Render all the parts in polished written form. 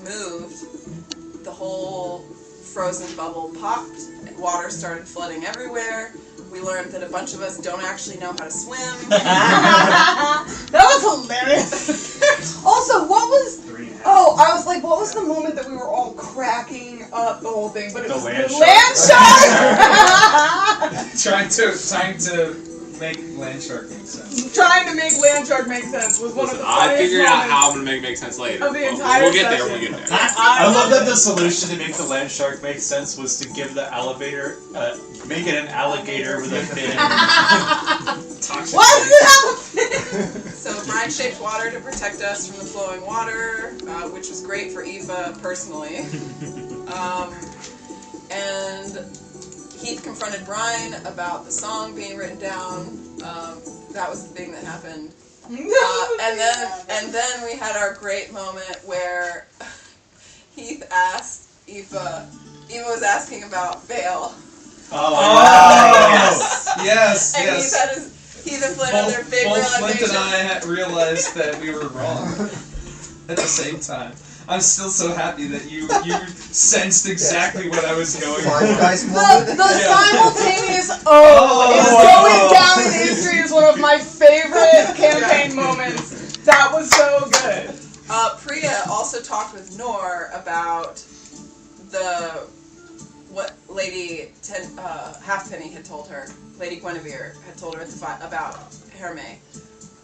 moved, the whole frozen bubble popped, and water started flooding everywhere. We learned that a bunch of us don't actually know how to swim. That was hilarious. Also, what was... Oh, I was like, what was the moment that we were all cracking up the whole thing? But it was the land shark! Trying to make land shark make sense. Trying to make land shark make sense was one of the funniest I figured out moments how I'm going to make sense later. of the entire we'll get session. there, we'll get there. I love that the solution to make the land shark make sense was to give the elevator, make it an alligator with a fin. What's the So Brian shaped water to protect us from the flowing water, which was great for Eva personally. And Heath confronted Brian about the song being written down. That was the thing that happened. And then we had our great moment where Heath asked Eva was asking about Vale. Yes. And Heath and Flint had their big both realization. Flint and I had realized that we were wrong at the same time. I'm still so happy that you sensed exactly what I was going for. The simultaneous is going down in history as one of my favorite campaign moments. That was so good. Priya also talked with Nor about what Lady Halfpenny had told her. Lady Guinevere had told her about Hermé.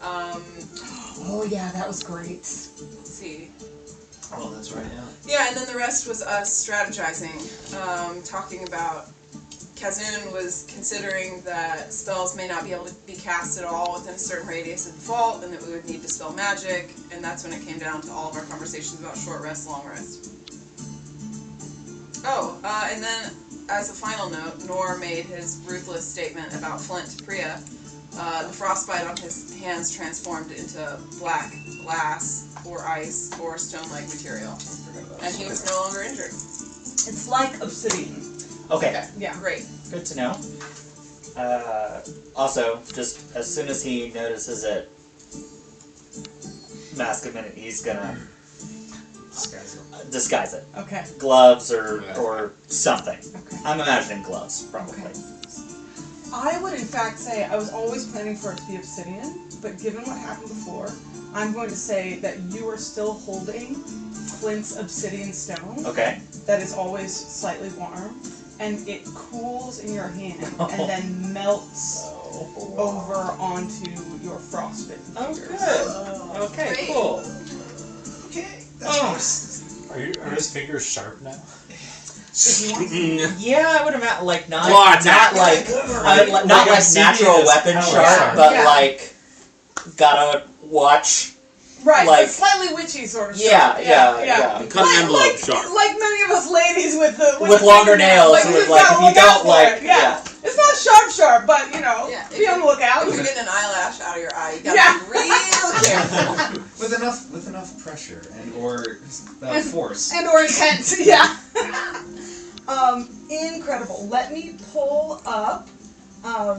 Oh yeah, that was great. Let's see. Oh, that's right, yeah. Yeah, and then the rest was us strategizing, talking about Kazun was considering that spells may not be able to be cast at all within a certain radius of the vault, and that we would need to spell magic, and that's when it came down to all of our conversations about short rest, long rest. Oh, and then as a final note, Nor made his ruthless statement about Flint to Priya. The frostbite on his hands transformed into black glass or ice or stone-like material, and he was no longer injured. It's like obsidian. Okay. Yeah. Great. Good to know. Also, just as soon as he notices it, mask him in it, he's gonna disguise it. Okay. Gloves or something. Okay. I'm imagining gloves, probably. Okay. I would in fact say I was always planning for it to be obsidian, but given what happened before, I'm going to say that you are still holding Flint's obsidian stone. Okay. That is always slightly warm, and it cools in your hand and then melts over onto your frostbitten fingers. Oh, good. Okay, Great. cool. Okay. Are his fingers sharp now? Yeah, I would imagine, like, not What? not like natural weapon sharp, but like, gotta watch. Right, Like- but slightly witchy sort of Yeah, sharp. yeah. Cut an envelope sharp. Like many of us ladies with Longer nails, like, with, you just like, gotta if you look out don't, like, for it. Yeah. It's not sharp, but you know, Yeah, be on the lookout. If you're getting an eyelash out of your eye, you gotta be real careful. With enough pressure or force. And or intent, yeah. Incredible. Let me pull up. I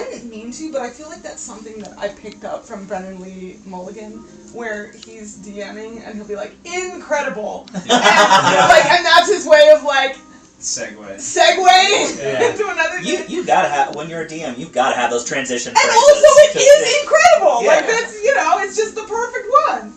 didn't mean to, but I feel like that's something that I picked up from Brennan Lee Mulligan, where he's DMing and he'll be like, incredible. And, and that's his way of like segueing into another thing. You gotta have, when you're a DM, you've gotta have those transition And phrases. also it is incredible. Yeah. Like that's, it's just the perfect one.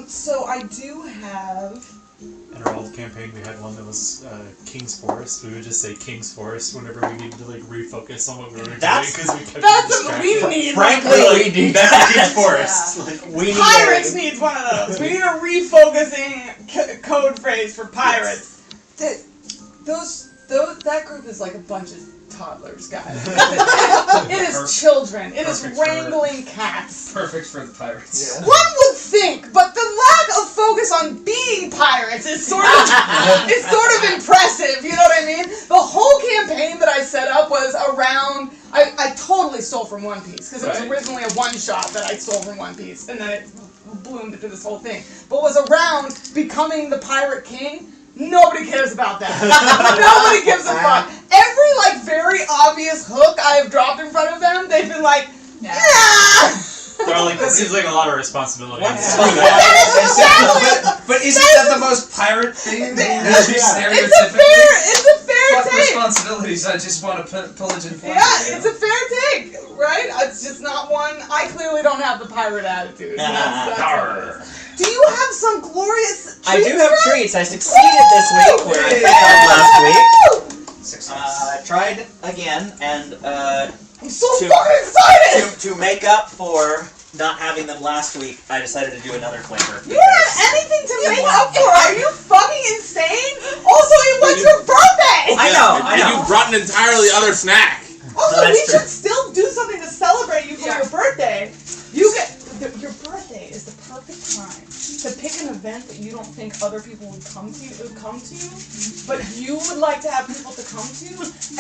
So I do have... In our old campaign, we had one that was King's Forest. We would just say King's Forest whenever we needed to like refocus on what we were doing because we kept That's getting what we distracted. need. Frankly, we need That's that. King's Forest. Yeah. Like, We need Pirates needs one of those. We need a refocusing code phrase for pirates. That group is like a bunch of toddlers, guys. It is children. It is wrangling cats. Perfect for the pirates. One would think, but the lack of focus on being pirates is sort of impressive. You know what I mean? The whole campaign that I set up was around. I totally stole from One Piece because it was originally a one-shot that I stole from One Piece, and then it bloomed into this whole thing. But was around becoming the pirate king. Nobody cares about that. Nobody gives a fuck. Every very obvious hook I have dropped in front of them, they've been like, nah. Well, like, this seems like a lot of responsibility. What's But isn't that the most pirate thing? Stereotypically? It's a fair Fuck take. responsibilities, I just want to pillage and plunder. Yeah, it's a fair take, right? It's just not one. I clearly don't have the pirate attitude. That's what it is. Do you have some glorious treats? I do have Greg? treats. I succeeded this week where I failed last week. I tried again, and I'm so to- fucking excited! to make up for not having them last week, I decided to do another flavor. You don't have anything to make up for. Are you fucking insane? Also, it was your birthday! I know. And you brought an entirely other snack. Also, That's we true. should still do something to celebrate you for your birthday. You get your birthday is the perfect time to pick an event that you don't think other people would come to, but you would like to have people to come to,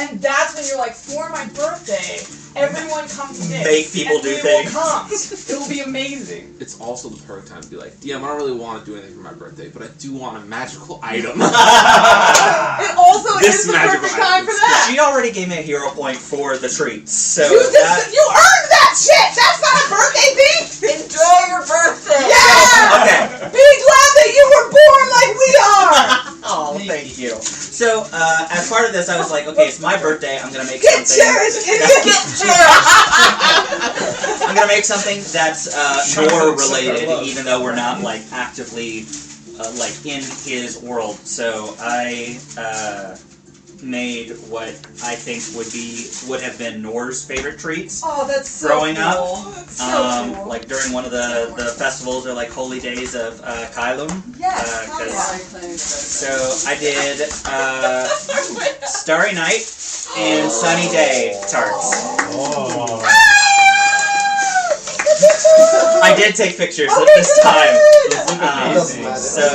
and that's when you're like, for my birthday, everyone come to this. Make people and do we things. will come. It will be amazing. It's also the perfect time to be like, DM, I don't really want to do anything for my birthday, but I do want a magical item. It also This is the magical perfect time for item. that. She already gave me a hero point for the treats, so You earned that shit. That's not a birthday thing. Enjoy your birthday! Yeah. Okay. Be glad that you were born like we are. Oh, thank you. So, as part of this, I was like, okay, it's my birthday. I'm gonna make Get something. cherished, idiot. Get cherished. I'm gonna make something that's more related, even though we're not like actively like in his world. So I made what I think would have been Nor's favorite treats. Oh, that's so Growing up, cool. That's so cool. like during one of the festivals or like holy days of Kailum. Yes. 'Cause- So I did Starry Night and Sunny Day tarts. Oh. I did take pictures at this time. So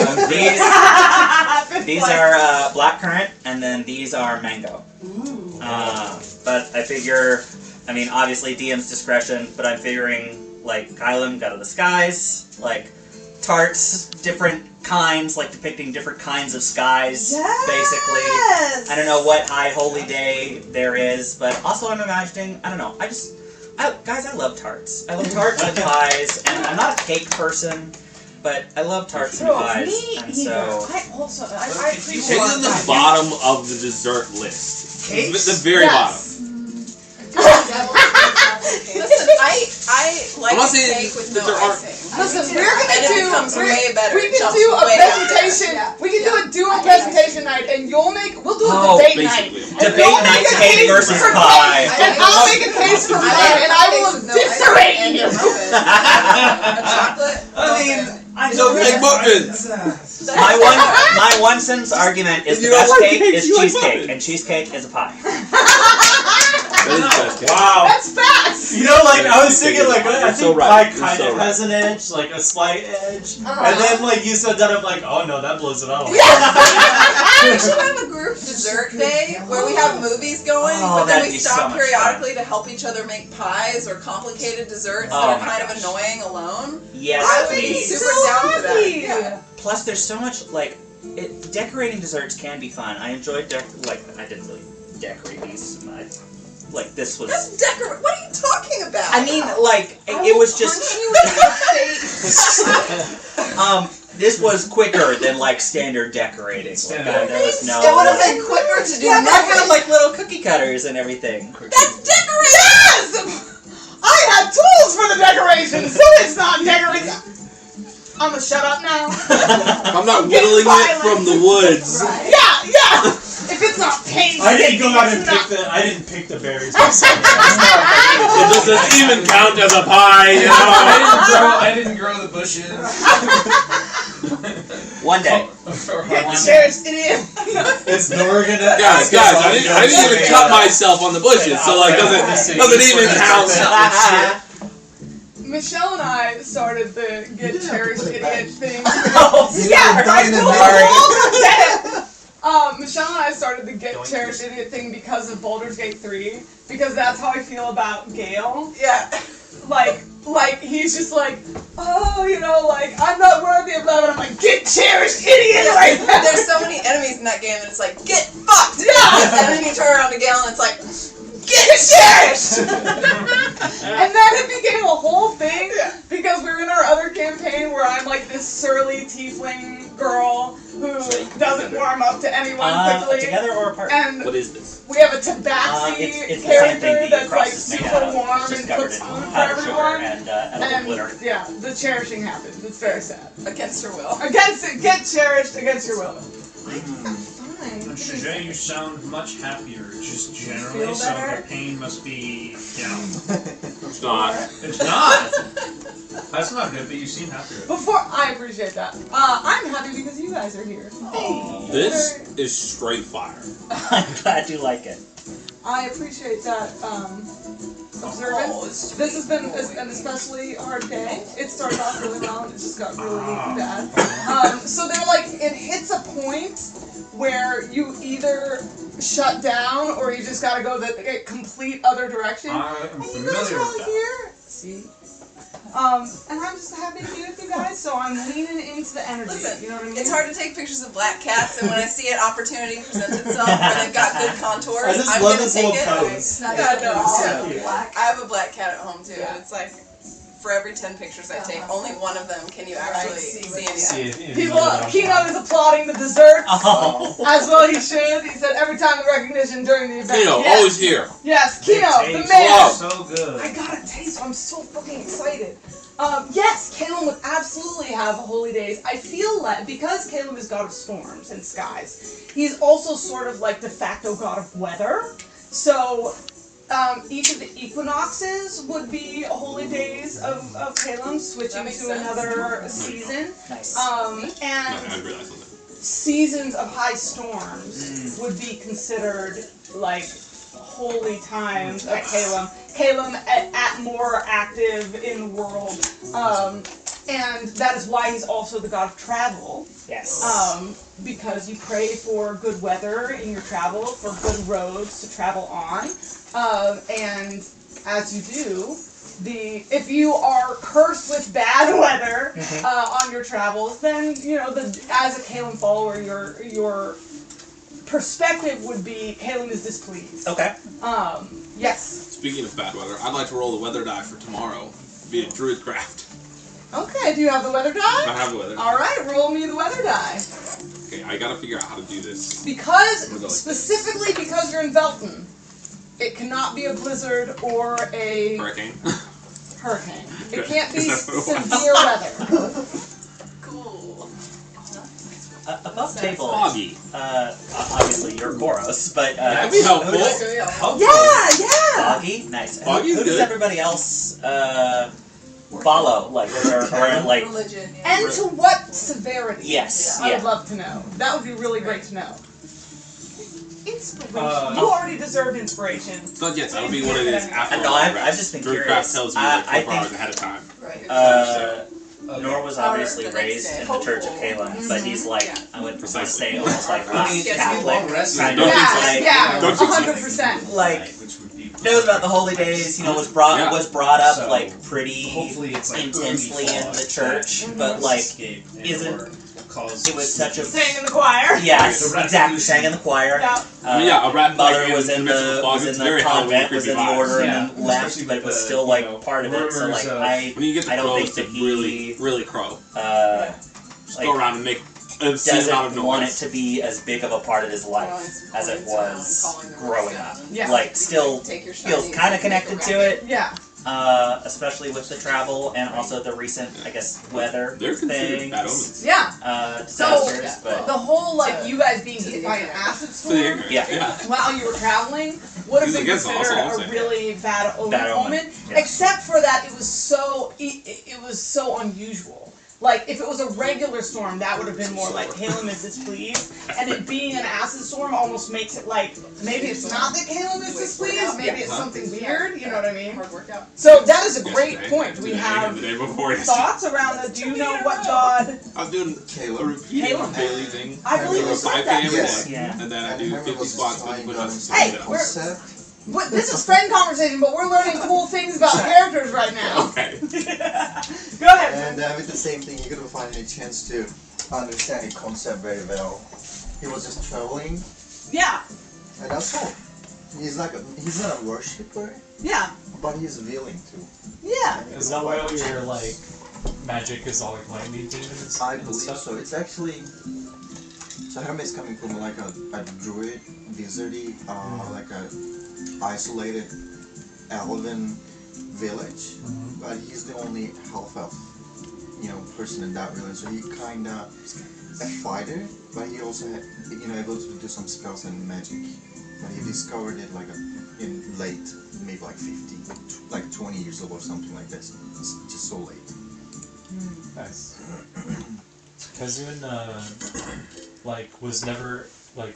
these are blackcurrant, and then these are mango. But I figure, I mean, obviously DM's discretion, but I'm figuring like Kylam, God of the Skies, like tarts, different kinds, like depicting different kinds of skies, basically. I don't know what high holy day there is, but also I'm imagining, I don't know, guys, I love tarts. I love tarts and pies, and I'm not a cake person, but I love tarts and pies, and so... I also, I It's in the bottom of the dessert list. Cakes? The very bottom. Listen, I like I'm not a saying cake with that no there aren't- icing. Listen, we're And gonna it do. becomes way better. We It can jumps do a way presentation. higher. We can do a duo presentation night, and we'll do a Oh, debate night. basically. And Debate you'll night, make a cake case versus for pie. cake, and I'll make a case for pie, and I will eviscerate you. A chocolate? I mean, I So don't like muffins. my one sentence argument is If the you don't best like cake cakes, is you like cheesecake, muffins. and cheesecake is a pie. That is the best cake. Wow. That's facts. You know, like, I was thinking, like, I You're so think right. pie You're kind so of right. has an edge, like a slight edge. Uh-huh. And then, like, you said that, I'm like, oh no, that blows it out. We should have a group dessert day where we have movies going, Oh, but then that'd we be so stop much periodically to help each other make pies or complicated desserts Oh that are my kind of gosh. annoying alone. Yes, I would be please. super down for that. Yeah. Plus, there's so much, like, decorating desserts can be fun. I enjoyed, I didn't really decorate these. Like, this was... That's decorate. What are you talking about? I mean, like, it was just... Punch you in the face. This was quicker than, like, standard decorating. Like, there was no... It would have been quicker to do Yeah, but I nothing. had, like, little cookie cutters and everything. That's decorating. Yes. I have tools for the decoration, so it's not decoration. I'm gonna shut up now. I'm not whittling it from the woods. Yeah. If it's not paint, I didn't go out and it's not- I didn't pick the berries. It doesn't even count as a pie, you know? I didn't grow the bushes. One day. Cheers, idiot. Is Nora gonna... Guys, I didn't even cut myself on the bushes, so like doesn't even count. Michelle and I started the Get Cherished Idiot thing. Oh, Yeah, dying in Michelle and I started the Get Cherished Idiot thing because of Baldur's Gate 3, because that's how I feel about Gale. Yeah. Like he's just like, oh, you know, like, I'm not worthy of love, and I'm like, get cherished, idiot! Like, There's so many enemies in that game, and it's like, get fucked! Yeah. And then you turn around to Gale, and it's like, get cherished! And then it became a whole thing because we're in our other campaign where I'm like this surly tiefling girl who doesn't warm up to anyone quickly. Together or apart? And What is this? we have a tabaxi It's the same thing character the that's like crust is made super out of. warm It's just and covered cooks in food for powdered sugar everyone. and edible glitter. Yeah, the cherishing happens. It's very sad. Against her will. Get cherished against your will. I think I'm fine. Shajay, you sound much happier, just generally, Feel so better? the pain must be down. It's not. It's not! That's not good, but you seem happier. Before I appreciate that. I'm happy because you guys are here. This is straight fire. I'm glad you like it. I appreciate that observance. This has been an especially hard day. It started off really well and it just got really bad. So they're like, it hits a point where you either shut down or you just gotta go the complete other direction. I am And you familiar guys are all with that. here. See? And I'm just happy to be with you guys, so I'm leaning into the energy. Listen, you know what I mean? it's hard to take pictures of black cats, and when I see an opportunity present itself where they've got good contours, I just I'm love gonna this take little it. pose. Yeah, no, So cute. I have a black cat at home too, Yeah. and it's like for every 10 pictures I take, only one of them can you actually see anything. People, Kino is applauding the desserts, Oh. as well he should. He said every time the recognition during the event. Kino, yes. always here. Yes, Kino, the Taste man. so good. I got a taste, so I'm so fucking excited. Yes, Caleb would absolutely have holy days. I feel like, because Caleb is god of storms and skies, he's also sort of like de facto god of weather. So, each of the equinoxes would be holy days of Caleb, switching makes to sense. another season. Nice. And I realized that. seasons of high storms would be considered like holy times of Caleb. Caleb at more active in the world, and that is why he's also the god of travel. Yes. Because you pray for good weather in your travel, for good roads to travel on, and as you do, if you are cursed with bad weather on your travels, then as a Caleb follower, your perspective would be Caleb is displeased. Okay. Yes. Speaking of bad weather, I'd like to roll the weather die for tomorrow via Druidcraft. Okay. Do you have the weather I die? have the weather. All right. Roll me the weather die. Okay, I gotta figure out how to do this. Specifically because you're in Velton, it cannot be a blizzard or a Hurricane. hurricane. It Okay. can't be Is that what it was? severe weather. Cool. Above table. Foggy. Obviously you're Goros, but That'd be helpful. Yeah. Foggy, nice. Foggy's Who does good. everybody else follow? Like, or like? Religion. And to what severity? Yes. I Yeah. would love to know. That would be really great to know. Inspiration. Uh, You already deserved inspiration. Not yet, that'll be what it is after. No, I've just been Druidcraft curious. tells me I like 24 hours think ahead of time. Right. Nor was obviously the next raised day. in the Church of Caleb, but he's like, Yeah. I would Precisely. say almost like I mean, Yes, Catholic, long rest. kind Don't of think so. like, Yeah, Don't think so. 100%. like Which would be knows about the holy days. Was brought up So, like pretty hopefully it's like intensely early in fall the church, that but like escape and isn't- or cause it was such a Sang in the choir. yes, The exactly. Sang in the choir. Yeah. I mean, yeah, a rat Mother like was in the convent, was in the order, and then left, Especially but with was the, still like part of it. So rumors like of- When you get the I don't crows think to that he really crow, just like go around and make a obscene amount of doesn't want it noise. to be as big of a part of his life as it was growing up. Yeah. Like still Take your feels shiny kind of and make a connected to racket. it, Yeah. especially with the travel and also the recent, I guess, weather They're considered things, bad omens. Yeah. disasters. But The whole you guys being hit by an acid To the storm ignorant. Yeah. while you were traveling would have He's been against us, considered all I'm a saying. really bad Bad omen. omen. Yeah. Except for that, it was so unusual. Like if it was a regular storm, that would have been more like Caleb is displeased, and it being an acid storm almost makes it like maybe it's not that Caleb is displeased, maybe it's something weird. You know what I mean? Hard workout. So that is a great Yesterday, point. We today, have and the day before yesterday. thoughts around that. Do you know what god? I was doing a repeating Caleb. daily thing. I believe for you a said 5 that. a.m. Yes. day, Yeah. and then I do 50 squats, 50 push-ups. Hey, and we're- Concept. This is friend conversation, but we're learning cool things about characters right now. Okay. Go ahead. And with the same thing, you couldn't find any chance to understand the concept very well. He was just traveling, Yeah. and that's all. He's not a worshipper, Yeah. but he's willing to. Yeah. Is that why your like magic is all like lightning demons? I and believe stuff? so. It's actually. So Hermes coming from like a druid, wizardy, like a isolated elven village, but he's the only half-elf, person in that village. So he kinda a fighter, but he also had, able to do some spells and magic. But he discovered it like in late, maybe like 50, like 20 years old or something like this. It's just so late. Nice. Kazun, was never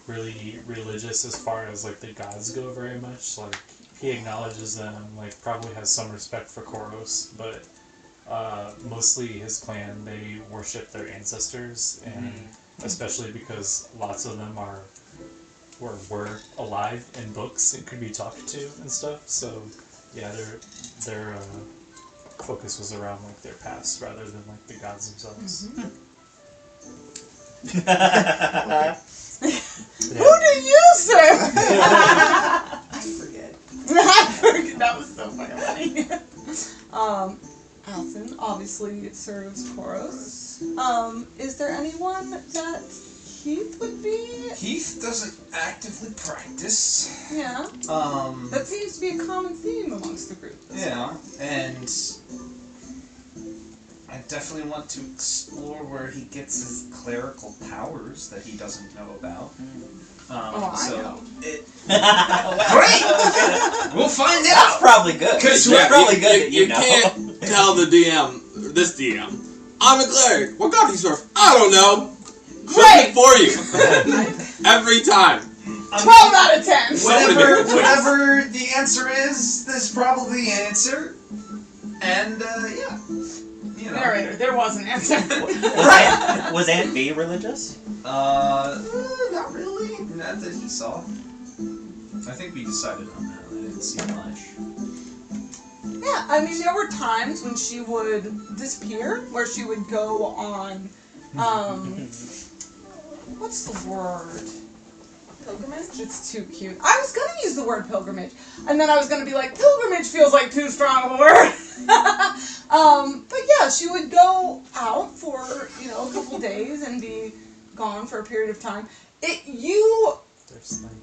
really religious as far as like the gods go very much. Like he acknowledges them, like probably has some respect for Koros, but mostly his clan, they worship their ancestors, and especially because lots of them were alive in books and could be talked to and stuff. So yeah, their focus was around like their past rather than like the gods themselves. Okay. Who do you serve? I forget. That was so funny. Alton obviously serves Koros. Is there anyone that Heath would be? Heath doesn't actively practice. Yeah. That seems to be a common theme amongst the group. Yeah, and I definitely want to explore where he gets his clerical powers that he doesn't know about. I know. Great! We'll find That's out! probably good. Because It's probably good that you know. can't tell the DM, this DM, I'm a cleric. What god do you serve? I don't know. Great! For you. Every time. 12 out of 10. Whatever the answer is, there's probably an answer. And, yeah. Narrator, there was an answer. Was Aunt B religious? Not really. Not that he saw. I think we decided on that. I didn't see much. Yeah, I mean, there were times when she would disappear, where she would go on, what's the word? Pilgrimage? It's too cute. I was gonna use the word pilgrimage, and then I was gonna be like, pilgrimage feels like too strong of a word. But yeah, she would go out for, a couple days and be gone for a period of time. You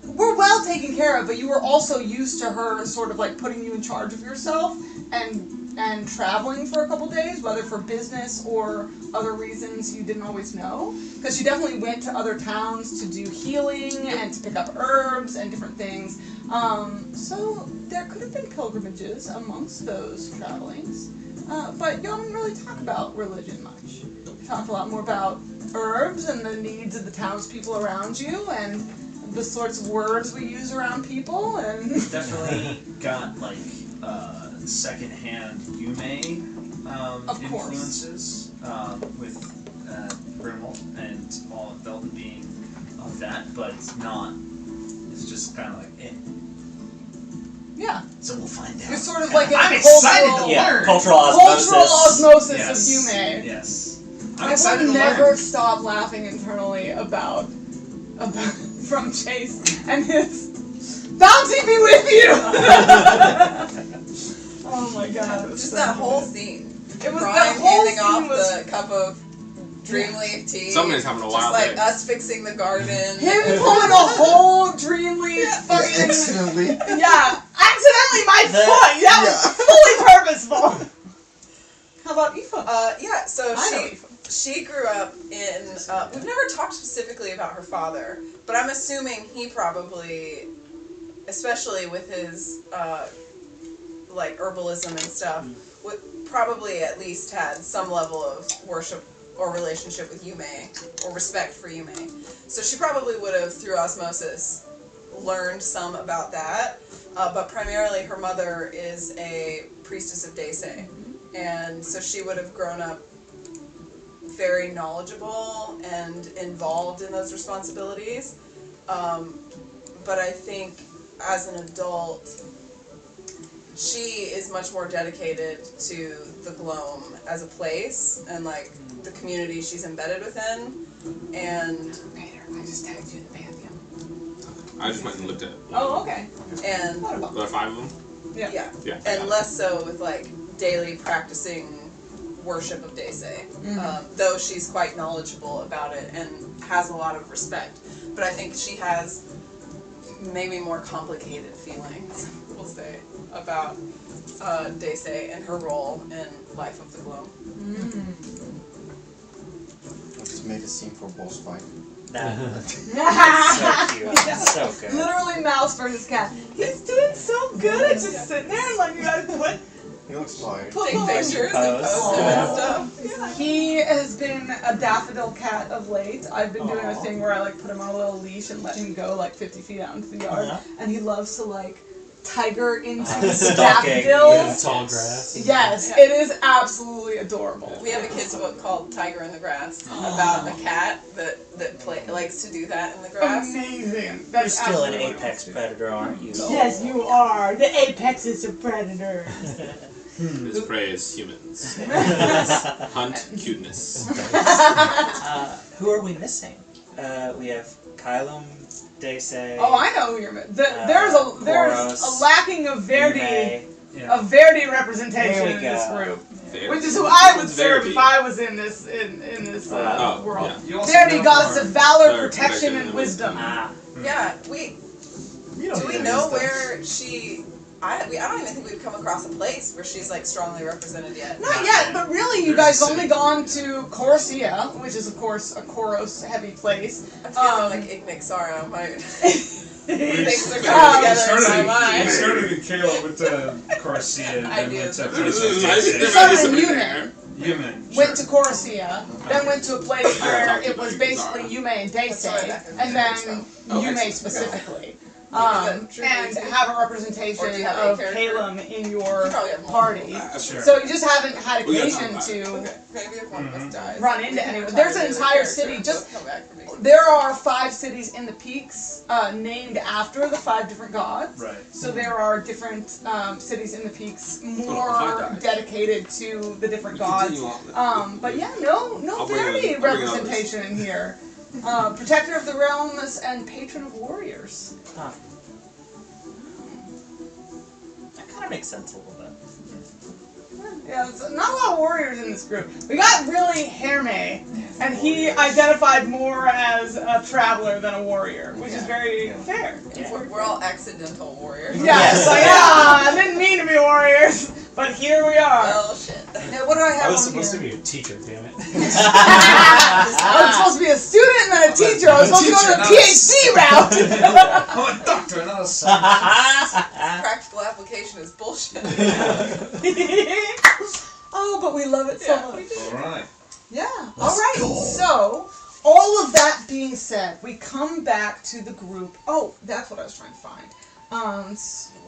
were well taken care of, but you were also used to her sort of like putting you in charge of yourself and traveling for a couple days, whether for business or other reasons you didn't always know. Because she definitely went to other towns to do healing and to pick up herbs and different things. So there could have been pilgrimages amongst those travelings. But y'all didn't really talk about religion much. You talked a lot more about herbs and the needs of the townspeople around you and the sorts of words we use around people and Definitely got like secondhand Yume Of course. influences with Grimmel and all of Belton being of that, but it's not. It's just kind of like it. yeah. So we'll find out. You're sort of like a I'm excited to Yeah, learn. cultural osmosis. cultural osmosis Yes. of Yume. Yes. I'm I excited would to never learn. stop laughing internally about from Chase and his bounty be with you. Oh my god. Just that whole scene. It was Brian that whole handing off scene was the cup of Dreamleaf tea. Somebody's having a Just wild like day. us fixing the garden. him pulling a whole Dreamleaf fucking Accidentally. accidentally my foot. That was fully purposeful. How about Aoife? Yeah, so I know she grew up in, we've never talked specifically about her father, but I'm assuming he probably, especially with his, like, herbalism and stuff, probably at least had some level of worship or relationship with Yume, or respect for Yume. So she probably would have, through osmosis, learned some about that, but primarily her mother is a priestess of Daisei, and so she would have grown up very knowledgeable and involved in those responsibilities. But I think as an adult, she is much more dedicated to the Gloam as a place and like the community she's embedded within. and I just tagged you in the pantheon. I just went and looked at. Oh, okay. and What about? There are 5 of them. yeah, Yeah. I got and it. less so with like daily practicing worship of Daisei. Though she's quite knowledgeable about it and has a lot of respect, but I think she has maybe more complicated feelings, we'll say, about Daisei and her role in Life of the Glow. Let's make a scene for boss fight. That's so cute. Yeah. So good. Literally mouse versus cat. He's doing so good. Just sitting there and like you gotta put He looks tired. Take him pictures and post them and stuff. Yeah. He has been a daffodil cat of late. I've been doing a thing where I like put him on a little leash and let him go like 50 feet out into the yard, and he loves to like tiger into the Stalking. daffodils. Tall grass. Yes, it is absolutely adorable. We have a kids book called Tiger in the Grass about a cat that likes to do that in the grass. Amazing. You're That's still an absolutely apex predator, aren't you? Yes, you are. The apex is a predator. His prey is humans. Hunt cuteness. Who are we missing? We have Kylum, Daisei. Oh, I know who you're. There's a Koros, lacking of Verdi, Yume. of Verdi representation There we in this go. group, Verdi. which is who I would What's serve Verdi? if I was in this Oh, world. yeah. You also Verdi, know goddess more. of valor, Valor, protection, and wisdom. Ah, Yeah, do we know stuff. where she? I don't even think we've come across a place where she's like strongly represented yet. Not yet, but really, you guys only gone to Corsia, which is of course a Koros heavy place. I'm feeling like Ignic might. We Things are coming together in my we mind. started in Kayla with the Corsia, and then went to You started in Yume, Human. went to Corsia, then went to a place where it was basically Yume and Daisei, and then Yume specifically. And have a representation Or do you have a of character? Calum in your You probably have more. party. Sure. So you just haven't had We got occasion time. to Okay, maybe if one of us dies. run into anyone. There's an entire city, just come back for me. there are 5 cities in the peaks named after the 5 different gods. Right. So there are different cities in the peaks if I more die. dedicated to the different gods. Continue on. But yeah, no I'll bring Verdi it- I'll bring it on representation in here. Protector of the realms and patron of warriors. that kind of makes sense a little bit. Yeah, there's not a lot of warriors in this group. We got really Herme, and he identified more as a traveler than a warrior, which is very fair. We're all accidental warriors. Yes, like, I didn't mean to be warriors, but here we are. Oh shit. Now, what do I I have was on supposed here? to be a teacher, damn it. I was supposed to be a student and then a teacher. I was supposed to go to the PhD route. I'm a doctor, not a scientist. Practical application is bullshit. Oh, but we love it so Yeah, much. All right. Yeah. All right. So, all of that being said, we come back to the group. Oh, that's what I was trying to find. Sewer.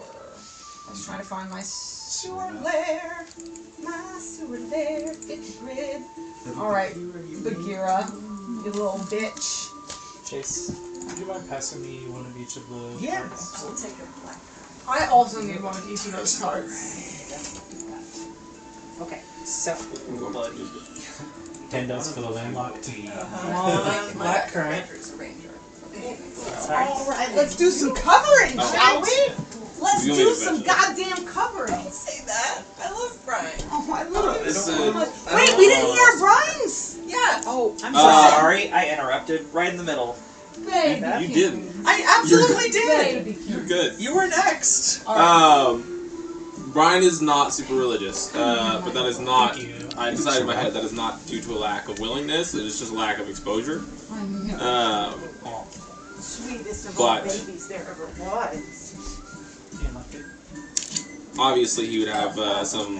I was trying to find my sewer lair. My sewer lair. Get your grid. All right, Bagheera, you little bitch. Chase, would you mind passing me one of each of the cards? We'll take a black. I also need one of each of those cards. Okay, so 10 does for the landlocked. Black current. Ranger's a ranger. Sorry. All right, let's do some covering, shall we? Let's You want me do to some venture? goddamn covering. Don't say that. I love Brian. Oh, I love it It's, so uh, much. Wait, we didn't hear Brian's. Yeah. Oh, I'm so sorry. I interrupted right in the middle. Baby. You didn't. I absolutely did. Baby. You're good. You were next. Brian is not super religious, but that is not. Thank you. I decided in my head that is not due to a lack of willingness. It is just a lack of exposure. Sweetest of But- all babies there ever was. Yeah, like it. Obviously, he would have some.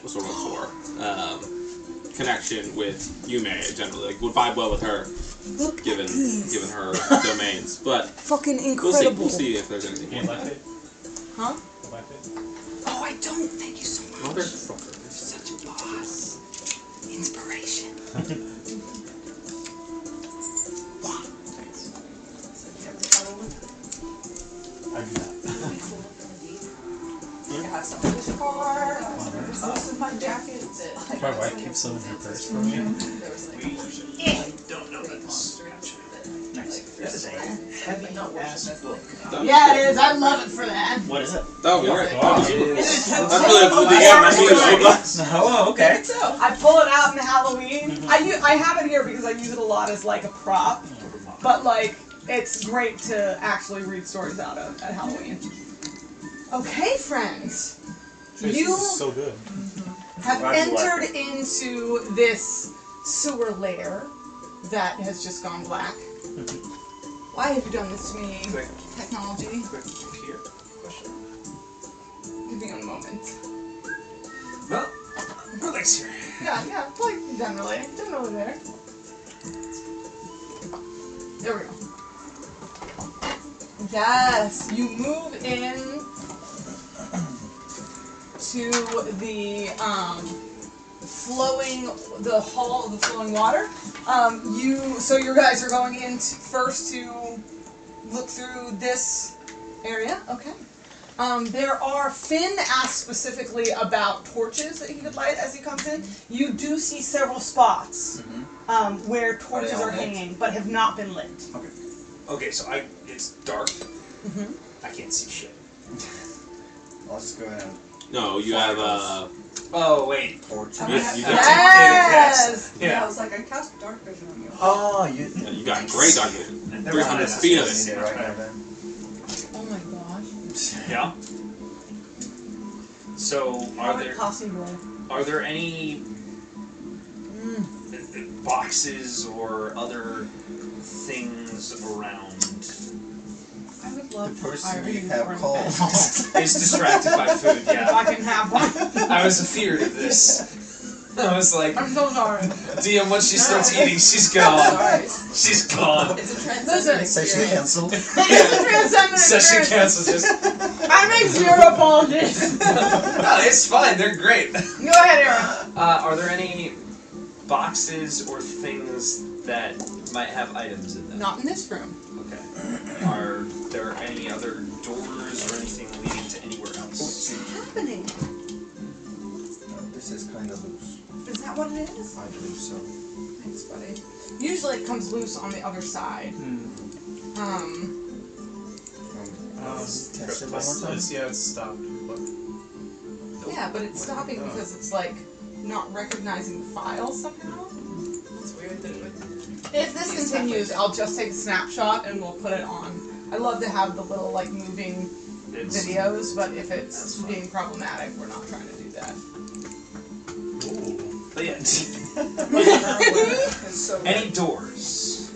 What's the word for? Connection with Yume generally. Like would vibe well with her, given her domains. But Fucking we'll see. incredible. We'll see if there's anything. You like it? Huh? You like it? Oh, I don't. Thank you so much. Motherfucker. Such a boss. Inspiration. I do not. I have some in this car. This is my jacket. I My wife keeps them in her purse for me. There was like Don't know that this is gotcha. Nice. This is a Heavy ass book. Yeah, it is. I love it for that. what is it? That would be right. Wow. That's really the DM. I mean, Oh, okay. so. I pull it out in Halloween. I have it here because I use it a lot as like a prop. But like, it's great to actually read stories out of at Halloween. Okay, friends. This You is so good. have Glad you like entered into this sewer lair that has just gone black. Why have you done this to me, Quick. technology? Quick here. Question. Give me a moment. Well, elixir. Yeah, like generally there. There we go. Yes, you move in to the hall of the flowing water. So your guys are going in first to look through this area. Okay. There are, Finn asked specifically about torches that he could light as he comes in. You do see several spots where torches all are lit? hanging but have not been lit. Okay, so it's dark. Mm-hmm. I can't see shit. I'll just go ahead and no, you have Oh wait. torch. I You- have- you Yes! Yeah, I was like, I cast dark vision on you. Oh, you got great dark vision. Never 300 mind. feet of it. Need it right now then. Oh my gosh. Yeah. So How would it possible? are there any boxes or other things around? I would love The to person hire we you have for called. investment. Is distracted by food. If I Yeah. can have one. I was afeared of this. I was like, I'm so sorry. DM, once she starts eating, she's gone. Sorry. She's gone. It's a Listen. transcendent Session experience. cancelled. It's a transcendent Session experience. cancels. Just I make zero apologies. no, it's fine. They're great. Go ahead, Aaron. Are there any boxes or things that might have items in them? Not in this room. Okay. Are there any other doors or anything leading to anywhere else? What's happening? This is kind of loose. Is that what it is? I believe so. Thanks, buddy. Usually it comes loose on the other side. Test it one more time. It's stopped. But Yeah, but it's stopping because it's like not recognizing the file somehow. It's weird that it would. If this continues, I'll just take a snapshot and we'll put it on. I love to have the little like moving videos, but if it's being problematic, we're not trying to do that. But yeah. It's so Any doors?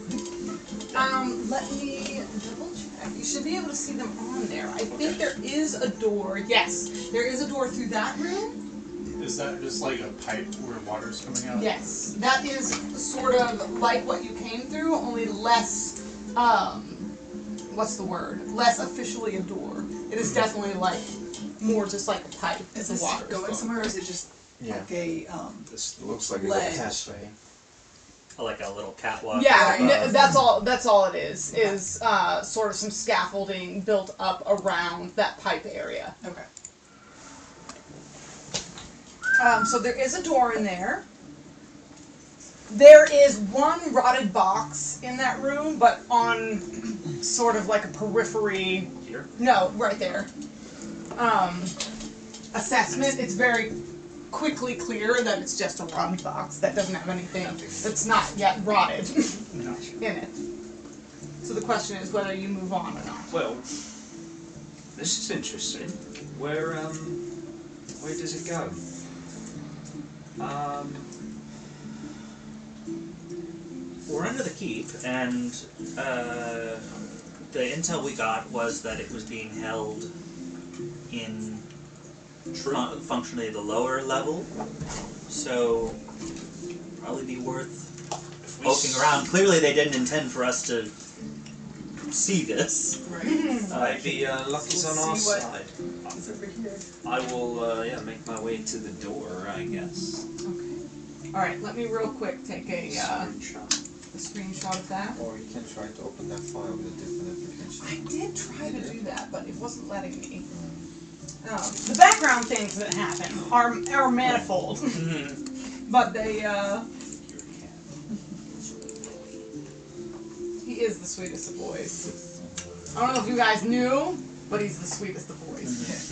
Let me double check. You should be able to see them on there. I think there is a door. Yes, there is a door through that room. is that just like a pipe where water's coming out? Yes, that is sort of like what you came through, only less, what's the word? Less officially a door. It is definitely like, more just like a pipe. Is the this water's going flowing. somewhere, or is it just Yeah. like a This looks like a ledge? good pathway. Like a little catwalk. Yeah, that's all it is sort of some scaffolding built up around that pipe area. Okay. So there is a door in there. There is one rotted box in that room, but on sort of like a periphery. Here? No, right there. Assessment. It's very quickly clear that it's just a rotted box that doesn't have anything that's not yet rotted in it. So the question is whether you move on or not. Well, this is interesting. Where does it go? We're under the keep, and the intel we got was that it was being held in functionally the lower level, so probably be worth poking around. Clearly they didn't intend for us to see this. Right. Maybe luck is on our See what- side. It's over here. I will make my way to the door, I guess. Okay. Alright, let me real quick take a screenshot of that. Or you can try to open that file with a different application. I did try to do that, but it wasn't letting me. The background things that happen are manifold. But they, he is the sweetest of boys. I don't know if you guys knew, but he's the sweetest of boys.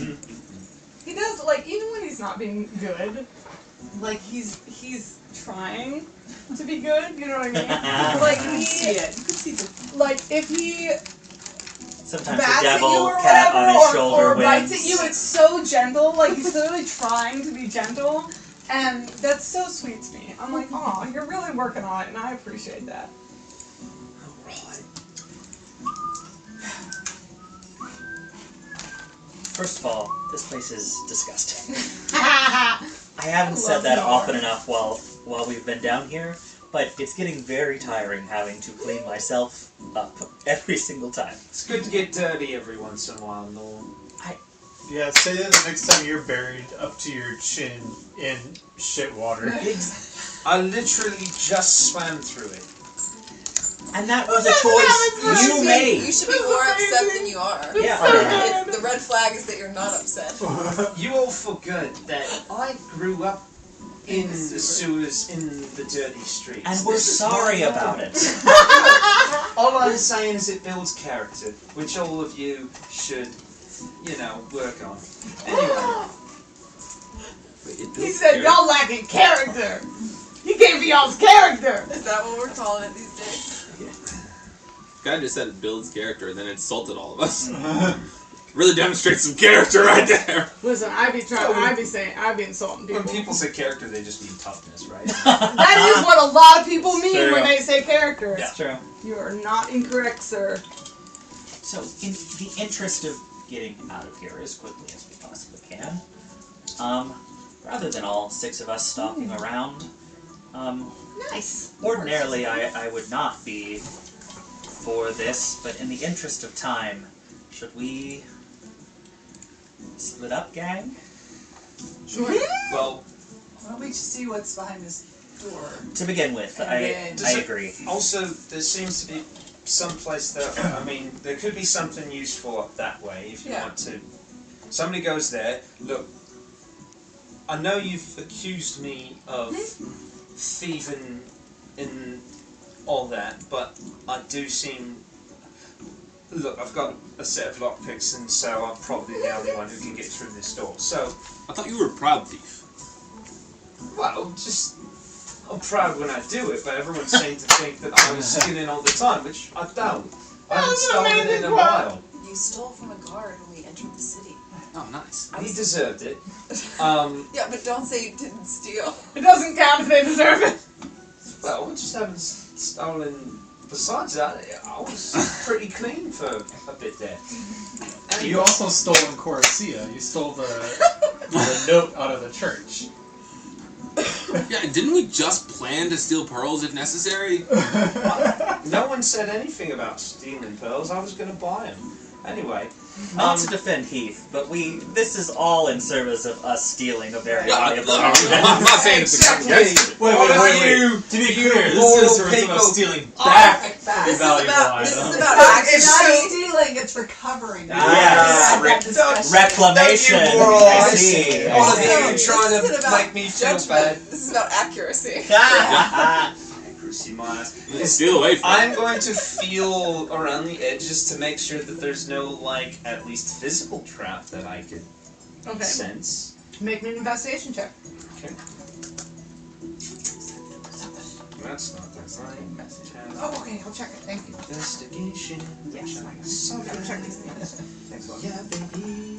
He does, like, even when he's not being good, like, he's trying to be good, you know what I mean? Like, You see it. You can see the like, if he Sometimes bats the at you devil or cat whatever, on his shoulder or wins. bites at you, it's so gentle, like, he's literally trying to be gentle, and that's so sweet to me. I'm like, aw, you're really working on it, and I appreciate that. First of all, this place is disgusting. I I haven't said love that Nora. often enough while we've been down here, but it's getting very tiring having to clean myself up every single time. It's good to get dirty every once in a while, Noel. Yeah, say that the next time you're buried up to your chin in shit water. I literally just swam through it. And that was a choice you made. You should be more upset than you are. Yeah. The red flag is that you're not upset. You all forget that I grew up in the sewers, in the dirty streets. And we're This is sorry my about home. it. All I'm saying is it builds character, which all of you should, work on. Anyway, He said, y'all lacking character. He gave me y'all's character. Is that what we're calling it these days? Guy just said it builds character and then insulted all of us. Really demonstrates some character right there. Listen, I be insulting people. when people say character, they just mean toughness, right? That is what a lot of people mean True. when they say character. That's true. You are not incorrect, sir. So, in the interest of getting out of here as quickly as we possibly can, rather than all 6 of us stalking around, Nice. ordinarily I would not be for this, but in the interest of time, should we split up, gang? Sure. Well, Why don't we just see what's behind this door? To begin with, And I then- agree. also, there seems to be some place that, there could be something useful up that way if you Yeah. want to. Somebody goes there. Look, I know you've accused me of thieving and all that, but I do seem. Look, I've got a set of lockpicks, and so I'm probably the only one who can get through this door. So, I thought you were a proud thief. well, just. I'm proud when I do it, but everyone seems to think that I was stealing all the time, which I don't. I haven't That's an stolen amazing in a quote. while. You stole from a guard when we entered the city. Oh, nice. He deserved it. Yeah, but don't say you didn't steal. It doesn't count if they deserve it. Well, I just haven't stolen. Besides that, I was pretty clean for a bit there. You also stole in Coruscant. You stole the note out of the church. Yeah, didn't we just plan to steal pearls if necessary? No one said anything about stealing pearls. I was going to buy them. Anyway. Not to defend Heath, but this is all in service of us stealing a very Yeah, valuable I'm not saying it's Exactly. against. Wait. To be clear, this is sort of stealing back the valuable This is item. about It's action. not stealing, it's recovering. Yes. Reclamation. Don't you moron. I see. All of I you see. trying This to isn't about make me feel judgment. bad. This is about accuracy. Accuracy, my ass. Steal away from I'm going to feel around the edges to make sure that there's no, at least physical trap that I could Okay. sense. Make me an investigation check. Okay. That's not the Oh, okay, I'll check it. Thank you. investigation. Yes, I gotta check these things. Thanks, Bob. Yeah, baby.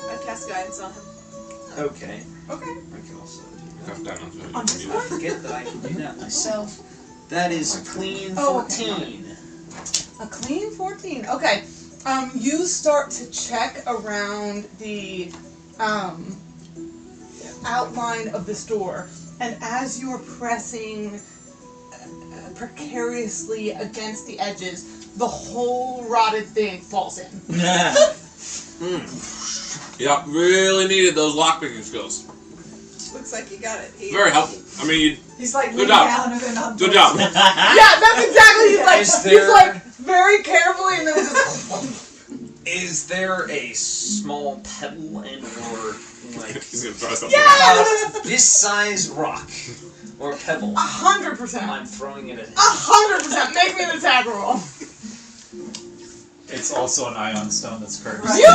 I cast guidance on him. Okay. Okay. I can also do On that. I forget that I can do that myself. That is a clean Oh, okay. 14. A clean 14. Okay. You start to check around the outline of this door, and as you're pressing precariously against the edges, the whole rotted thing falls in. Yeah, really needed those lockpicking skills. Looks like you got it. Very helpful. I mean, He's like Good leaning job. down and then on good job. Yeah, that's exactly. Is He's there- like very carefully, and then just. Is there a small pebble and or like He's gonna throw something. this size rock or pebble. 100%. I'm throwing it at him. 100%. Make me an attack roll. It's also an ion stone that's cursed. You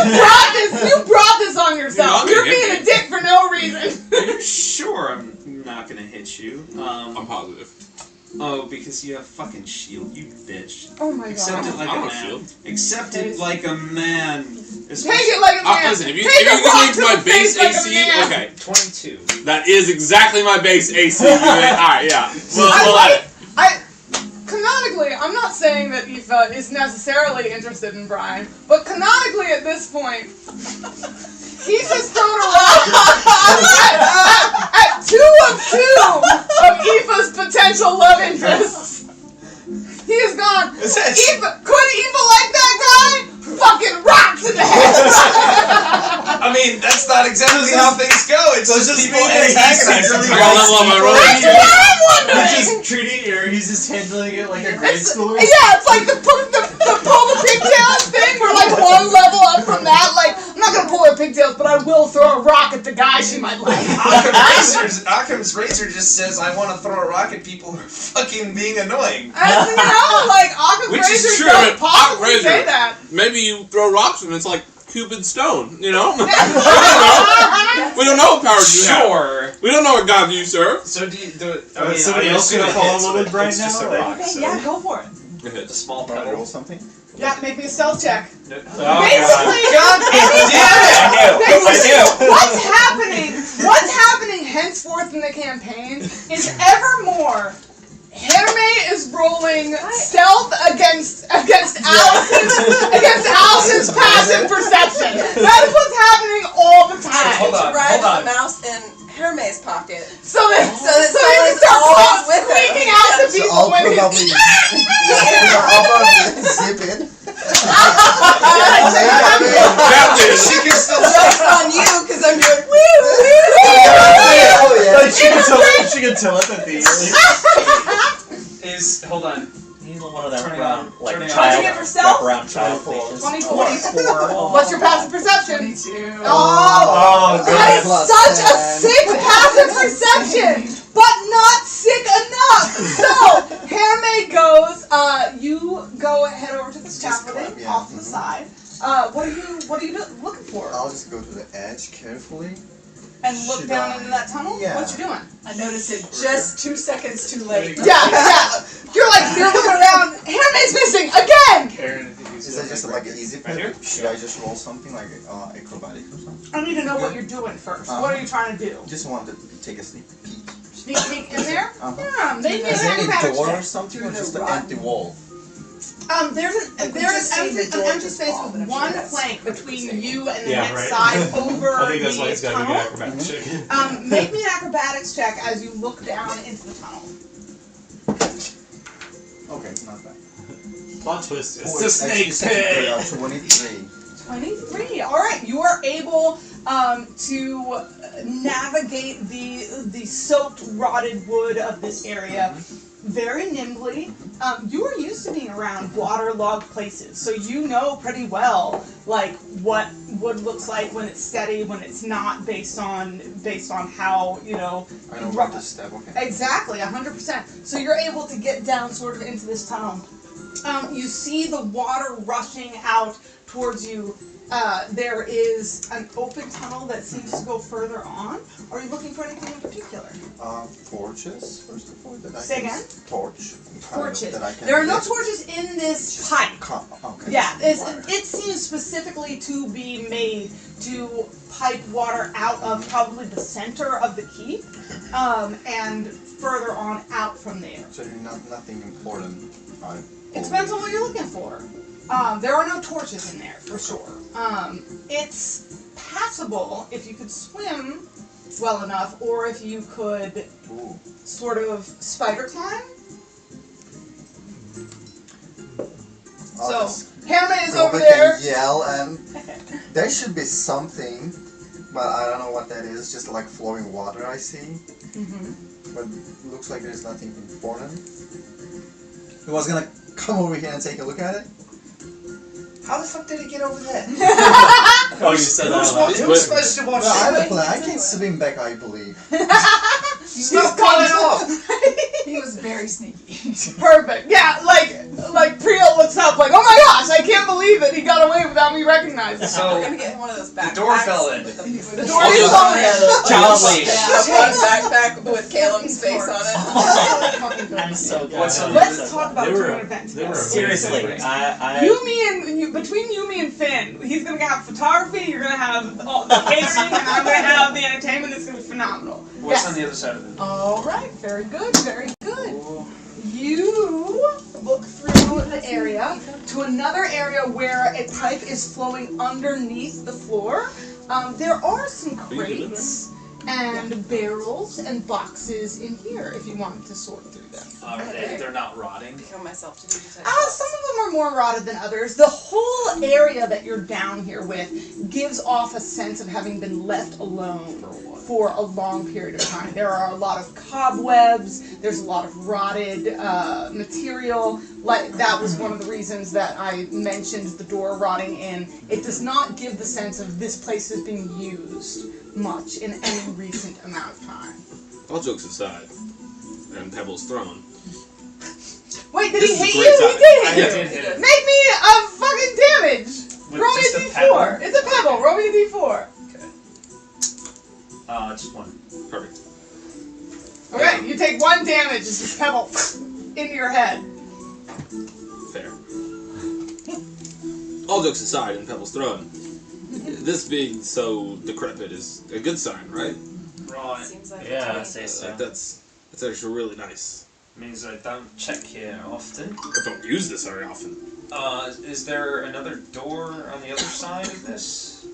brought this on yourself. You're You're not gonna being hit a dick for no reason. Are you sure I'm not gonna hit you? I'm positive. Oh, because you have fucking shield, you bitch. Oh my Accept it god. like I a don't man. shield. Accept it like a man. Take it like a man. Listen, if you Take a give rock me to my the base face like a AC, man. okay, 22. that is exactly my base AC. Alright, yeah. We'll let it. Canonically, I'm not saying that Aoife is necessarily interested in Brian, but canonically at this point, he's just thrown a rock at 2 of Aoife's potential love interests. He has gone, could Aoife like that guy? Fucking rocks in the head! I mean, that's not exactly how things go. It's So just just people being antagonizing secretly each I other. level up my roll. That's what I'm wondering! He's just treating her, he's just handling it like a grade schooler. Yeah, it's like the pull the pigtails thing. We're like one level up from that. Like, I'm not gonna pull her pigtails, but I will throw a rock at the guy she might like. Occam's razor just says, I want to throw a rock at people who are fucking being annoying. As you know, like Occam's Which is razor true, does but possibly Razor- say that. Maybe you throw rocks and it's like Cupid's stone, you know? We don't know what powers you have. Sure. We don't know what God you serve. So do you do it? Is somebody else gonna fall in love with Brian It's just now? a Like- rock, Okay, so yeah, go for it. a small Can I roll pebble. something? Yeah, make me a stealth check. No. Basically, what's happening henceforth in the campaign is evermore Herme is rolling stealth against Allison's passive perception. That is what's happening all the time. Hold on, Ride hold with on. the mouse in Hermes' pocket. So they someone's start always with her. squeaking out to So people I'll when he's probably zip it. She can still Joke's on you because I'm doing woo Oh yeah. Like she can telepathy. Is hold on. You need one of them Turning round, on- like turning on. child, What'd you get for stealth? wraparound child places. 24. What's your passive perception? 22. Oh, Oh, that is Plus such a 10. sick passive perception, but not sick enough. So, Herme goes, you go head over to the scaffolding yeah. off to the side. What are you looking for? I'll just go to the edge carefully. And look should down I- into that tunnel? Yeah. What you doing? I noticed it just 2 seconds too late. Yeah. You're looking around. Herme's missing again. Karen, if you Is that just like an easy Right here? pivot? Should I just roll something like acrobatics or something? I need to know what you're doing first. What are you trying to do? Just wanted to take a sneak peek. Sneak peek in there? Uh-huh. Yeah, they need Is there an any acrobatics door check. or something, or Through just the an empty rotten- wall? There's I an could just see the door empty just space fall, but with I'm sure one that's plank what between you're saying. you and the Yeah, next right. side over I think that's why the he's got to be tunnel. an acrobatic check. Make me an acrobatics check as you look down into the tunnel. Okay, it's not bad. Plot twist. It's Oh, the actually snake second grade, pit. 23. 23. All right, you are able to navigate the soaked, rotted wood of this area very nimbly. You are used to being around waterlogged places, so you know pretty well like what wood looks like when it's steady, when it's not, based on how I know where to step, okay. Exactly, 100%. So you're able to get down sort of into this tunnel. You see the water rushing out towards you. There is an open tunnel that seems to go further on. Are you looking for anything in particular? Torches, first of all, that I Say can... again? Torch. Torches. That I can There are no get. torches in this pipe. Okay. Yeah, Water. it seems specifically to be made to pipe water out of probably the center of the keep, and further on out from there. So there's nothing important. It depends on what you're looking for. There are no torches in there, for sure. It's passable if you could swim well enough, or if you could Ooh. sort of spider climb. I'll So, just Herme is go over back there. and yell, and there should be something, but I don't know what that is. Just like flowing water, I see. But it looks like there's nothing important. Who was gonna come over here and take a look at it? How the fuck did it get over there? Oh, you said that out loud. Who's supposed to watch Well, I have a it? plan. I can swim back, I believe. Stop calling off! He was very sneaky. Perfect. Yeah, like Priya looks up like, oh my gosh, I can't believe it. He got away without me recognizing. We're So, gonna get him one of those backpacks. the door fell in. with The door is Also, on. child leash. Yeah, one backpack with Caleb's face on it. I'm so glad. What's on Let's talk about They were- doing an event. they were Seriously, amazing. Between Yumi and Finn, he's gonna have photography. You're gonna have all the catering, and I'm gonna have the entertainment. It's gonna be phenomenal. What's Yes. on the other side of it? All right, very good, very good. You look through the area to another area where a pipe is flowing underneath the floor. There are some crates and barrels and boxes in here if you wanted to sort through them. They're not rotting. Kill myself to do detect. Some of them are more rotted than others. The whole area that you're down here with gives off a sense of having been left alone for a long period of time. There are a lot of cobwebs, there's a lot of rotted material. Like that was one of the reasons that I mentioned the door rotting in. It does not give the sense of this place has been used much in any recent amount of time. All jokes aside, and Pebbles thrown. Wait, did This he is a hit great you? time. He did I hit did you! hit it. Make me a fucking damage! With Roll me just a a d4. pebble? It's a pebble. Roll me a d4. Just one. Perfect. Okay, you take 1 damage as this pebble into your head. Fair. All jokes aside, and Pebbles thrown. This being so decrepit is a good sign, right? Right. Seems like Yeah, it's Say so. Like that's actually really nice. Means I don't check here often. I don't use this very often. Is there another door on the other side of this?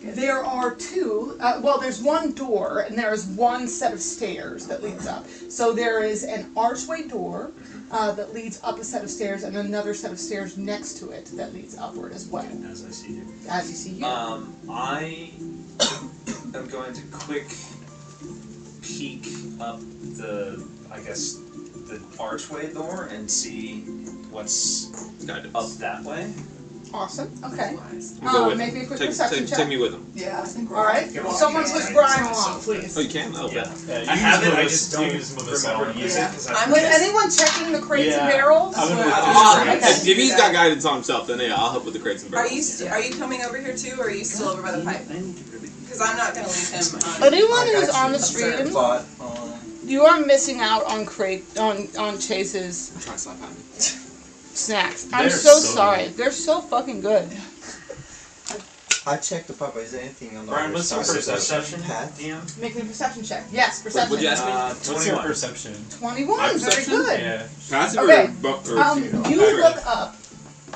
There are 2. Well, there's 1 door, and there is 1 set of stairs that leads up. So there is an archway door that leads up a set of stairs, and another set of stairs next to it that leads upward as well. As I see you. As you see here. I am going to quick peek up the archway door and see what's Guidance. up that way. Awesome. Okay. wise. You go with Make him. me a quick take, perception take, check. take me with him. Yeah, I think we're All right. Someone push Brian along, please. Oh, you can? Oh, Yeah. okay. I have it, I You just can don't use with us remember all. to use it because I I'm Was with anyone checking the crates and Yeah. barrels? I would Or- with Ah, okay. If he's got guidance on himself, then yeah, I'll help with the crates and Are barrels. you coming over here too, or are you still over by the pipe? Because I'm not gonna leave him on. Anyone who's on the stream, But you are missing out on Chase's Try to slap at me. snacks. I'm They're so so sorry. They're so fucking good. I checked the pub. Is there anything on the Brian, other what's your side of the perception? path? DM? Make me a perception check. Yes, perception. what'd you ask me? What's your 21. perception? 21. My Very perception? good. Yeah. Passive Okay. or You look up.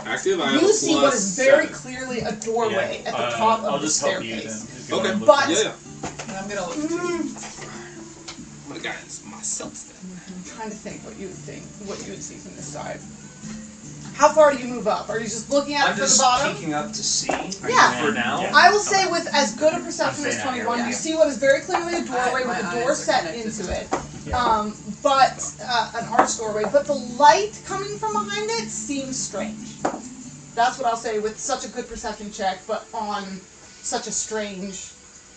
active? I have You a see what plus is very 7. clearly a doorway Yeah. at the top I'll of the just help you then. staircase. If you Okay. wanna look But- at it. Yeah. And I'm gonna look too. I'm gonna guidance myself then. I'm trying to think what you would see from this side. How far do you move up? Are you just looking at I'm it from the just bottom? peeking up to see Yeah. for now. Yeah. I will say with as good a perception I'm as staying out 21, here. you see what is very clearly a doorway My with a eyes door are set connected. into it. But an arch doorway. But the light coming from behind it seems strange. That's what I'll say with such a good perception check, but on such a strange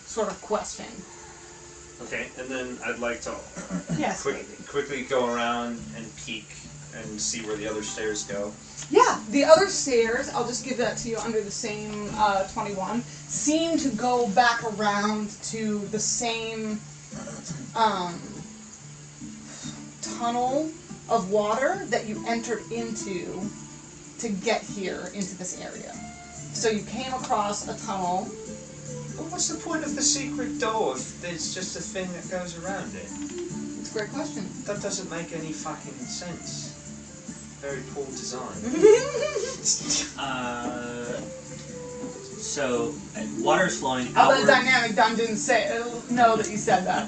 sort of question. Okay, and then I'd like to Yes. quickly go around and peek and see where the other stairs go. Yeah, the other stairs, I'll just give that to you under the same 21, seem to go back around to the same tunnel of water that you entered into to get here into this area. So you came across a tunnel. Well, what's the point of the secret door if it's just a thing that goes around it? It's a great question. That doesn't make any fucking sense. Very poor design. So water is flowing I'll let outward. Dynamic Dungeon know that you said that.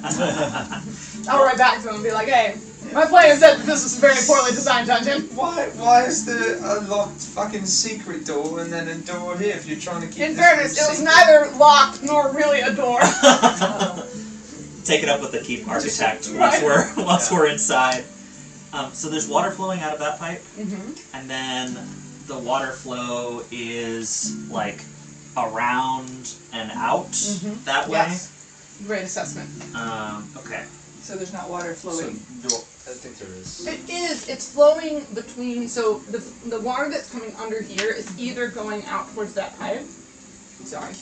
I'll write back to him and be like, hey, my player said that this was a very poorly designed dungeon. Why is there a locked fucking secret door and then a door here if you're trying to keep In this fairness, it was secret? neither locked nor really a door. Take it up with the keep architect Right. once we're inside. So there's water flowing out of that pipe, Mm-hmm. and then the water flow is like around and out that way. Yes. Great assessment. Okay. So there's not water flowing. I think there is. It is. It's flowing between. So the water that's coming under here is either going out towards that pipe. Sorry.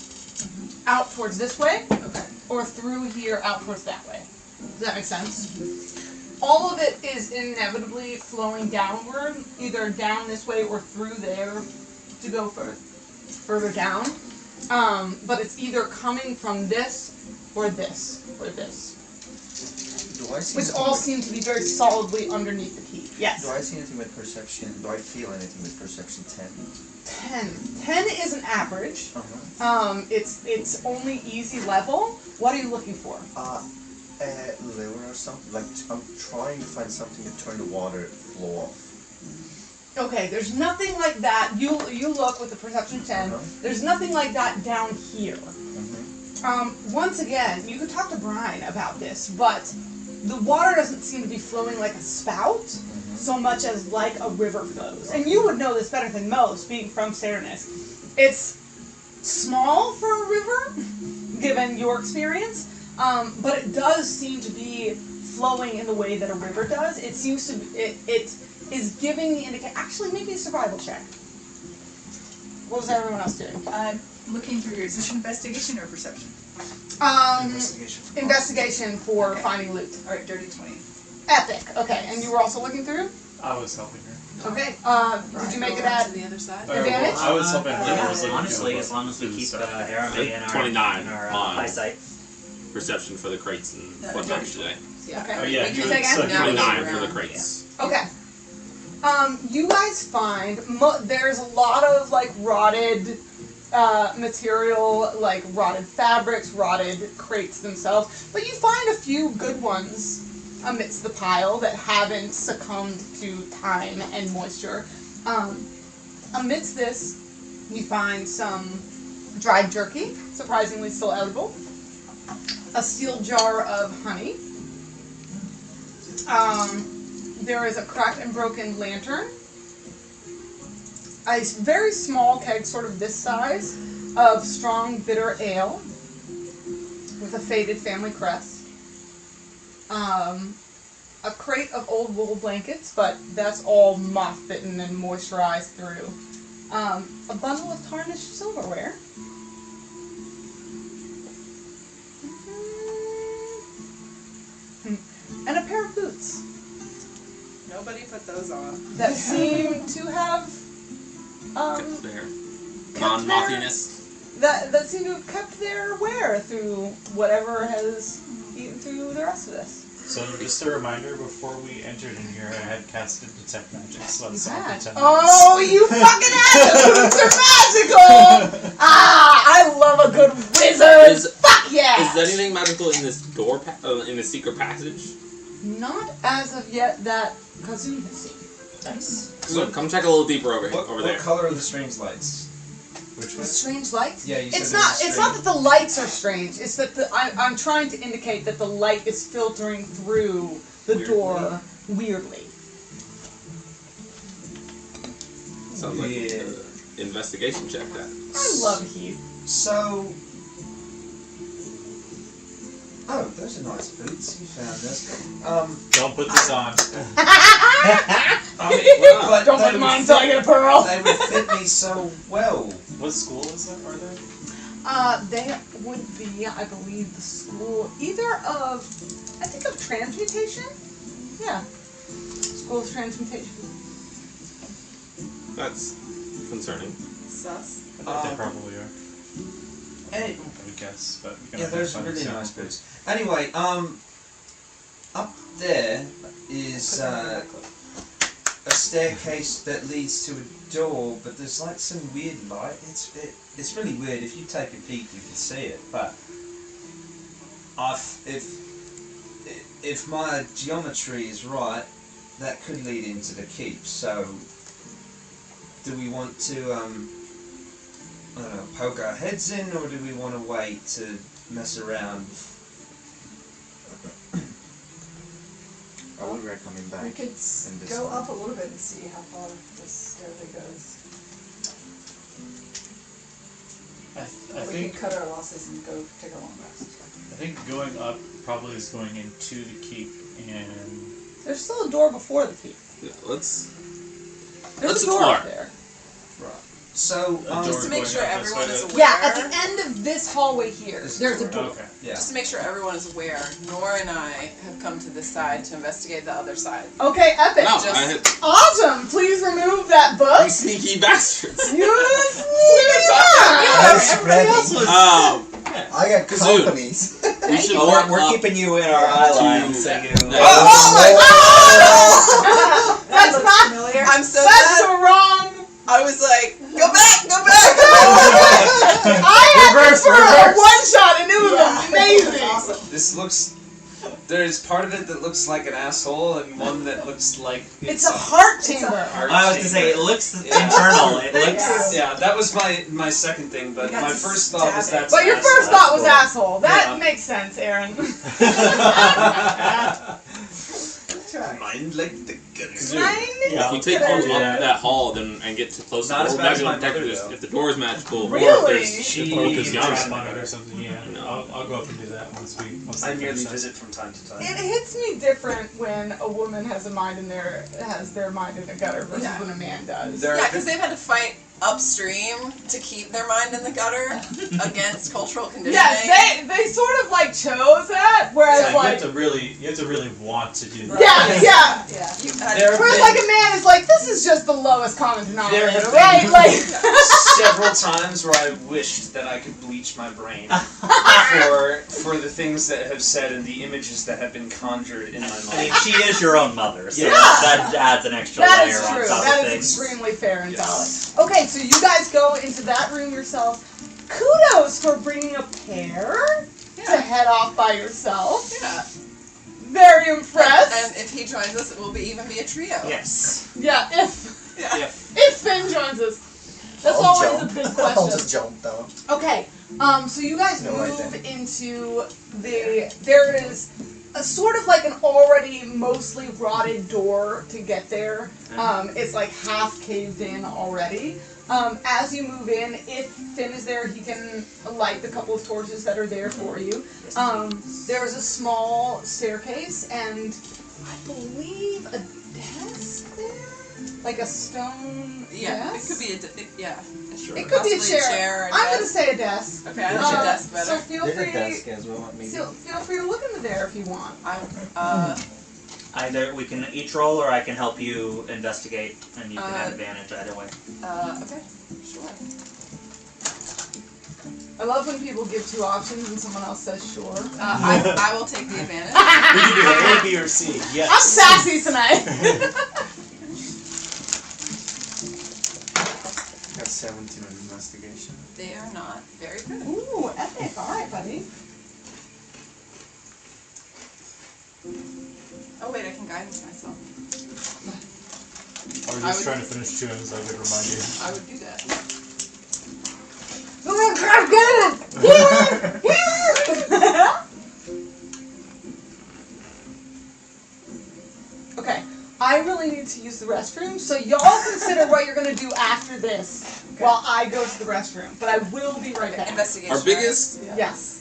Out towards this way. Okay. Or through here out towards that way. Does that make sense? All of it is inevitably flowing downward, either down this way or through there to go further down. But it's either coming from this or this or this. Do I see Which anything all with- seem to be very solidly underneath the keep. Yes. Do I see anything with perception? Do I feel anything with perception 10? 10. 10 is an average. Uh-huh. It's only easy level. What are you looking for? A lever or something? Like, I'm trying to find something to turn the water flow off. Okay, there's nothing like that. You look with the perception 10. There's nothing like that down here. Once again, you could talk to Brian about this, but the water doesn't seem to be flowing like a spout so much as like a river flows. And you would know this better than most, being from Cernus. It's small for a river, given your experience, but it does seem to be flowing in the way that a river does. It seems to be, it is giving the indication. Actually, maybe a survival check. What was everyone else doing? Looking through yours. Is this investigation or perception? Investigation. Investigation for Okay. finding loot. Alright, dirty 20. Epic. Okay, and you were also looking through? I was helping her. Okay. Did you make it Go at to the other side? advantage? I was helping her. I was looking Honestly, through as long as we the keep stuff. Jeremy in our 29 in our on- eyesight. Perception for the crates and Yeah, whatnot okay. today. Okay. Oh yeah, What'd you you say would again? suck Now your- 29 for the around. crates. Okay. You guys find there's a lot of like rotted material, like rotted fabrics, rotted crates themselves, but you find a few good ones amidst the pile that haven't succumbed to time and moisture. Amidst this, you find some dried jerky, surprisingly still edible, a steel jar of honey. There is a cracked and broken lantern, a very small keg, sort of this size, of strong bitter ale with a faded family crest. A crate of old wool blankets, but that's all moth-bitten and moisturized through. A bundle of tarnished silverware. And a pair of boots Nobody put those on. that seem to have Kept there. kept Non-mothiness. that seem to have kept their wear through whatever has eaten through the rest of this. So just a reminder, before we entered in here, I had casted Detect Magic, so that's all Had. pretend. Oh, you fucking assholes! They're magical! I love a good wizard! Is- Fuck yeah! Is there anything magical in this door, in the secret passage? Not as of yet that Kazun has seen. Nice. Look, come check a little deeper over What there. color are the strange lights? Which The one? strange lights? Yeah, you said It's there was not. a It's not strange- that the lights are strange. It's that I'm trying to indicate that the light is filtering through the door weirdly. Sounds like Yeah. an investigation check. That. I love Heath. So. Oh, those are nice boots. You found this. Don't put this on. I mean, but Don't they put would mine fit- until I get a pearl. They would fit me so well. What school is that? Are they? They would be, I believe, the school either of, I think of transmutation. Yeah, school of transmutation. That's concerning. Sus. I think they probably are. Any, I would guess, but we can yeah, those are identify really them. nice boots. Anyway, up there is a staircase that leads to a door, but there's like some weird light. It's really weird. If you take a peek, you can see it. But if my geometry is right, that could lead into the keep. So, do we want to I don't know, poke our heads in, or do we want to wait to mess around? I will recommend back. We could in this go one. up a little bit and see how far this stairway goes. I We think can cut our losses and go take a long rest. I think going up probably is going into the keep, and There's still a door before the keep. Yeah, let's There's a door up explore. there. So, A Just to make going sure up this everyone way is to- aware. Yeah, at the end of this hallway here, there's a door. Okay. yeah. Just to make sure everyone is aware, Nora and I have come to this side to investigate the other side. Okay, epic. No, Just- I had Awesome. Please remove that book. you sneaky bastards. You Everybody else was. I got Kazoo. companies. We should Oh, walk we're up keeping you in our eye line, to- so you. Oh my god! That's not. Familiar? I'm so That's glad. the wrong. I was like, go back, go back. I had Reverse, this for a reverse. one shot and it was amazing. Awesome. This looks. There's part of it that looks like an asshole, and one that looks like It's a heart chamber. heart I was to say it chamber. looks internal. It looks. Yeah, that was my second thing, but You got my to first thought was stab it. that's. But your an first asshole. thought was asshole. That Yeah. makes sense, Aaron. Mind like the gunners. If we take on up that hall then and get to close to Not the as door, bad as we're my not gonna mother, detect though. if the door is magical or Really? if there's If the book is Yeah. not on it or something, yeah. No. I'll go up and do that once we. Once I they merely finish that. visit from time to time. It hits me different when a woman has their mind in a gutter versus Yeah. when a man does. There Yeah, are because they've had to fight upstream to keep their mind in the gutter against cultural conditioning. Yes, they sort of like chose that, whereas Like, like you have to really want to do that. yeah. Yeah. You had There have Whereas been like a man is like, this is just the lowest common denominator, There have right? been- Like several times where I wished that I could bleach my brain for the things that have said and the images that have been conjured in my I mind. mean, she is your own mother, so Yeah. that adds an extra that layer is on true. top That of is things. extremely fair and Yes. valid. Okay, so you guys go into that room yourself. Kudos for bringing a pair to head off by yourself. Yeah. Very impressed. And if he joins us, it will even be a trio. Yes. Yeah, Yeah. if Finn joins us. That's I'll always jump. a big I'll question. just jump down. Okay, so you guys No move idea. into there is a sort of like an already mostly rotted door to get there. It's like half caved in already. As you move in, if Finn is there, he can light the couple of torches that are there for you. There's a small staircase and I believe a desk there? Like a stone Yeah, desk? it could be yeah. Sure. It could be a Possibly chair. or a I'm gonna desk. say a desk. Okay, I like a desk So better. feel There's a free. desk as well, maybe. Feel free to look into there if you want. Either we can each roll, or I can help you investigate, and you can have Uh, advantage either way. Okay, sure. I love when people give two options and someone else says sure. I will take the advantage. We can do A, B, or C. Yes. I'm sassy tonight. Got 17 on investigation. They are not very good. Ooh, epic. All right, buddy. Oh wait, I can guidance myself. Or I just would- trying to finish chewing so I could remind you. I would do that. Oh, God, get it! Okay, I really need to use the restroom, so y'all consider what you're gonna do after this while I go to the restroom. But I will be right back. Investigation. Our biggest right? Yes.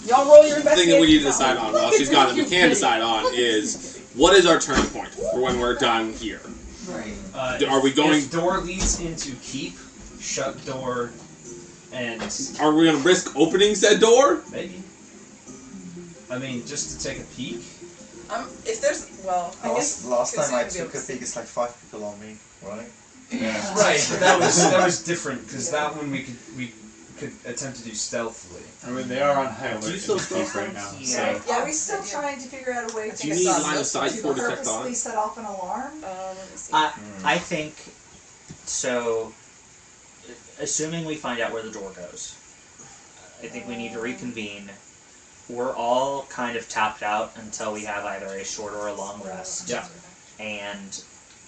Y'all roll your thing investigation. that we need to decide on, well, Look she's at got it, you, we can kitty. decide on is what is our turning point for when we're done here? Right. Are we going- If door leads into keep, shut door, and Are we gonna risk opening said door? maybe. I mean, just to take a peek. If there's I guess Last time I Kazoo would be took a able to- peek, it's like 5 people on me, right? Yeah. Right, but that was different because that one we could attempt to do stealthily. I mean, they are on high alert Do you in still the keep right now. Yeah. So. Are we still trying to figure out a way Do you to need line of sight to for detect purposely on? set off an alarm? let me see. I think so. Assuming we find out where the door goes, I think we need to reconvene. We're all kind of tapped out until we have either a short or a long rest. Yeah. And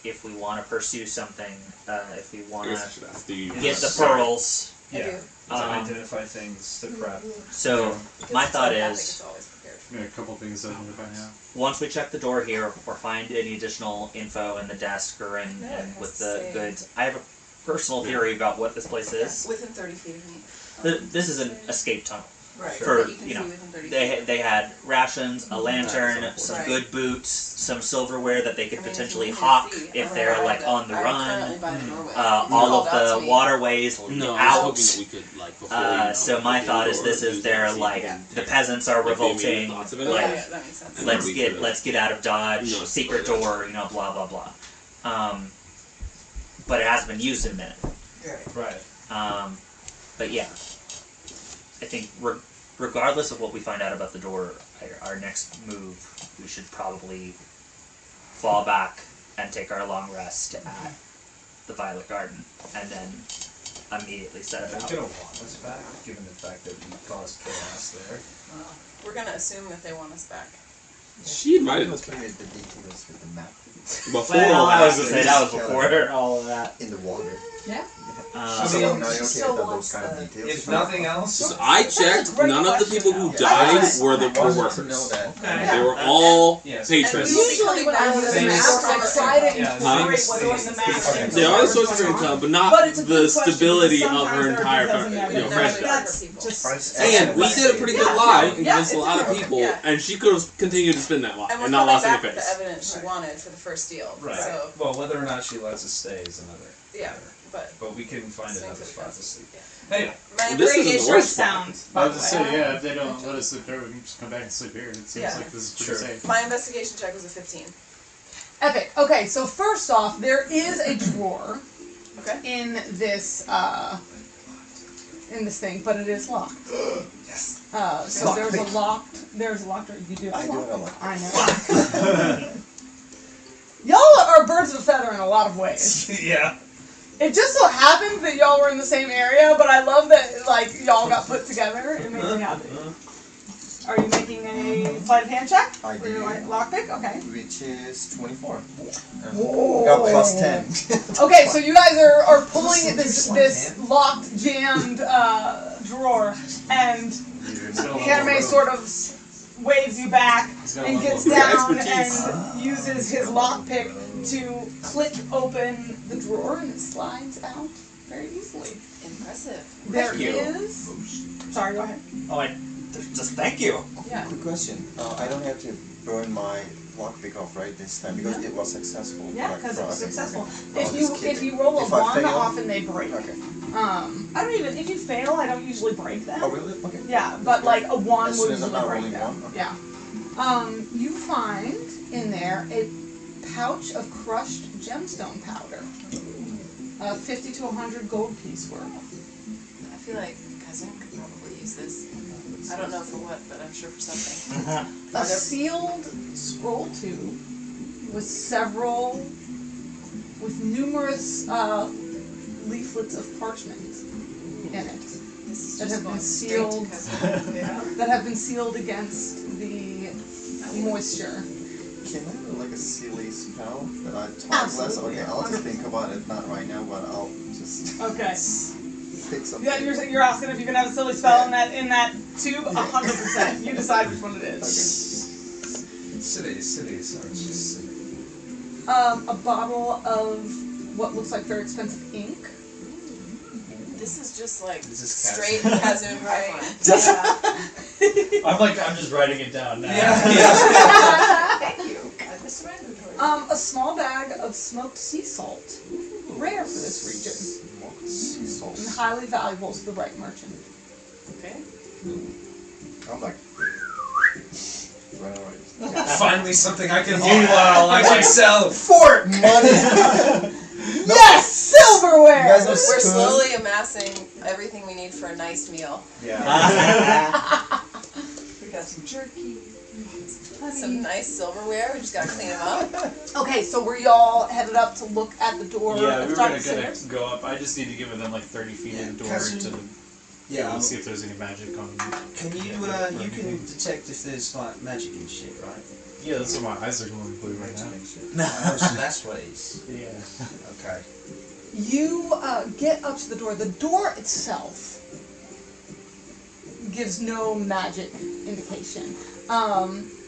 if we want to pursue something, if we I want guess I to should ask, do you get the sorry. pearls, Yeah. do. To identify things to prep. So Because my it's thought telepathic, is, it's always prepared. Yeah, a couple things to identify now. once we check the door here or find any additional info in the desk or in No, it has with to the say- goods, I have a personal theory about what this place is. Within 30 feet of me. This is an escape tunnel. Right. For, That you can you know, see within 30 They feet. they had rations, a lantern, Right. some good boots, some silverware that they could I mean, potentially if you hawk can see, if I'm they're right like by on the I'm run. currently by the doorway. All Called of out the to me. waterways lead No, I was out. hoping that we could like before. So my thought is this is their like the peasants are revolting. Thoughts of it? Like Yeah, that makes sense. let's get out of Dodge. No, Secret door, blah blah blah. But it hasn't been used in a minute. Right. But yeah, I think regardless of what we find out about the door, our next move, we should probably fall back and take our long rest at the Violet Garden, and then immediately set They're about. gonna want us back, given the fact that we caused chaos there. We're gonna assume that they want us back. She invited us Looking back. at the details with the map Before Well, I was or gonna say that was before all of that. in the water. Um, So mean, now you're okay still with those wants kind of the- details. If nothing else, I checked, great none of the question, people who though. died Yes. were the I wanted to workers. know that. They were all yes. patrons. And we- Usually when I look at the Things- maps, I try to Yeah, incorporate things- what's on the map. Okay. into There are whatever's sources of going on. income, but not But it's a good the question, stability because of her sometimes entire there are details in there that franchise. that's people. just And we did a pretty good Yeah, lie yeah, against a it's lot of okay. people, Yeah. and she could have continued to spin that lie And we're and not coming lost any back with the face. evidence she wanted for the first deal. Right. So, Well, whether or not she lets us stay is another. yeah, but But we can find swing another for the spot to fences. sleep. Yeah. Anyway, My Well, this isn't the interrogation worst spot. sounds. I was just saying, yeah, if they don't let us sleep there, we can just come back and sleep here. It seems Yeah. like this is pretty Sure. safe. My investigation check was a 15. Epic. Okay, so first off, there is a drawer Okay. in this thing, but it is locked. Yes. So there's a locked door. You do have I a do lock. have a lock. I know. Y'all are birds of a feather in a lot of ways. yeah. It just so happens that y'all were in the same area, but I love that like y'all got put together. It makes me happy. Are you making a sleight of hand check I for your do. lockpick? Okay. Which is 24. Whoa. Got plus 10. Okay, so you guys are pulling at this locked, jammed drawer, and Herme sort of waves you back He's got a and level gets of down expertise. and uses his lockpick to click open the drawer, and it slides out very easily. Impressive. There you. is. Sorry, go ahead. Oh, just thank you. Yeah. Quick question. I don't have to burn my lockpick off right this time because it was successful. Yeah, Like, because it was okay, successful. okay. If I'll you just keep if it. you roll a If I 1, fail- often they break. Okay. I don't even if you fail, I don't usually break them. Oh really? Okay. Yeah, but like a 1 As would soon as I'm usually not break rolling them. 1, okay. Yeah. You find in there a pouch of crushed gemstone powder. 50 to 100 gold piece worth. I feel like Cousin could probably use this. I don't know for what, but I'm sure for something. A sealed scroll tube with numerous leaflets of parchment in it. This is That just have been going straight to sealed. Cousin. Yeah. That have been sealed against the moisture. Can I do like a silly spell that I talk less? Absolutely, Okay, I'll just 100%. think about it. Not right now, but I'll just Okay. pick something. Yeah, you're asking if you can have a silly spell in that tube. 100%. You decide which one it is. Silly, aren't you silly? A bottle of what looks like very expensive ink. This is just like This is straight Cousin. Kazun pipeline. I'm just writing it down now. Thank you. I surrendered to it. A small bag of smoked sea salt. Rare for this region. Smoked sea salt. And highly valuable to the right merchant. Okay. I'm like, right away. Finally, something I can meanwhile I can sell. Fort money. Yes! Silverware! You guys know We're spoon? slowly amassing everything we need for a nice meal. Yeah. We got some jerky. Some nice silverware. We just gotta clean them up. Okay, so were y'all headed up to look at the door Yeah, at we the were top of the gonna stairs? go up. I just need to give them like 30 feet in the door to Yeah, see if there's any magic on them. can you can detect if there's like magic and shit, right? Yeah, that's what my eyes are glowing blue right now. Oh, so that's what it is. Yeah. Okay. You get up to the door. The door itself gives no magic indication.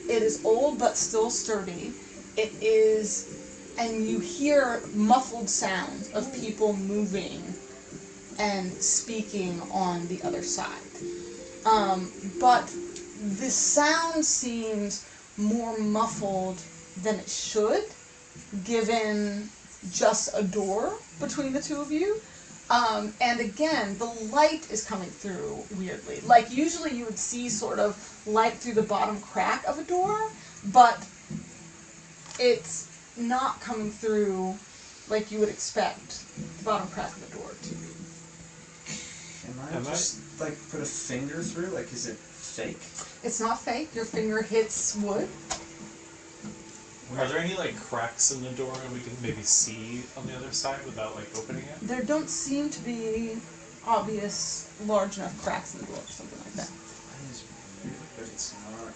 It is old but still sturdy. It is, and you hear muffled sounds of people moving and speaking on the other side. But the sound seems more muffled than it should, given just a door between the two of you. And again, the light is coming through weirdly. Like, usually you would see sort of light through the bottom crack of a door, but it's not coming through like you would expect the bottom crack of the door to be. Am I just, like, put a finger through? Like, is it fake? It's not fake. Your finger hits wood. Are there any like cracks in the door that we can maybe see on the other side without like opening it? There don't seem to be obvious large enough cracks in the door or something like that. That is weird, but it's not.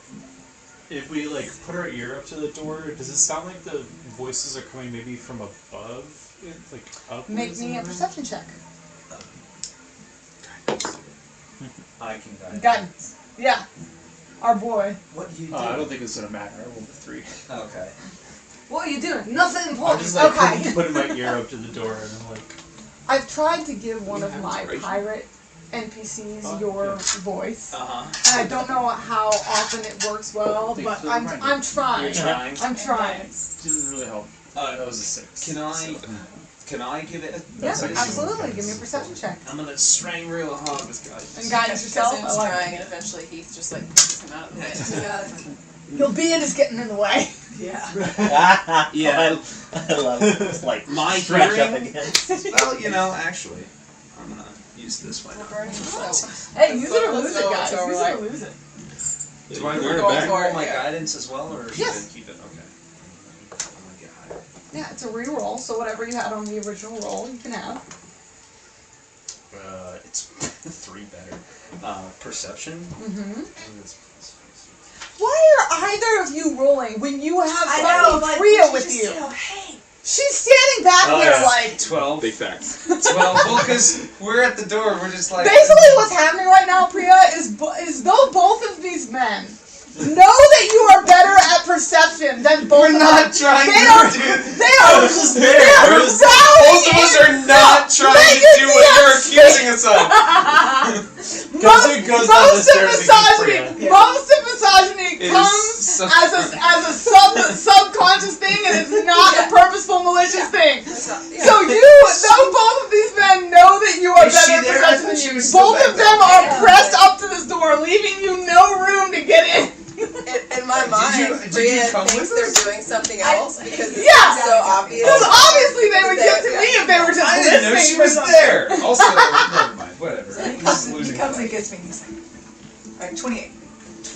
If we like put our ear up to the door, does it sound like the voices are coming maybe from above? Like upwards? Make me a perception check. I can guide. Guidance. Yeah. Our boy. What do you do? I don't think it's gonna matter. I rolled a 3. Okay. What are you doing? Nothing I'm important. just like Okay. putting my ear up to the door and I'm like, I've tried to give one of my inspiration. pirate NPCs Oh, your yeah. voice. Uh-huh. And I don't know how often it works well, but I'm trying. You're trying? I'm trying. Didn't really help. That was a 6. Can I give it a... Yeah, That's actually absolutely. Give me a perception check. I'm gonna strain real hard with guidance. And guidance yourself. Cousin's I like trying, it. and eventually Heath just like pushes him out of the way. Your beard is getting in the way. Yeah. Yeah, I love it. It's like My scratch up hearing? against. Well, you know, actually, I'm gonna use this one. Hey, use it or Let's lose it, go, guys. so Use we're it or like- lose it. Do I We're roll back. for my Yeah. guidance as well, or should Yes. I keep it? Okay. I'm gonna get higher. Yeah, it's a re-roll, so whatever you had on the original roll, you can have. It's 3 better. Perception. Mm-hmm. It's Why are either of you rolling when you have I know, fucking like, Priya we with just, you? hey. She's standing back Oh, there yeah. like... 12. Big facts. 12. Well, because we're at the door, we're just like. Basically what's happening right now, Priya, is though both of these men know that you are better at perception than both We're of not them. trying They to are, do. they are, just they there. are We're just- Both of us are not trying to do what you're accusing us of. Cousin goes down the stairs and gets Priya. Most of misogyny It is comes so as a subconscious thing, and it's not a purposeful, malicious thing. So though both of these men know that you are Is she better at there? I perception thought than she you, was still both back of them there. are Yeah. pressed up to this door, leaving you no room to get in. In my Did mind, you Priya come thinks with they're us? doing something else because it's Yeah. so obvious. Because obviously they would give to me if they were just I didn't know listening she for was something. there. Also, never mind. Whatever. I'm just He losing comes and focus. gets me and he's like, alright, 28.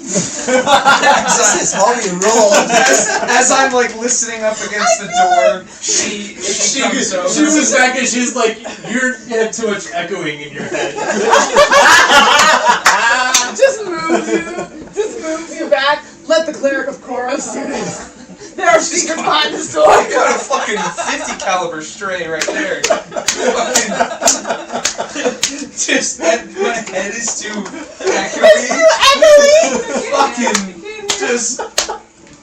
This is how you roll. As I'm like listening up against the door, she comes over. She was back and she's like, you had too much echoing in your head. Just moves you back. Let the cleric of Koros do this. There are secrets behind this door. I got a fucking 50 caliber stray right there. Fucking, just that my head is too echoey. Fucking just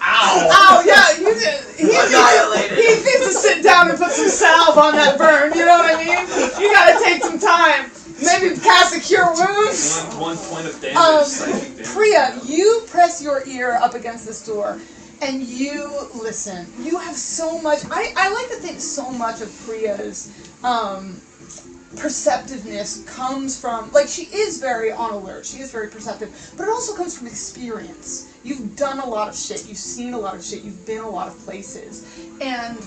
Ow, yeah, you just, he needs to sit down and put some salve on that burn, you know what I mean? You gotta take some time. Maybe cast a cure wounds. one point of damage. Psychic damage. Priya, you press your ear up against this door and you listen. You have so much, I like to think so much of Priya's perceptiveness comes from, like, she is very on alert, she is very perceptive, but it also comes from experience. You've done a lot of shit, you've seen a lot of shit, you've been a lot of places. And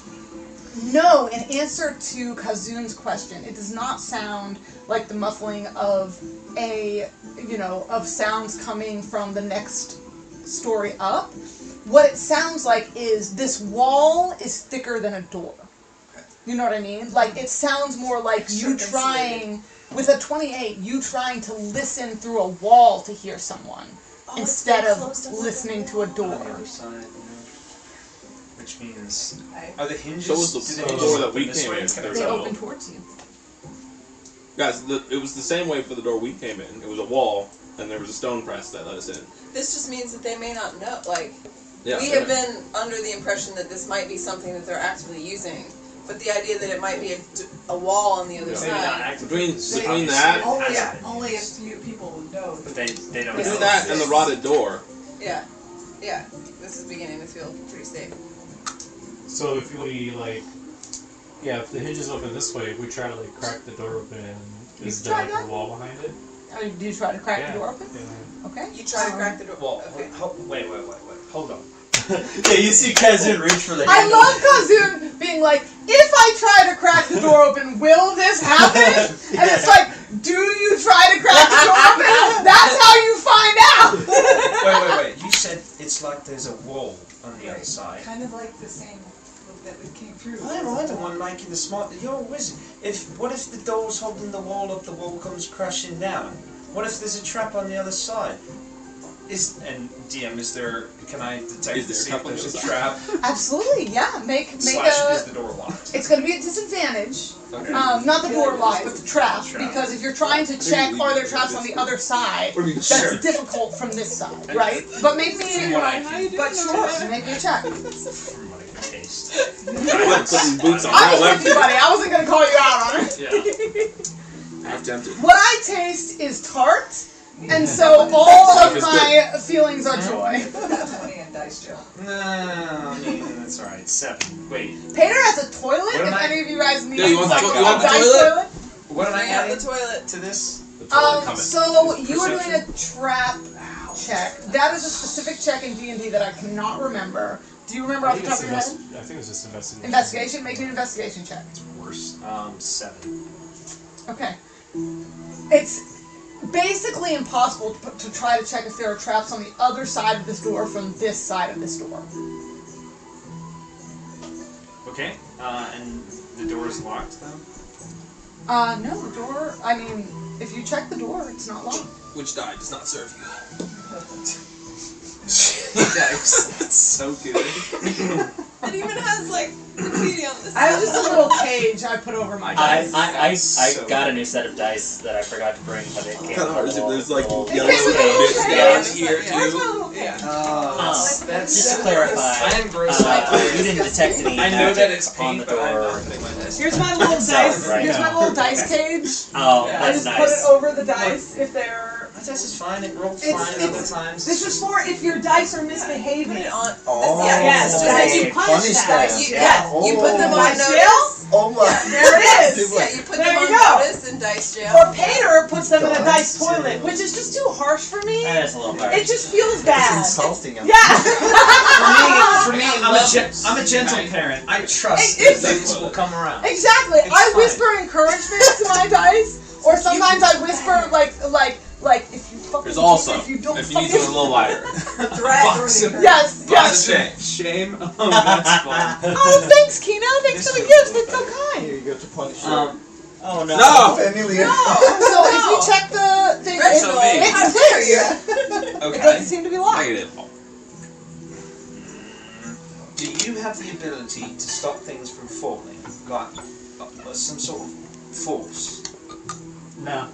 no, in answer to Kazun's question, it does not sound like the muffling of of sounds coming from the next story up. What it sounds like is this wall is thicker than a door. You know what I mean? Like, it sounds more like you trying, with a 28, you trying to listen through a wall to hear someone instead of listening to a door. which means I- are the hinges? So was do the the hinges door that open we this came way? in. Can I They tell? open towards you. Guys, it was the same way for the door we came in. It was a wall, and there was a stone press that let us in. This just means that they may not know. Like, Yeah. we have been under the impression that this might be something that they're actively using, but the idea that it might be a wall on the other Yeah. Maybe not side. actively. Between that, Only a few people know. But they don't between know. that and the rotted door. Yeah. Yeah. This is beginning to feel pretty safe. So if we if the hinges open this way, if we try to crack the door open, You is try there a that? wall behind it? Do you try to crack Yeah. the door open? Yeah. Okay. You try to crack the door. Well, Okay. wait. Hold on. Yeah, you see Kazun reach for the I handle. love Kazun being like, if I try to crack the door open, will this happen? And it's like, do you try to crack the door open? That's how you find out. Wait. You said it's like there's a wall on the other side. Kind of like the same that we came through. I'm the one making the smart. You're a wizard. What if the door's holding the wall up? The wall comes crashing down. What if there's a trap on the other side? Can I detect Is to there see a if trap on the there's a other trap? Absolutely, yeah. Make Slash, is a. the door locked? It's going to be a disadvantage. Okay. Not the door lock, but the trap. Trap. Because if you're trying to check, are there traps on the other side? That's Sure. difficult from this side, right? But make me. From what I can. But sure, make me a check. From what I can taste. I went put these boots on. I was left with you, buddy. I wasn't going to call you out on it. Yeah. I'm tempted. What I taste is tart, and so all of my feelings are joy. Put that 20 in dice jail. No, I mean that's alright. 7. Wait. Pater has a toilet. What If am I- any of you guys need Yeah, you want the a to- you want the dice toilet? What am I Bring out adding the toilet. to this? So you are doing a trap check. That is a specific check in D&D that I cannot remember. Do you remember off the top of your head? I think it's just investigation. Investigation. Make me an investigation check. It's worse. 7. Okay. It's basically impossible to try to check if there are traps on the other side of this door from this side of this door. Okay. And the door is locked though? No, the door. I mean, if you check the door, it's not locked. Which die does not serve you. That's so good. It even has graffiti on this. I have just a little cage I put over my dice. I got a new set of dice that I forgot to bring, but it came Kind of hard with to a there's little- yellow came with a little bits tray. down Yeah. here Yeah. too. Yeah. just to clarify, I am gross. you didn't detect any I know that it's magic on pink, the but I'm door. not putting my dice. Here's my little So, dice. right Here's my now. little dice cage. Oh, I that's just put it nice. over the dice if they're. My dice is fine. It rolled It's- fine other times. This is for if your dice are Put misbehaving. it on. Oh, Yeah, Yes, just that like you you punish that. You, Yeah. yeah, you put them Oh. on Dice notice. jail? Oh my. There it is. Yeah, you put There them you on go. notice in dice jail. Or Pater puts them in a dice Dice toilet, jail. which is just too harsh for me. That's a little hard. It just feels It's bad. insulting. Yeah. For me, I'm a gentle parent. I trust It's- that things will come around. Exactly. It's I fine. whisper encouragement to my dice, or sometimes I whisper like if you fucking There's also, if you don't if you need fucking something a little lighter. Box of yes, box yes. of shame. Oh, that's fun. Oh, thanks, Kino. Thanks for the gifts. That's so kind. Here you go to punish your Oh no. No! family. So if you check the thing, Reginald, it's how dare you? It Okay. doesn't seem to be locked. Negative. Do you have the ability to stop things from falling? Like some sort of force? No.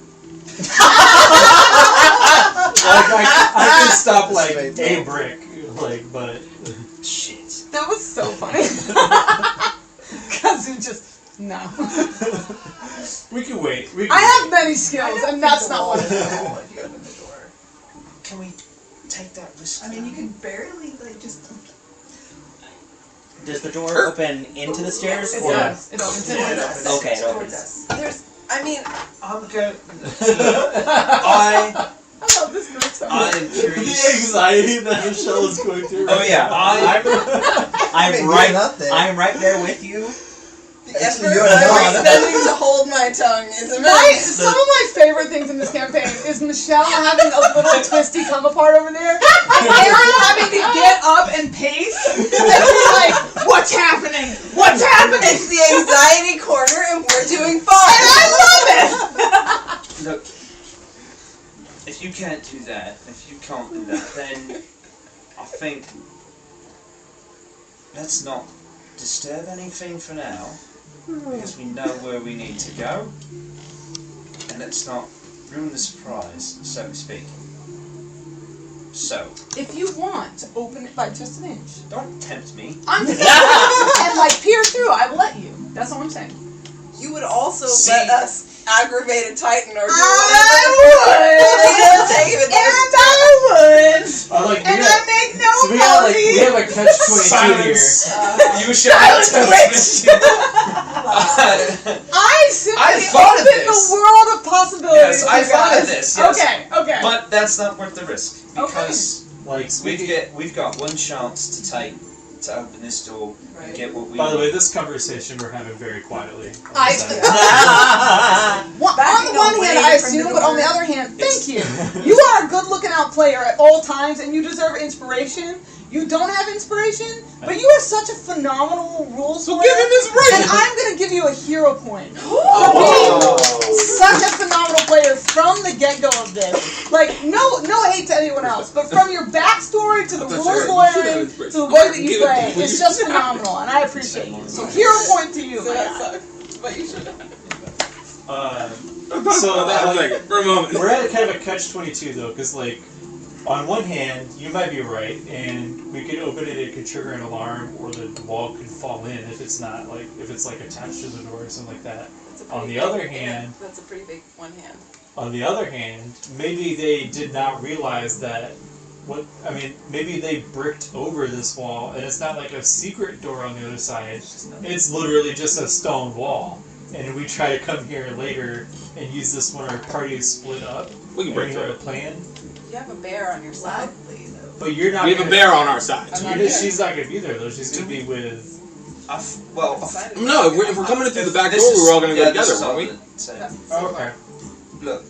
I can stop Straight a no. brick, but Shit. That was so funny. Kazoo just no. we can wait. We can I have wait. many skills, and that's not one of them. If you open the door. Can we take that risk? I mean, you can barely just. Does the door open into the stairs It or? does. It opens. Yeah, it Towards us. opens. Okay, it Towards opens. us. I mean, I'm going. I I love this group so I much. am The curious. anxiety that Michelle is going through. Oh yeah, I'm You're not there. I'm right there with you. the effort Actually, you're I'm not. expending to hold my tongue is My, immense. some of my favorite things in this campaign is Michelle having a little twisty come apart over there, and Aaron having to get up and pace, and be like, "What's happening? What's happening?" It's the anxiety corner, and we're doing fine. And I love it. Look, if you can't do that, if you can't do that, then I think let's not disturb anything for now, because we know where we need to go, and let's not ruin the surprise, so to speak. So, If you want to open it by just an inch, don't tempt me. I'm just and like peer through, I will let you. That's all I'm saying. You would also See? let us aggravate a Titan or do I whatever. Take it And I would. Like, And I make no so we have a catch 22 here. You should have Silence, tempted me. I simply I thought of open this. the world of possibilities. Yes, I you thought of guys. this, yes. Okay. But that's not worth the risk, because Like, we've got one chance to take to open this door and get what we by the way, need. this conversation we're having very quietly. On I- the side. Well, on the one hand, I assume, but on the other hand, thank you. You are a good-looking out player at all times, and you deserve inspiration. You don't have inspiration, but you are such a phenomenal rules player. give him inspiration. And I'm going to give you a hero point for being such a phenomenal player from the get-go of this. Like, no hate to anyone else, but from your backstory to the rules lawyering to the way that you play, it's just phenomenal, and I appreciate you. So hero point to you, So that man. sucks. But you should have. So Like, for a moment. we're at kind of a catch-22 though, because like, on one hand, you might be right, and we could open it, it could trigger an alarm, or the wall could fall in if it's not like attached to the door or something like that. That's a On pretty the big- other hand, that's a pretty big one hand. On the other hand, maybe they did not realize that. Maybe they bricked over this wall, and it's not like a secret door on the other side. It's literally just a stone wall. And we try to come here later and use this when our party is split up. We can break and we have through a plan. You have a bear on your side. But you're not. We have a bear on our side. She's not gonna be there though. She's gonna be with. No, if we're coming in through the back door, we're all gonna go together, aren't we? Okay. Look,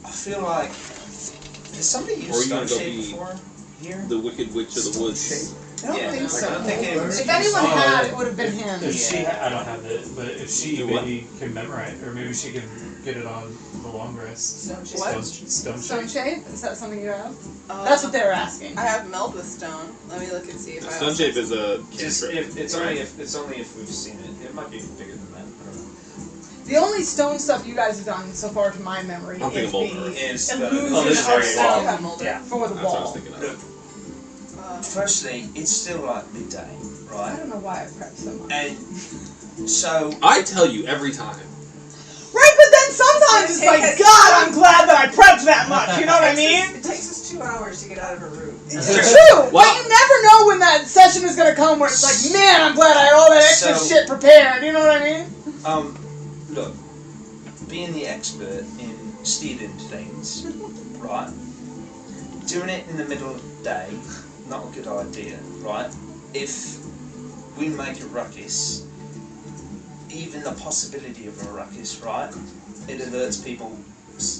I feel like has somebody Or are used you gonna stone go shape be before here? the Wicked Witch of the Woods? I don't think so. I don't think it was If anyone Oh, had, yeah. it would have been him. If she, I don't have it, but if she Do what? maybe can memorize, or maybe she can get it on the long rest. What? Stone Stone shape. shape? Is that something you have? That's what they were asking. I have meld with stone. Let me look and see if I Stone shape is a Just cantrip, if it's right? only if we've seen it. It might be bigger than that. I don't know. The only stone stuff you guys have done so far, to my memory, I'm is thinking the Is illusion the this is of very stone long. Yeah. for the That's what I was wall. thinking of. Look, firstly, it's still like midday, I right? don't know why I prepped so much. And so I tell you every time. Right, but then sometimes it's like, God, I'm glad that I prepped that much. You know what I mean? It takes us 2 hours to get out of a room. It's true, Well- but you never know when that session is gonna come where it's like, man, I'm glad I had all that extra So- shit prepared. You know what I mean? look, being the expert in stealing things, right? Doing it in the middle of the day, not a good idea, right? If we make a ruckus, even the possibility of a ruckus, right? It alerts people,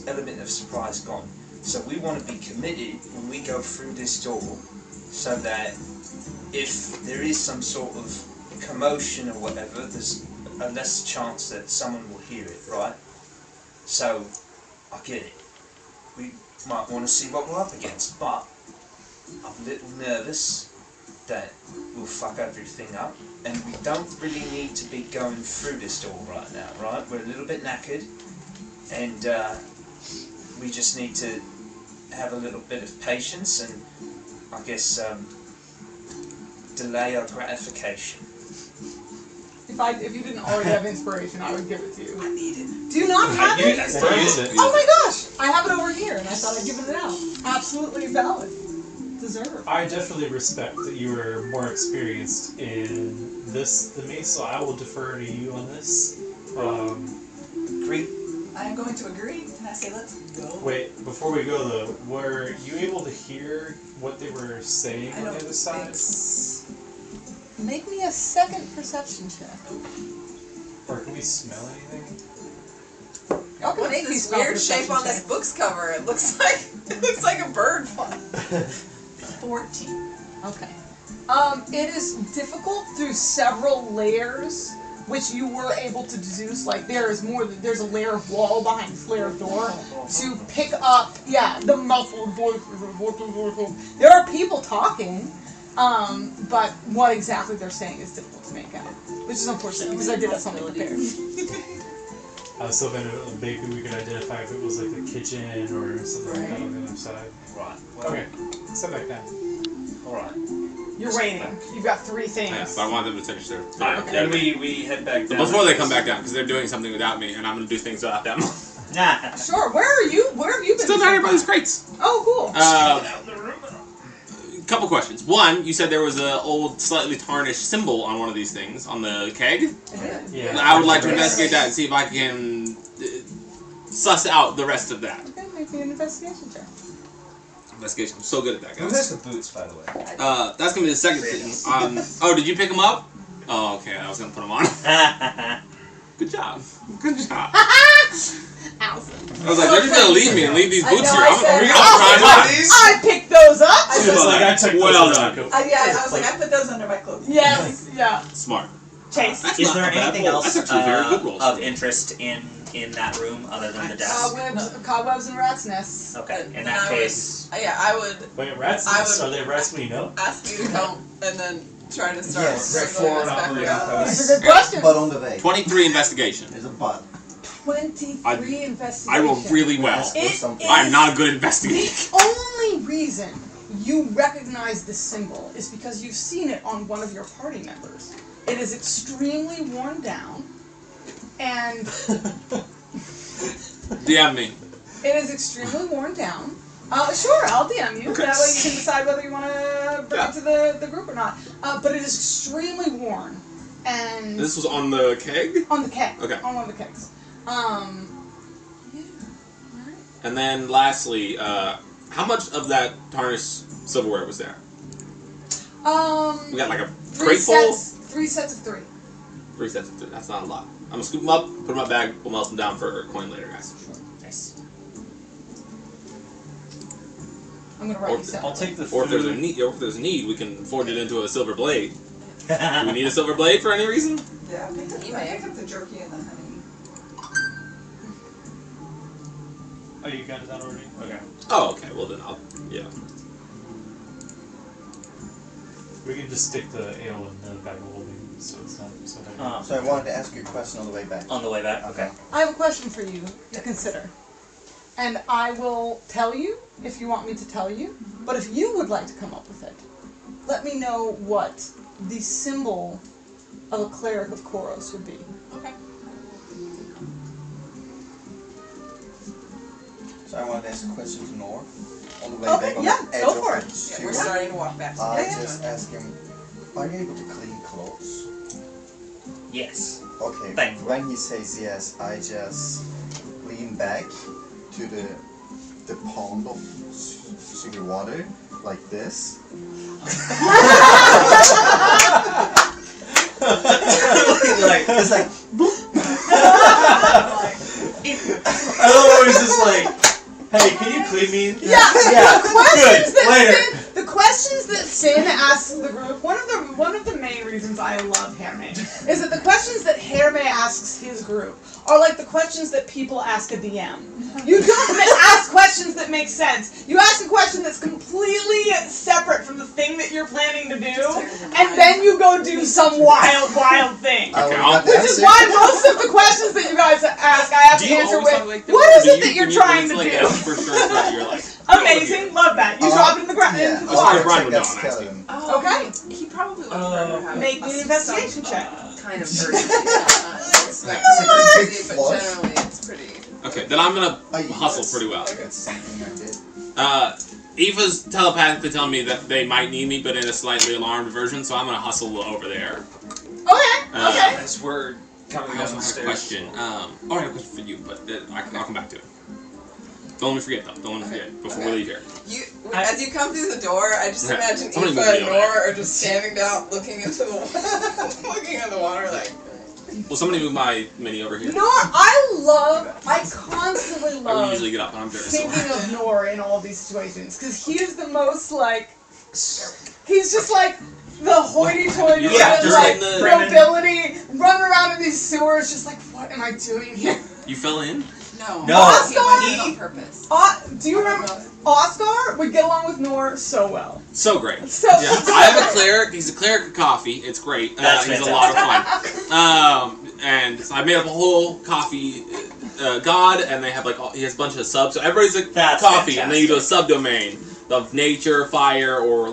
element of surprise gone. So we want to be committed when we go through this door, so that if there is some sort of commotion or whatever, there's a less chance that someone will hear it, right? So, I get it. We might want to see what we're up against, but I'm a little nervous that we'll fuck everything up, and we don't really need to be going through this door right now, right? We're a little bit knackered, and we just need to have a little bit of patience and, I guess, delay our gratification. If you didn't already have inspiration, I would give it to you. I need it. Do you not have it? Use it. Oh my gosh! I have it over here, and I thought I'd give it out. Absolutely valid. Deserved. I definitely respect that you are more experienced in this than me, so I will defer to you on this. Agree? I am going to agree, and I say let's go. Wait, before we go though, were you able to hear what they were saying I on the don't other side? think s- Make me a second perception check. Or can we smell anything? Y'all can What's make me this spell weird shape perception on this checks. book's cover? It looks like a bird. 14. Okay. It is difficult through several layers, which you were able to deduce. Like there's a layer of wall behind this layer of door to pick up. Yeah, the muffled voices. There are people talking. But what exactly they're saying is difficult to make out, which is unfortunate because I did have something prepared. I was hoping maybe we could identify if it was like a kitchen or something like that on the other side. Right. Well, Okay, step back down. Alright. You're waiting. You've got 3 things. Yeah, but I want them to finish their. Alright, and we head back down. Before they come back down, because they're doing something without me, and I'm gonna do things without them. Nah. Sure. Where are you? Where have you been? Still down here by these crates. Oh, cool. Couple questions. One, you said there was an old, slightly tarnished symbol on one of these things on the keg. Yeah. I would like to investigate that and see if I can suss out the rest of that. Okay, make me an investigation check. Investigation. I'm so good at that, Who guys. has the boots, by the way? That's gonna be the second thing. Oh, did you pick them up? Oh, okay. I was gonna put them on. Good job. Good job. Allison. I was like, they're just gonna leave me and leave these I boots know, here. I said- I'm trying mine. I picked those up. She was like, I took Well those done. out. Yeah, I was like, I put those under my clothes. Yes. Yeah. Smart. Chase. That's Is not there a bad anything roll. else That's actually very good rolls. of interest in that room other than the desk? Cobwebs and rats' nests. Okay, in Then that I would- case, I would Wait, rats? I would- Are they rats we know? ask you to come and then try to start Yes, circling us back around. That's a good question. But on the way. 23 investigation. There's a but. 23 investigation. I roll really well. Ask for It something. I'm not a good investigator. The only reason you recognize this symbol is because you've seen it on one of your party members. It is extremely worn down, and DM me. it is extremely worn down. Sure, I'll DM you. Okay. That way you can decide whether you want to bring it to the group or not. But it is extremely worn, and This was on the keg? on the keg. Okay. On one of the kegs. And then lastly, how much of that tarnished silverware was there? We got like a crate full? 3 sets of 3. 3 sets of 3. That's not a lot. I'm gonna scoop them up, put them in my bag, we'll melt them down for a coin later, guys. nice. I'm gonna write these down. I'll take the Or if there's a food. need, we can forge it into a silver blade. Do we need a silver blade for any reason? Yeah, I picked up the jerky and the honey. Oh, you got that already? Okay. Oh, okay. Well then yeah. We can just stick the ale in the bag of holding, so it's not so heavy. So I wanted to ask you a question on the way back. On the way back, okay. I have a question for you to consider. And I will tell you if you want me to tell you. But if you would like to come up with it, let me know what the symbol of a cleric of Koros would be. Okay. So I wanted to ask a question to Nor on the way Okay, back on yeah, the edge go of for the it. Yeah, ship. we're starting to walk back. I Yeah. just asked him, are you able to clean clothes? Yes. Okay, Thankfully. when he says yes, I just lean back to the pond of sugar water, like this. Like, It's like, I love how he's just like, hey, can you clean me? Yeah, Yeah, the questions good, later. the questions that Sin asks the group, one of the main reasons I love Herme is that the questions that Herme asks his group are like the questions that people ask a DM. You don't ask questions that make sense. You ask a question that's completely separate from the thing that you're planning to do, and then you go do some wild thing. I Okay, will not Which is answer. why most of the questions that you guys ask, I have to answer with, what is it that you're trying to like do? For sure that you're like, Amazing, love that. You drop it in the ground, Yeah, into the I water. want to Brian check would that know, I'm asking. skeleton. Oh, Okay. He probably would learn how to Make me an investigation check. Kind of urgency. It's not It's a big crazy, but flush. generally it's pretty. okay, then I'm gonna Oh, hustle yes. pretty well. That's something I did. Eva's telepathically telling me that they might need me, but in a slightly alarmed version, so I'm gonna hustle over there. Okay, okay. As we're coming I down also the have a stairs. question. I have a question for you, but I'll come back to it. Don't let me forget, though. Don't let me forget before we leave here. As you come through the door, I just Okay. imagine Somebody Eva move me and over Nora are just standing down, looking into the looking at the water, like. Will somebody move my mini over here? Nor, I constantly I would love usually get up, but I'm very sore. thinking of Nor in all these situations, because he is the most, like, he's just like the hoity-toity, Yeah, just like, like the- nobility, running around in these sewers, just like, what am I doing here? You fell in? No. No. Oscar? He went in on purpose. Do you remember Oscar? We get along with Nor so well. So great. So Yeah, I have a cleric. He's a cleric of coffee. It's great. That's he's a lot of fun. And so I made up a whole coffee god, and they have like he has a bunch of subs. So everybody's a That's coffee, and then you do a fantastic. subdomain of nature, fire, or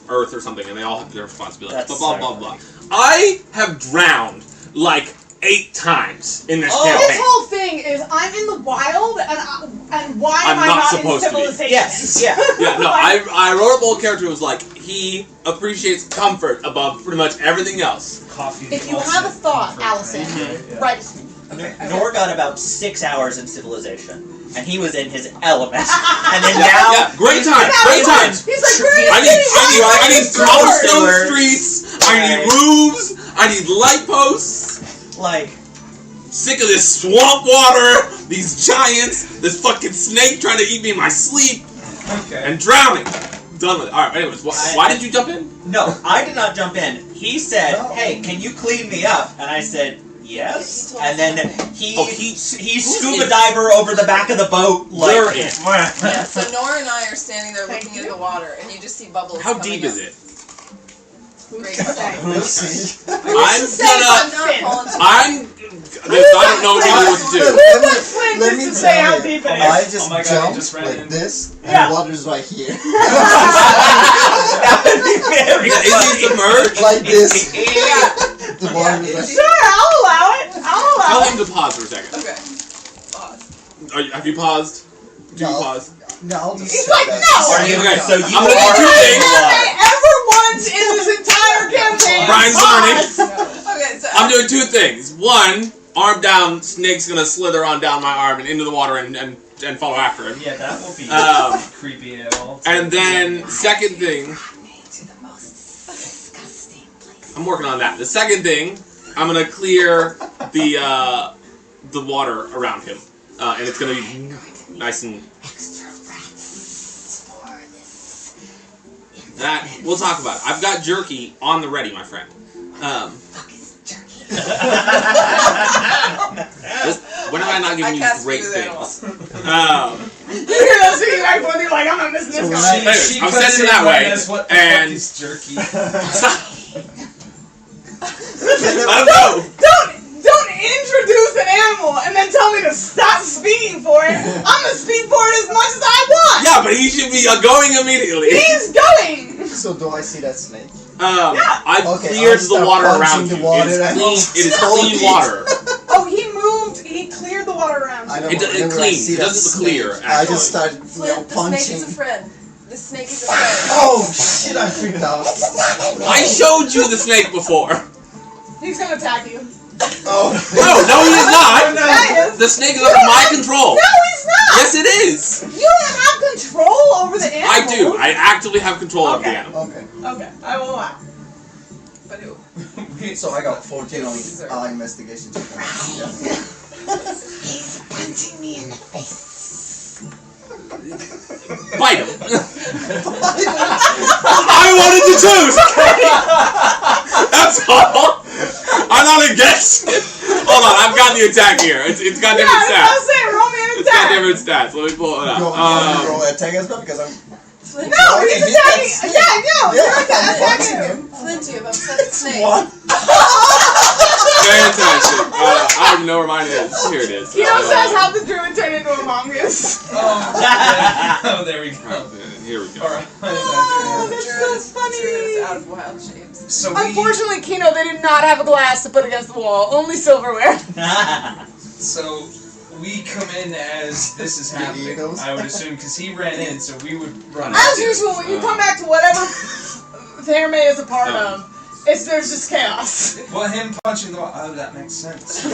earth or something, and they all have their responsibilities. That's Blah blah blah blah. I have drowned like 8 times in this This campaign. whole thing is I'm in the wild, and why am I'm I not not in supposed to be. civilization? Yes. Yeah. Yeah, no, I wrote up a whole character who was like, he appreciates comfort above pretty much everything else. Coffee. If you have a thought, Allison, write it to me. Nor got about 6 hours in civilization, and he was in his element. And then now, Yeah, great time, great times. He's like, we're I need cobblestone Stewards. streets. I need roofs. I need light posts. like, Sick of this swamp water, these giants, this fucking snake trying to eat me in my sleep, Okay. and drowning. Done with it. All right. Anyways, why did you jump in? no, I did not jump in. He said, No. "Hey, can you clean me up?" And I said, "Yes." He told And then us he scuba diver over the back of the boat. Like, You're in. Yeah, so Nora and I are standing there looking into the water, and you just see bubbles. How coming deep is up. it? Great question. We'll see. I'm I'm gonna. not falling too I don't know what to do. Flint Let just me to say how tell you, deep it I is. just Oh my God, jumped you just ran like in. this, and Yeah. the water's right here. that would be very Is he funny. submerged? Like this. Yeah. The water is right Sure, I'll allow it. I'll Tell allow him it. to pause for a second. Okay. Pause. Have you paused? Do you No. pause? No, I'll just He's sit like, back. no. Are you Okay, so you I'm gonna do are two in things. the Have water. they ever once in this entire campaign? Brian's learning. Okay, so I'm doing 2 things. One, arm down, snake's gonna slither on down my arm and into the water and follow after him. Yeah, that will be creepy at all. And then, second thing, I'm working on that. The second thing, I'm gonna clear the water around him, and it's gonna be nice and. That we'll talk about. I've got jerky on the ready, my friend. When have I not given I you cast great Smooth things? You hear those things back when you're like, I'm not missing this guy. Anyways, I'm puts sending it that right way, as what the and- fuck is jerky? I don't know. Don't introduce an animal and then tell me to stop speaking for it. I'm gonna speak for it as much as I want. Yeah, but he should be going immediately. He's going. So do I see that snake? I've Okay, cleared I'll the start water punching around the you. water It is and- clean. It is clean water. Oh, he moved. He cleared the water around. I you. know. It whenever I cleans. see It that doesn't clear, snake, I actually. just start Flint, the punching. snake is a friend. The snake is a friend. Oh shit! I freaked out. I showed you the snake before. He's gonna attack you. Oh No, he is not. Yeah, he is. The snake is under my control. No, he's not. Yes, it is. You don't have control over the animal. I do. I actively have control of the Okay. animal. Okay. Okay, I will allow. But who? So I got 14 on Sir. investigation. He's punching me in the face. Bite him. I wanted to choose. That's all. I'm not against it. Hold on, I've got the attack here. It's got different Yeah, I stats. was saying, roll me an It's got attack. different stats. Let me pull it You want up. to roll attack as well because I'm. Flint, No, he's Okay, attacking. that's- Yeah, I know. Yeah, You're I'm attacking punching him. him. Flint, you have upset the snake. What? Fantastic. I don't even know where mine is. Here it is. Kino says how the druid turned into a mongoose. Oh, there we go. Here we go. Alright. Oh, that's Druid is- so funny. Druid is out of wild shapes. So we, Unfortunately, Kino, they did not have a glass to put against the wall. Only silverware. so we come in as this is happening. Eagles? I would assume because he ran in, so we would run. As after him. usual, when you come back to whatever Therme is a part of, there's just chaos. Well, him punching the wall. Oh, that makes sense.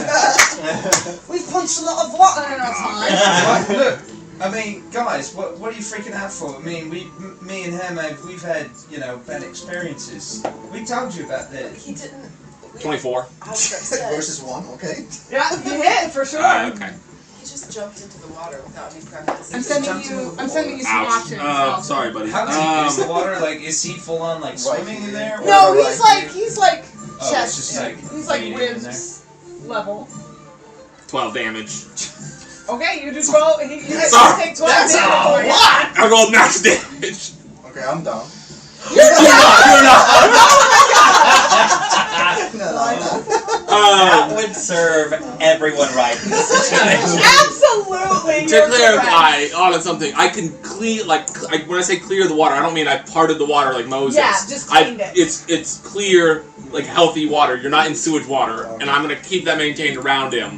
We've punched a lot of water in our time. Well, look, I mean, guys, what are you freaking out for? I mean, me and him, we've had, bad experiences. We told you about this. He didn't. 24. I was upset. Versus 1, okay. Yeah, you hit for sure. Okay. He just jumped into the water without any preface. I'm sending you some Ouch. options. also. Sorry, buddy. How deep is the water? Like, is he full on like swimming in there? or- No, Right he's like Oh, chest. it's just like he's like wading in ribs level. 12 damage. Okay, you do 12. You Sorry. take 12 That's damage. a lot! I rolled max damage. Okay, I'm down. You're not. That would serve everyone right in this situation. Absolutely. To clarify on something, I can clear when I say clear the water, I don't mean I parted the water like Moses. Yeah, just cleaned it. It's clear, like healthy water. You're not in sewage water, and I'm gonna keep that maintained around him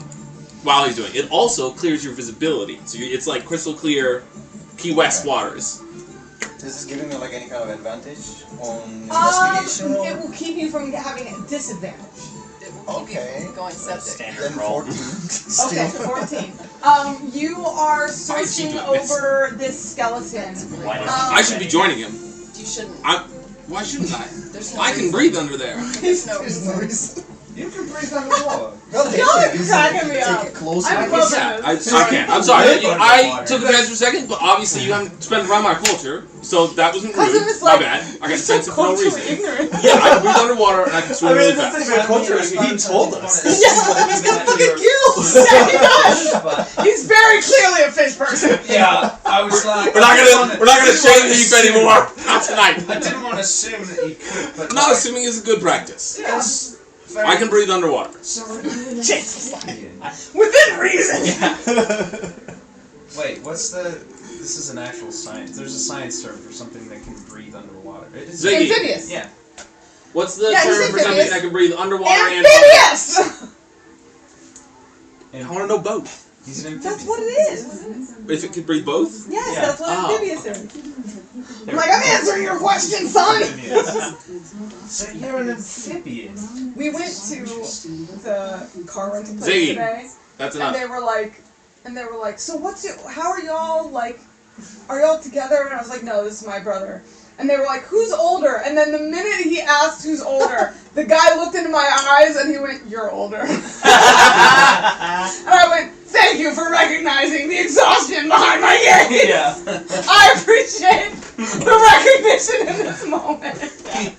while he's doing it. It also clears your visibility, so it's like crystal clear Key West waters. Is this giving me like any kind of advantage on investigation? Or? It will keep you from having a disadvantage. It will keep you from going septic. Standard Then roll. 14. Okay, Still. 14. You are searching doing this? over this skeleton. Why does I should be joining him. You shouldn't. Why shouldn't I? There's no I can reason. breathe under there. There's no There's reason. no reason. You can breathe underwater. God damn Y'all it, are easy. cracking me Take up. it closer. I'm to above the- it. I can't. I'm sorry. Live under I water. took advantage for a second, but obviously you haven't spent around my culture, so that wasn't rude. Cousin is My like, bad. I got you're so defensive for no culturally reason. ignorant. Yeah, I can breathe underwater and I can swim really fast. culture. He told us. He's got fucking gills. Yeah, he does. He's very clearly a fish person. Yeah, I was like, We're not gonna shame you anymore. Not tonight. I didn't want to assume that you could, but Not assuming it's a good practice. Yes. I can breathe underwater. Jesus. Within reason. Wait, what's the? This is an actual science. There's a science term for something that can breathe underwater. It is Ziggy. Amphibious. Yeah. What's the Yeah, he's term for something amphibious. that can breathe underwater and Amphibious! I want to know both. He's an That's amphibian. what it is. If it could breathe both? Yes, Yeah. that's what Oh. amphibious is. I'm like, I'm answering your question, son. So you're an amphibian. We went to the car rental place Ziggy. today, That's and enough. they were like, so how are y'all like, are y'all together? And I was like, no, this is my brother. And they were like, who's older? And then the minute he asked who's older, the guy looked into my eyes and he went, you're older. And I went, thank you for recognizing the exhaustion behind my gaze. Yeah. I appreciate the recognition in this moment.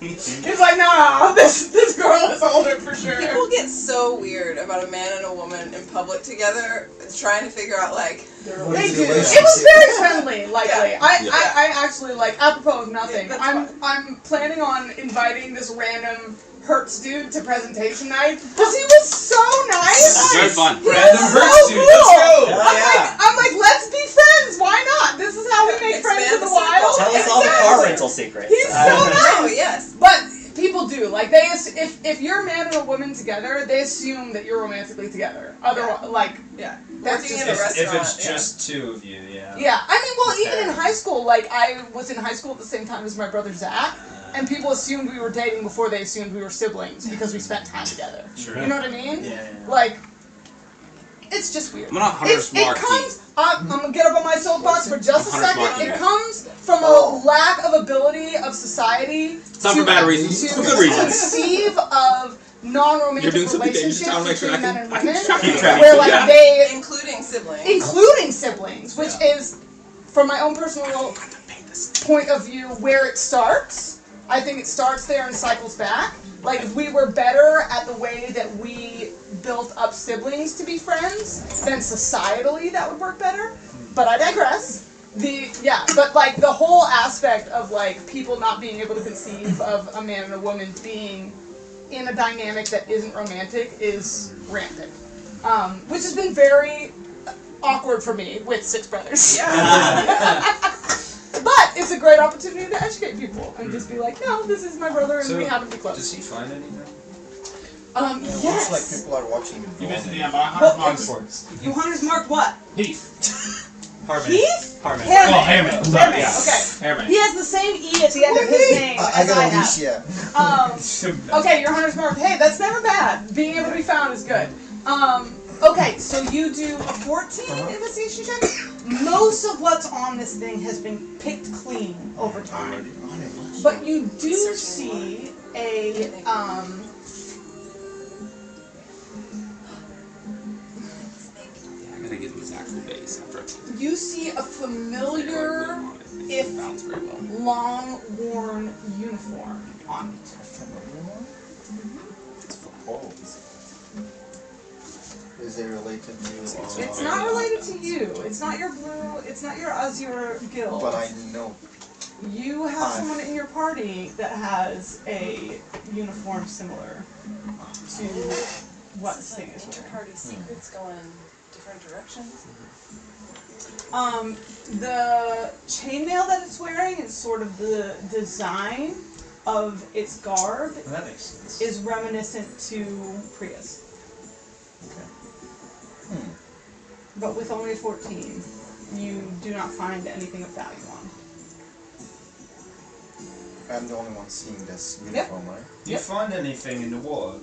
He's like, no, this girl is older for sure. People get so weird about a man and a woman in public together, trying to figure out like. They do. It was very friendly, likely. Yeah. I actually, like, apropos of nothing, Yeah, that's I'm planning on inviting this random Hertz dude to presentation night, because he was so nice. Very fun. He Random was so Hertz dude, cool. let's go. I'm like, let's be friends. Why not? This is how we make friends Expand in the the wild. circle. Tell us all the car rental secrets. He's so Oh nice. yes. But people do, like, if you're a man and a woman together, they assume that you're romantically together. Otherwise, like, Yeah. that's Working just in a If restaurant. it's just two of you, yeah. yeah. I mean, well, even in high school, like, I was in high school at the same time as my brother Zach, and people assumed we were dating before they assumed we were siblings because we spent time together. Sure. You know what I mean? Yeah. Like, it's just weird. I'm not Hunter's It Mark. comes. I'm gonna get up on my soapbox for just a Hunter's second. Mark, It yeah. comes from a lack of ability of society It's not for bad reasons. to It's for good reasons. conceive of non-romantic You're doing something dangerous. relationships I wanna make sure between I men can- and I can women, track you. where like Yeah. they, Including siblings. including siblings, which is, from my own personal point of view, where it starts. I think it starts there and cycles back. Like, if we were better at the way that we built up siblings to be friends, then societally that would work better. But I digress. But like the whole aspect of like people not being able to conceive of a man and a woman being in a dynamic that isn't romantic is rampant. Which has been very awkward for me with 6 brothers. But it's a great opportunity to educate people and just be like, no, this is my brother and So, we happen to be close. Does he find anything? Looks Yes. like people are watching it. You missed it, rolling. yeah, but Hunter's Mark sports. You hunters marked what? Heath. Harmon. Heath? Harmon. Hairman. Oh, Hairman. Sorry, Hairman, yeah. okay. Hairman. He has the same E at the end of his name I as I got a have. leash, yeah. Okay, your hunter's marked. Hey, that's never bad. Being able to be found is good. Okay, so you do a 14 investigation check. Most of what's on this thing has been picked clean over time. But you do see a, I gotta get his actual base after I you see a familiar, if bounce very well. long-worn uniform on it. Oh. Is Is it related to? It's not related to you. It's not your blue. It's not your Azure guild. But I know. You have someone in your party that has a uniform similar to what this thing is wearing. Party secrets go in different directions. The chainmail that it's wearing is sort of the design of its garb Well, that makes sense. is reminiscent to Priya's. But with only a 14, you do not find anything of value on. I'm the only one seeing this uniform, right? Do you find anything in the water?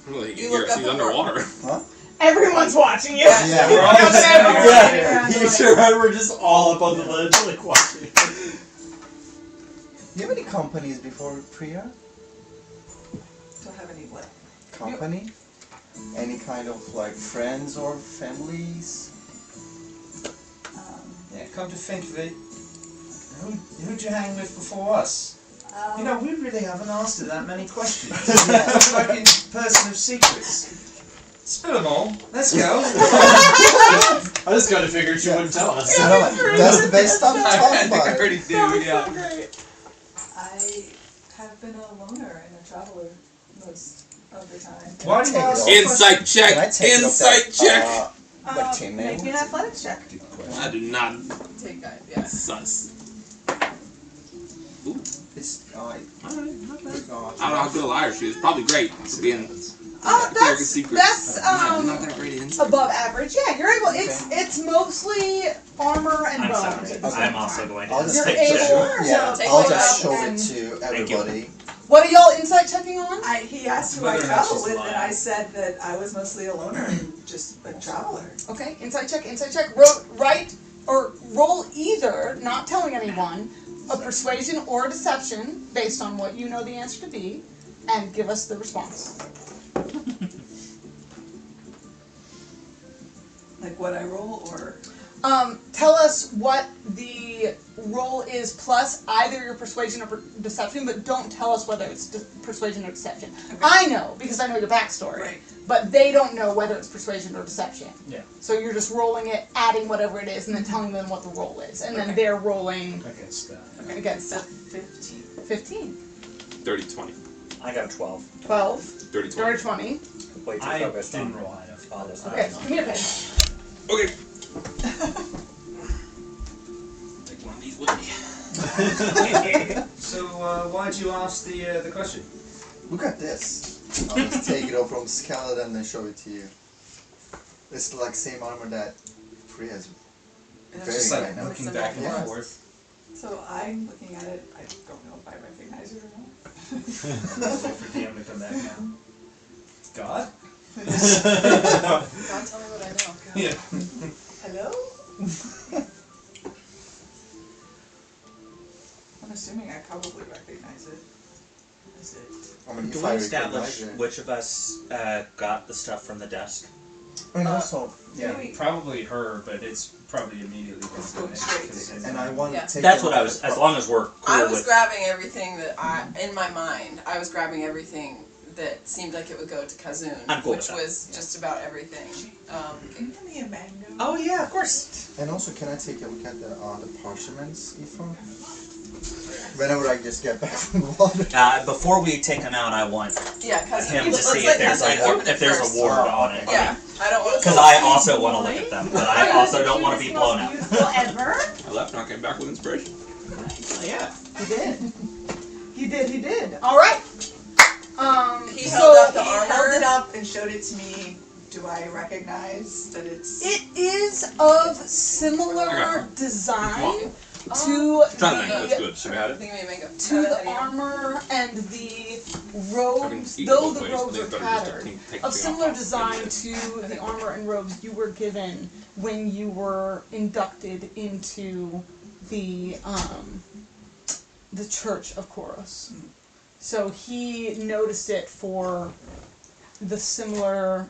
Well, You look up he's the underwater. Huh? Everyone's watching you. Yeah. We're all just Yeah, you sure we're just all up on the ledge, like watching. Do you have any companies before Priya? Don't have any what? Company? Any kind of like friends or families? Yeah, come to think of it, who'd you hang with before us? You know, we really haven't asked her that many questions. Fucking person of secrets. Spill them all. Let's go. I just kind of figured she wouldn't tell us. I know, like, that's the best time to talk I about it. already do, yeah. I have been a loner and a traveler most of the time. Why do you Take it ask? off. Insight Can I check. take it off Insight that, check. like chainmail? Make me an athletics check. I do not Take that, yeah. sus. It's Alright, not bad. it's not. I don't know how good a liar she is. Probably great for being That's secrets. that's not that great at insight. above average. Yeah, you're able. It's mostly armor and I'm bones. sorry. at the same I'm time. also going I'll to just You're take able check. to Yeah, Take I'll it just out show it and- to Thank you. everybody. What are y'all insight checking on? He asked who I Whether or not travel she's with, lying. and I said that I was mostly a loner and just a traveler. Okay, insight check. Roll either, not telling anyone, a persuasion or a deception based on what you know the answer to be, and give us the response. Like what I roll, or Tell us what the roll is plus either your persuasion or deception, but don't tell us whether it's persuasion or deception. Okay. I know, because I know your backstory, right. but they don't know whether it's persuasion or deception. Yeah. So you're just rolling it, adding whatever it is, and then telling them what the roll is. And then Okay. they're rolling Against that. Okay. against So that. 15. 15, 30-20. I got 12. 12, 30-20. or 20. Way too I focused didn't on roll high enough. all this Okay, stuff. give me a page. Okay. Take one of these with me. So, why'd you ask the question? Look at this. I'll just take it off from skeleton and show it to you. It's like same armor that Priya has. And I'm Very Just just like right now. looking back and Yeah. forth. So I'm looking at it. I don't know if I recognize it or not. Wait for DM to come back now. God? God, tell me what I know. Yeah. Hello? I'm assuming I probably recognize it. Is it? I mean, Do if we I establish recognize it. which of us got the stuff from the desk? I mean, also, Yeah, Wait. probably her, but it's probably immediately It's going going to straight to because his- and I want Yeah. to take That's it what I off was. the As pro- long as we're cool I was with. grabbing everything that in my mind, I was grabbing everything that seemed like it would go to Kazun, I'm cool which with that. was just about everything. Can you give me a mango? Oh yeah, of course. And also, can I take a look at the parchments, Aoife? Whenever I just get back from the water. Before we take him out, I want Yeah, Kazun. him to Let's see let if there's Kazun a open it if there's first. a ward on it. Yeah, I don't want to. Because I also want to look at them, but I also don't want to be blown out. Beautiful ever. I left and I came back with inspiration. Yeah, he did. He did. All right. He so held up the He held armor. it up and showed it to me. Do I recognize that it's? it is of I similar got design Oh, to Try the mango, it's the good. Have you had it? Think of me a mango. to the armor and the I can robes, eat though both the ways, robes but are it's better just to patterned, take of the similar off. design to the armor and robes you were given when you were inducted into the Church of Koros. So he noticed it for the similar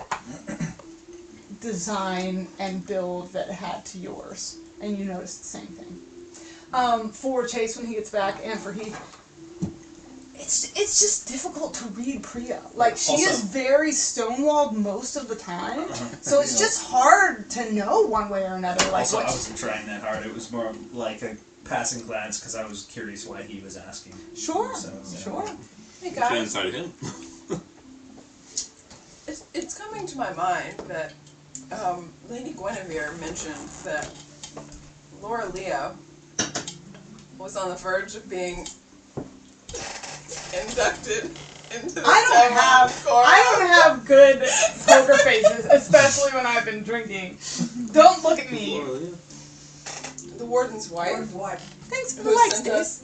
design and build that it had to yours, and you noticed the same thing. For Chase when he gets back, and for Heath, It's just difficult to read Priya. Like, she Also- is very stonewalled most of the time, so it's just hard to know one way or another. Like, Also, what I wasn't trying that hard. It was more like a passing glance because I was curious why he was asking. Sure, So, yeah. sure. Hey She guys, inside him. it's coming to my mind that Lady Guinevere mentioned that Laura Leo was on the verge of being inducted into the I don't have good poker faces, especially when I've been drinking. Don't look at me. The warden's wife, Warden's wife. Thanks for the who likes, sent Dave. us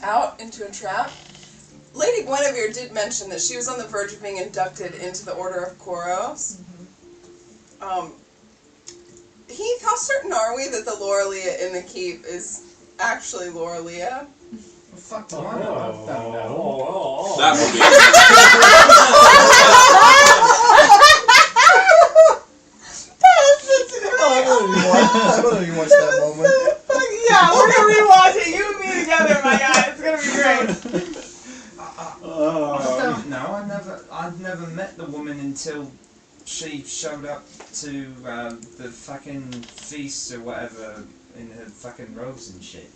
out into a trap. Lady Guinevere did mention that she was on the verge of being inducted into the Order of Koros. How certain are we that the Laura Leah in the keep is actually Laura Leah? Fuck the one. I don't know. That would be. I don't even watch that moment. Yeah, we're gonna rewatch it. You and me together, my guy. It's gonna be great. No, I'd never met the woman until she showed up to the fucking feast or whatever in her fucking robes and shit.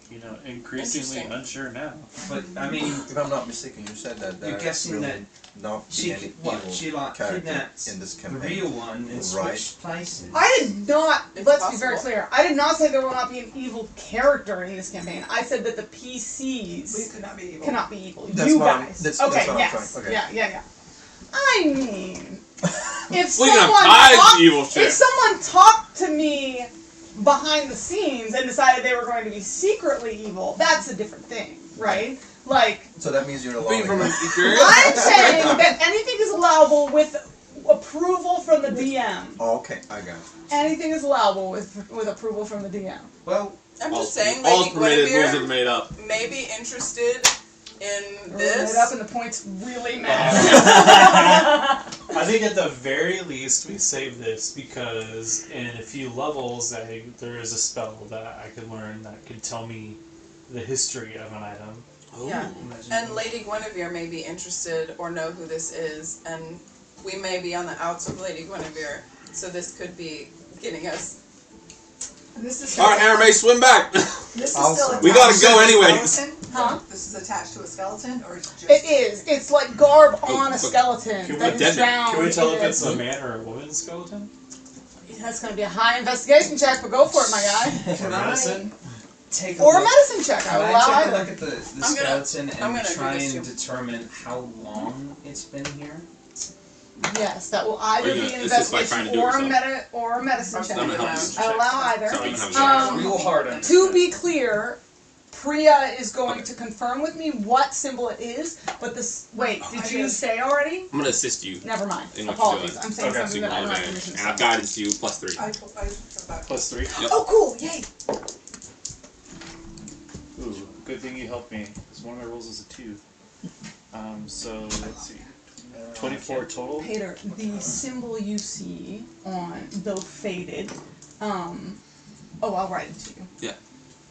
You know, increasingly Interesting. unsure now. But I mean, If I'm not mistaken, you said that you're there guessing will that not be she any what evil she like character kidnapped in this the campaign. real one and Right. switched places. I did not. It's Let's be very possible. clear. I did not say there will not be an evil character in this campaign. I said that the We PCs could not be evil. cannot be evil. That's You what I'm- guys. that's okay. what I'm Yes. trying- okay. Yeah. I mean, if We can someone have ties talked, to evil shit. if someone talked to me behind the scenes and decided they were going to be secretly evil, that's a different thing, right? Like, So that means you're Being allowing from it. an experience. I'm saying that anything is allowable with approval from the DM. Oh, okay, I got it. Anything is allowable with approval from the DM. Well, I'm All just saying, all Lady permitted, rules are Guinevere made up. may be interested in Roll this. it up and the points really matter. I think at the very least we save this because in a few levels there is a spell that I could learn that could tell me the history of an item. Yeah. And Lady Guinevere may be interested or know who this is, and we may be on the outs with Lady Guinevere, so this could be getting us. This is All right, Aaron May, swim back. This is I'll still swim. attached We gotta to go a anyways. skeleton? Huh? This is attached to a skeleton, or it's just? It is. It's like garb on a okay. skeleton Can we that is dead- drowned. Can we tell in if it's it. a man or a woman's skeleton? That's going to be a high investigation check, but go for it, my guy. can I take a Or a look? medicine check. I Can will I allow take a either. look at the I'm gonna- skeleton I'm and gonna try do this and too. determine how long it's been here? Yes, that will either Are you be gonna- an is this like investigation trying to do or a medicine I'm check. gonna help down. you. I allow either. So I'm gonna have a check. Real hard on To be clear, Priya is going to confirm with me what symbol it is, but this. Wait, did you say already? I'm gonna assist you. Never mind. In what you Apologies. do. I'm saying Okay, So something you that can I roll don't have advantage. permission to And I've say. guidance to you plus 3. I forgot about +3. Yep. Oh, cool! Yay! Ooh, good thing you helped me, because one of my rolls is a 2. So, let's see. 24 total? Peter, the symbol you see on, though faded, I'll write it to you.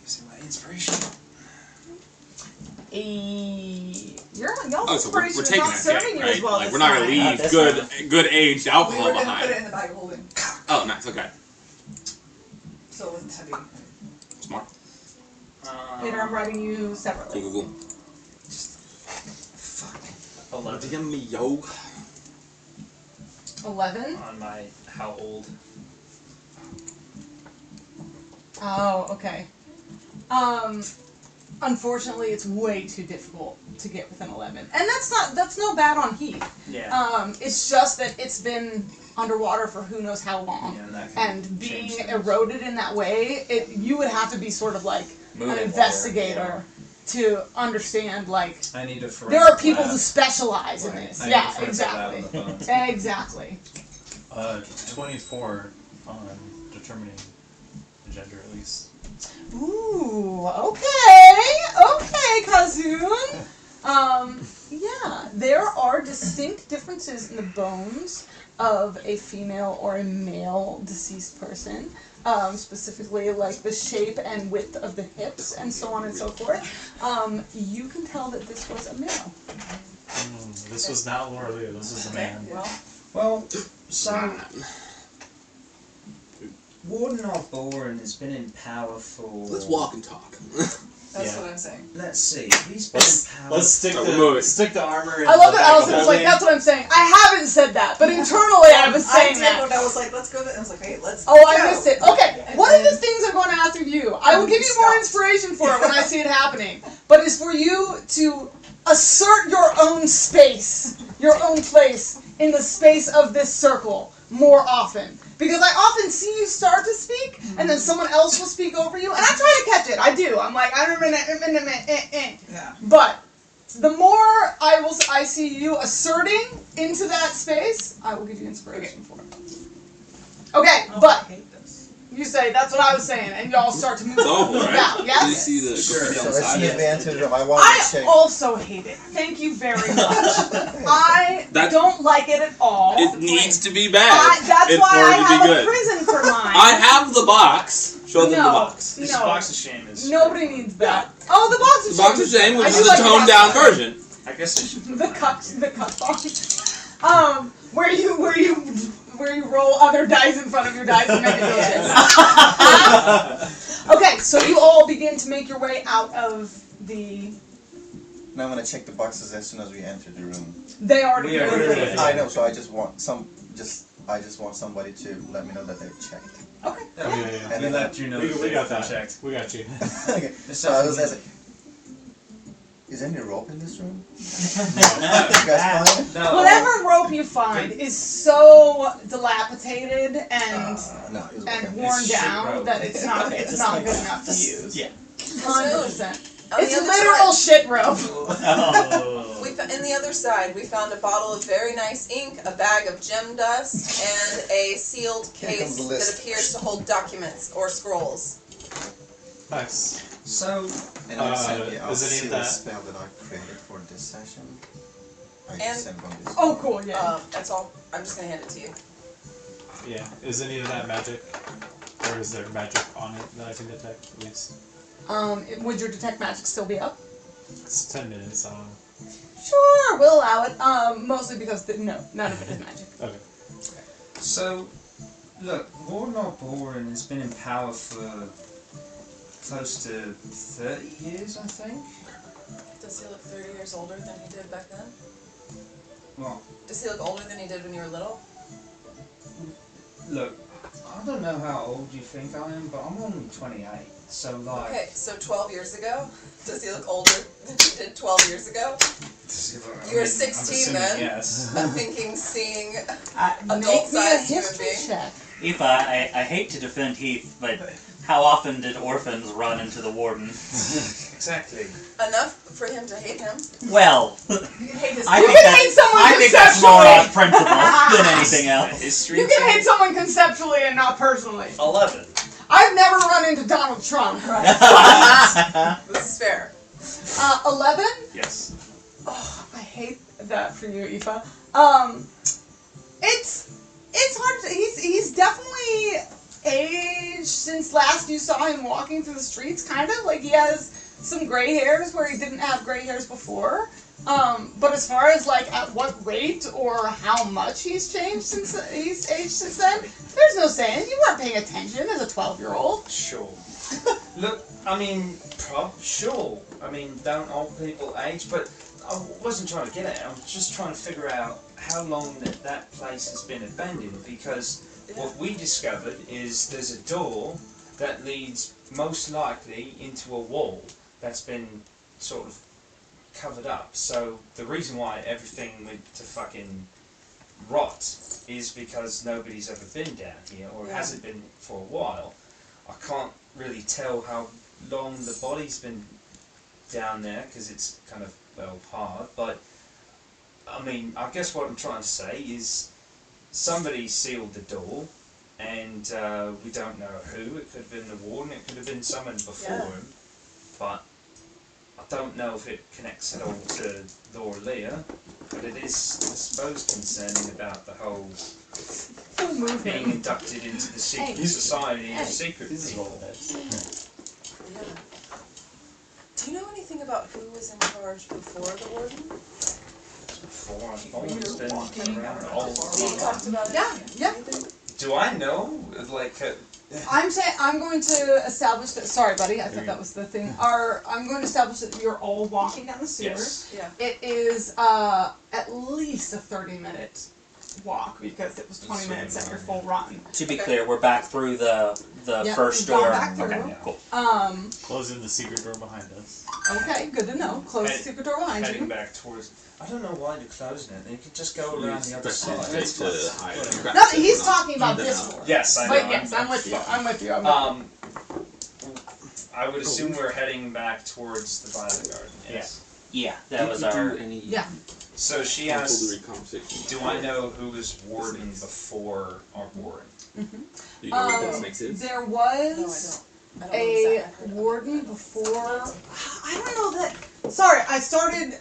Using my inspiration. Y'all Oh, so pretty we're sure taking not that serving shit, you right? as well Like this we're not gonna time. Not leave this good aged We alcohol were going to put behind. it in the bag of holding, Oh, nice. Okay. so it wasn't heavy. Smart. Peter, I'm writing you separately. Cool. 11 Damn me, yo. 11? on my how old. Oh, okay. Unfortunately, it's way too difficult to get with an 11. And that's no bad on Heath. Yeah. It's just that it's been underwater for who knows how long. Yeah, and that can And being change things. eroded in that way, you would have to be sort of like Moving an water, investigator to understand, like, I need a forensic there are people lab. who specialize in Right. this. I need Yeah, a forensic lab exactly. on the bones. Exactly. 24 on determining the gender, at least. Ooh, okay, Kazoon. Yeah, there are distinct differences in the bones of a female or a male deceased person. Specifically, like the shape and width of the hips and so on and so forth. You can tell that this was a male. This was not Laura Leo, this was a man. Well, so Warden of Boren has been in power for. Let's walk and talk. That's what I'm saying. Let's see. He's been in power. Let's stick the armor in I love the that back of Allison the was like, building. that's what I'm saying. I haven't said that, but internally I was saying that. I was like, let's go to. I was like, hey, let's. Oh, I missed it. Okay, what are the things I'm going to ask of you? I will give you more inspiration for it when I see it happening. But it's for you to assert your own space, your own place in the space of this circle more often. Because I often see you start to speak, and then someone else will speak over you, and I try to catch it. I do. I'm like, Yeah. But the more I see you asserting into that space, I will give you inspiration for it. Okay, but I hate this. you say that's what I was saying, and y'all start to move Oh, right. about. Do you Yes. see the Sure. graffiti So on the let's side? see advantage of I want I to check. also hate it. Thank you very much. I That- don't like it at all. It needs to be bad That's in why I order to have be a good. prison for mine. I have the box. Show them the box. This No. box of shame is. Nobody needs that. Oh, the box of The box of shame, which I do is a like the toned box down of shame. version. I guess it should. The cut box. Where you roll other dice in front of your dice and make it go shit. Okay, so you all begin to make your way out of the. Now I'm gonna check the boxes as soon as we enter the room. They already. We are know really- that. I know, so I just want somebody to let me know that they've checked. Okay. Yeah. And We then let you know We that got they've been that. checked. We got you. Okay. So I was asking, is there any rope in this room? You guys find it? No. Whatever rope you find is so dilapidated and No, it was and okay. worn It's shit down rope. that it's not good enough to use. Yeah. 100%. On It's the other literal shit rope. Oh. In the other side, we found a bottle of very nice ink, a bag of gem dust, and a sealed Here case comes the list. that appears to hold documents or scrolls. Nice. So, And I sent is I'll any see of the that- spell that I created for this session. I And- just sent one this. Oh, cool, yeah. That's all. I'm just gonna hand it to you. Yeah. Is any of that magic? Or is there magic on it that I can detect at least? Would your detect magic still be up? It's 10 minutes, so. Sure, we'll allow it. Mostly because no, none of it is magic. Okay. So, look, Warden of Boren has been in power for close to 30 years, I think. Does he look 30 years older than he did back then? Well, Does he look older than he did when you were little? look, I don't know how old you think I am, but I'm only 28. So, like, Okay, so 12 years ago? Does he look older than he did 12 years ago? You were 16 then. Yes. I'm thinking seeing Make me a adult-sized human history being. check. Aoife, I hate to defend Heath, but how often did orphans run into the Warden? Exactly. Enough for him to hate him. Well, You hate his I You think can that's, hate someone I think that's more on conceptually. principle than anything else. History. You can hate someone conceptually and not personally. 11. I've never run into Donald Trump. This is fair. 11? Yes. Oh, I hate that for you, Aoife. It's hard to, he's definitely aged since last you saw him walking through the streets, kind of. Like, he has some gray hairs where he didn't have gray hairs before. But as far as, like, at what rate or how much he's changed since he's aged since then, there's no saying. You weren't paying attention as a 12-year-old. Sure. Look, I mean, sure. I mean, don't old people age? But I wasn't trying to get at it. I'm just trying to figure out how long that place has been abandoned, because what we discovered is there's a door that leads most likely into a wall that's been sort of covered up. So the reason why everything went to fucking rot is because nobody's ever been down here, or hasn't been for a while. I can't really tell how long the body's been down there because it's kind of, well, hard, but I mean, I guess what I'm trying to say is somebody sealed the door, and we don't know who. It could have been the Warden, it could have been someone before him, but I don't know if it connects at all to Lorelea, but it is, I suppose, concerning about the whole being inducted into the secret society of secret people. Yeah. Do you know anything about who was in charge before the Warden? Before I've always been around all We talked about it. Yeah. Do I know? Like, I'm going to establish that. Sorry, buddy. I thought that was the thing. I'm going to establish that you're all walking down the sewer. yes. Yeah. It is at least a 30-minute walk because it was 20 minutes at your full run. To be clear, we're back through the Yep, first we've gone door. back through. Okay, cool. Closing the secret door behind us. Okay, good to know. Close the secret door behind Heading you. back towards. I don't know why you're closing it. You could just go around the other side. It's to hide. Whatever. No, he's talking about this door. Yes, I know. But yes, I'm with you. I'm with you. I'm with you. I would assume we're heading back towards the Violet Garden. Yes. Yeah, that was our. Yeah. So she asked, conversation. "Do I know who was Warden before our Warden?" Do you know what that makes it? There No, was I don't. a warden before. I don't know that. Sorry, I started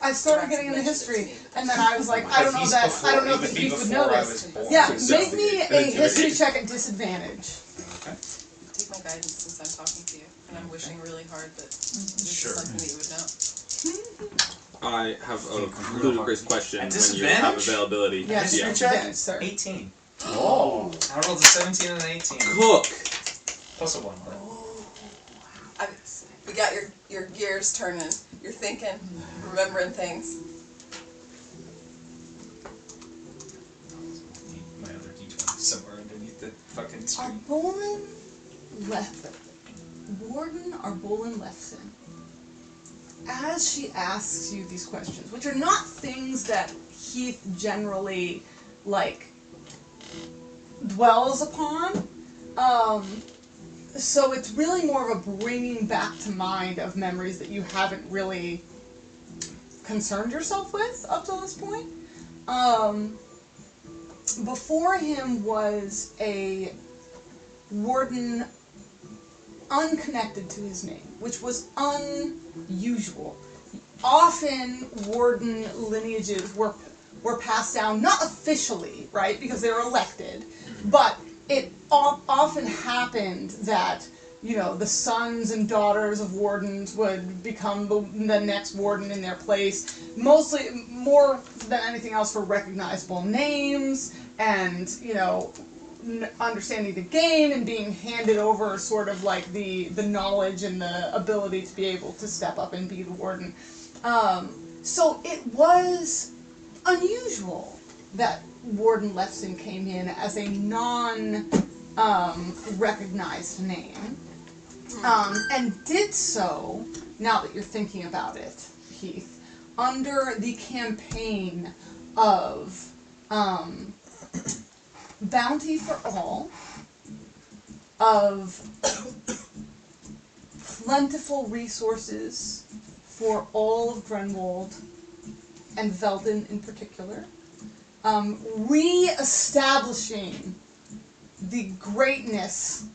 getting into history, and then I was like, I don't know that. I don't know if he would know this. Yeah, make me a history check at disadvantage. Take my guidance since I'm talking to you, and I'm wishing really hard that this Sure. is something that you would know. I have a ludicrous question At when you have disadvantage? availability. Yes, History Yeah. check? disadvantage, sir. 18. Oh. I rolled a 17 and an 18. Cook. Plus a 1. We got your gears turning. You're thinking, remembering things. My other D20 somewhere underneath the fucking Arbolin Warden Arbolin Lefson. As she asks you these questions, which are not things that Heath generally, like, dwells upon, so it's really more of a bringing back to mind of memories that you haven't really concerned yourself with up till this point. Before him was a warden unconnected to his name, which was unusual. Often warden lineages were passed down, not officially, right, because they were elected, but it often happened that, you know, the sons and daughters of wardens would become the next warden in their place, mostly, more than anything else, for recognizable names and, you know, understanding the game and being handed over sort of like the knowledge and the ability to be able to step up and be the warden. So it was unusual that Warden Lefson came in as a non-recognized name, and did so, now that you're thinking about it, Heath, under the campaign of bounty for all, of plentiful resources for all of Grenwold, and Velden in particular, re-establishing the greatness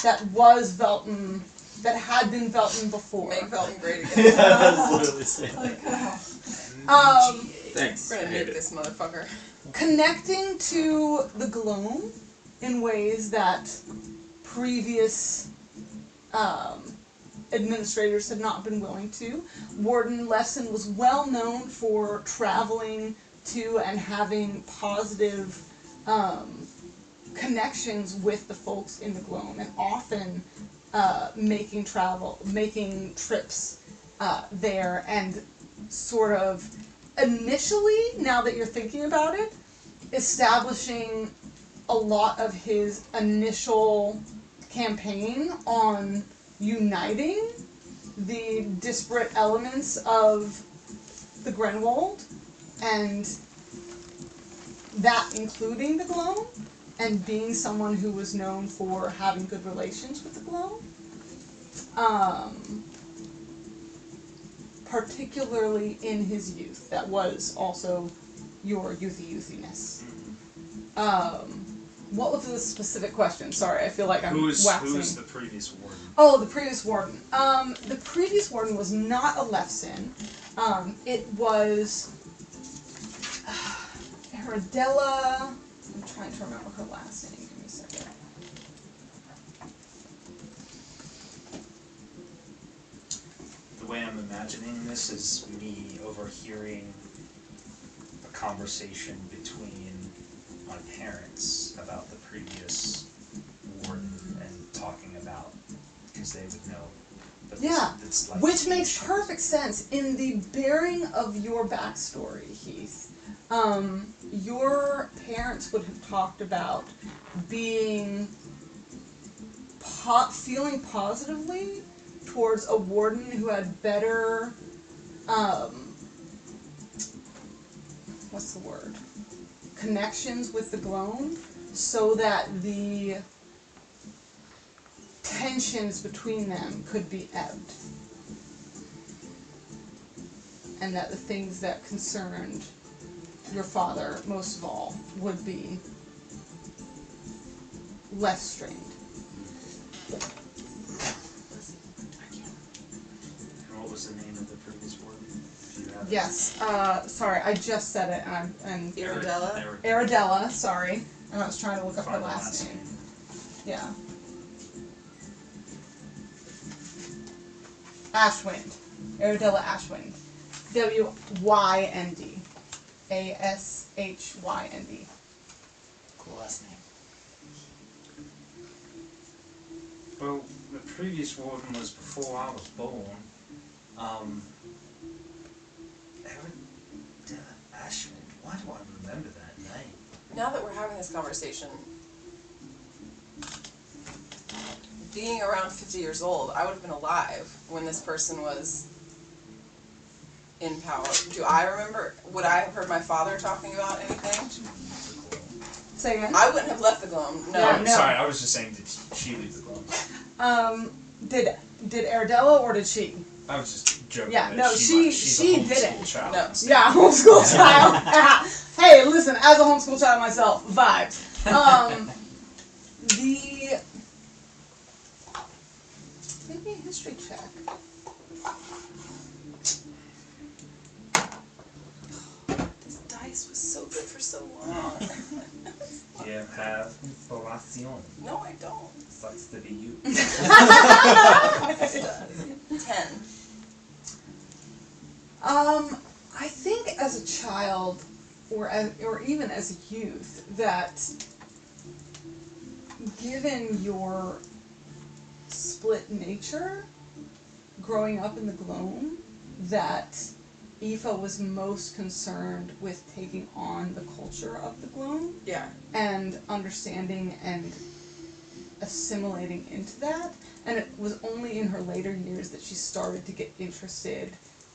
that was Velton, that had been Velton before. Make Velton great again. That's literally saying Thanks. We're I gonna hate nuke it. this motherfucker. Connecting to the Gloam in ways that previous administrators had not been willing to. Warden Lefson was well known for traveling to and having positive connections with the folks in the Gloam, and often making trips there, and sort of initially, now that you're thinking about it, establishing a lot of his initial campaign on uniting the disparate elements of the Grenwold, and that including the Gloam, and being someone who was known for having good relations with the Gloam. Particularly in his youth. That was also your youthiness. What was the specific question? Sorry, I feel like I'm Who's waxing. the previous warden? Oh, the previous warden. The previous warden was not a Lefsin. It was Herodella. I'm trying to remember her last name. Give me a second. The way I'm imagining this is me overhearing a conversation between my parents about the previous warden and talking about, because they would know. But Yeah, it's like which makes perfect sense in the bearing of your backstory, Heath. Your parents would have talked about being feeling positively towards a warden who had better, what's the word? Connections with the Gloam, so that the tensions between them could be ebbed. And that the things that concerned your father, most of all, would be less strained. And what was the name of the previous warden? Do you have it? Yes, sorry, I just said it, and Iridella? Aridella, sorry, and I was trying to look up her Find the last name. Yeah. Ashwind. Aridella Ashwind. W-Y-N-D. A-S-H-Y-N-D. Cool last name. Well, the previous warden was before I was born. Herodella Ashman. Why do I remember that name? Now that we're having this conversation, being around 50 years old, I would have been alive when this person was in power. Do I remember? Would I have heard my father talking about anything? Say again? I wouldn't have left the Gloam. No. Yeah, Oh, no. sorry, I was just saying, did she leave the Gloam? Did Aridella or did she? I was just joking. Yeah, that no, she's she a did homeschool it. child. No. Yeah, homeschool child. Hey, listen, as a homeschool child myself, vibes. Maybe a history check. This dice was so good for so long. You have inspiration. No, I don't. Sucks to be you. 10. I think as a child, or even as a youth, that given your split nature, growing up in the Gloam, that Aoife was most concerned with taking on the culture of the Gloam Yeah. and understanding and assimilating into that. And it was only in her later years that she started to get interested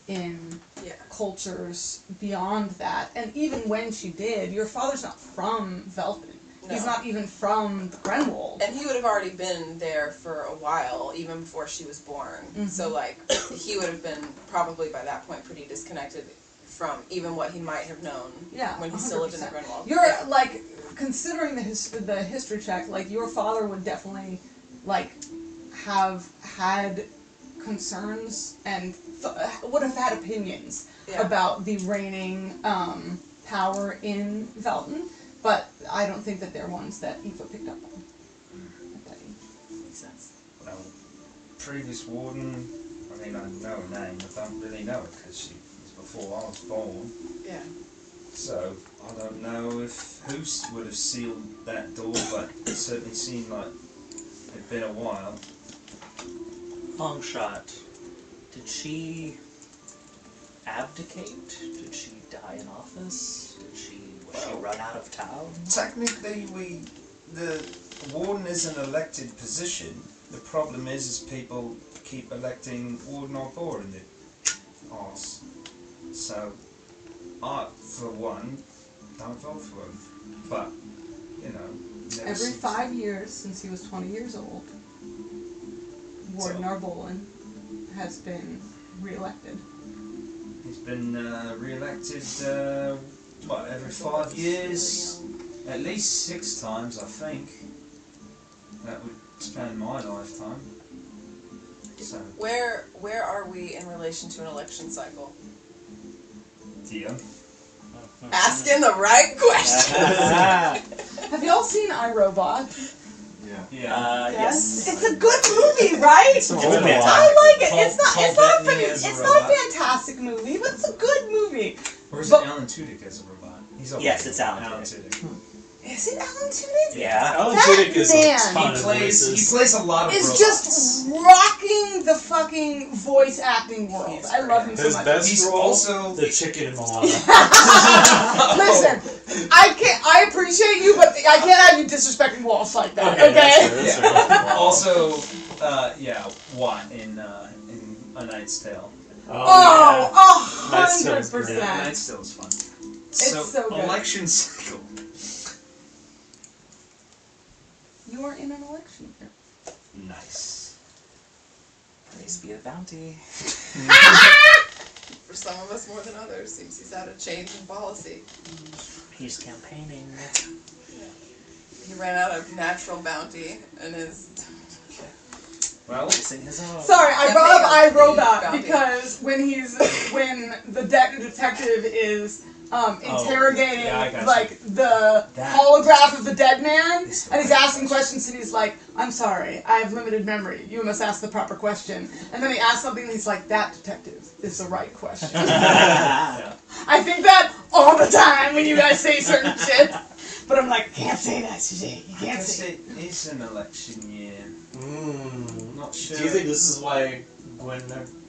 in Yeah. cultures beyond that. And even when she did, your father's not from Velpen. No. He's not even from the Grenwold. And he would have already been there for a while, even before she was born. Mhm. So, like, he would have been probably by that point pretty disconnected from even what he might have known Yeah, when he still lived in the 100%. Grinwald. You're Yeah. like, considering the history check, like your father would definitely like have had concerns and would have had opinions Yeah. about the reigning power in Velton, but I don't think that they're ones that Aoife picked up on. Makes sense. Well, previous warden, I mean, I know her name, but I don't really know her because she was before I was born. Yeah. So, I don't know if who would have sealed that door, but it certainly seemed like it'd been a while. Long shot. Did she abdicate? Did she die in office? Was she run out of town? Technically, the warden is an elected position. The problem is people keep electing warden or board in the arse. So, I, for one, don't vote for him. But, you know, never Every seems- 5 years since he was 20 years old, Warden Arbolin has been re-elected. He's been re-elected, every 5 years? At least 6 times, I think. That would span my lifetime. So, Where are we in relation to an election cycle? DM. Asking the right question. Have y'all seen iRobot? Yeah. Yeah. Yes. It's a good movie, right? It's a It's robot. fantastic. I like it. Paul- It's not. Paul It's not. Bettany A, as a it's not a robot. fantastic movie, but it's a good movie. Or is But- it Alan Tudyk as a robot? He's okay. Yes, it's Alan Tudyk. Is it Alan Tudyk? Yeah. Alan That Tudyk is a man. ton He of plays voices. a lot of Is robots. just rocking the fucking voice acting world. He's I love him so His much. best He's role, also the chicken in Moana. Listen, I appreciate you, but I can't have you disrespecting Walsh like that. Okay. That's fair, that's fair. also Watt in A Knight's Tale. Oh, Knight's Tale 100%. is pretty A Knight's Tale is fun. so good. election cycle. You are in an election year. Nice. Praise be the bounty. For some of us more than others, seems he's had a change in policy. He's campaigning. He ran out of natural bounty and is. Well, Chasing his own. Sorry, I brought up iRobot Bounty. because when the detective is interrogating yeah, I got you. like the That- holograph of the dead man, Is the and he's right asking questions, and he's like, "I'm sorry, I have limited memory. You must ask the proper question." And then he asks something, and he's like, "That, detective, is the right question." yeah. I think that all the time when you guys say certain shit, but I'm like, I can't say that shit. You I can't guess say. it is an election year. Not sure. Do you think this is why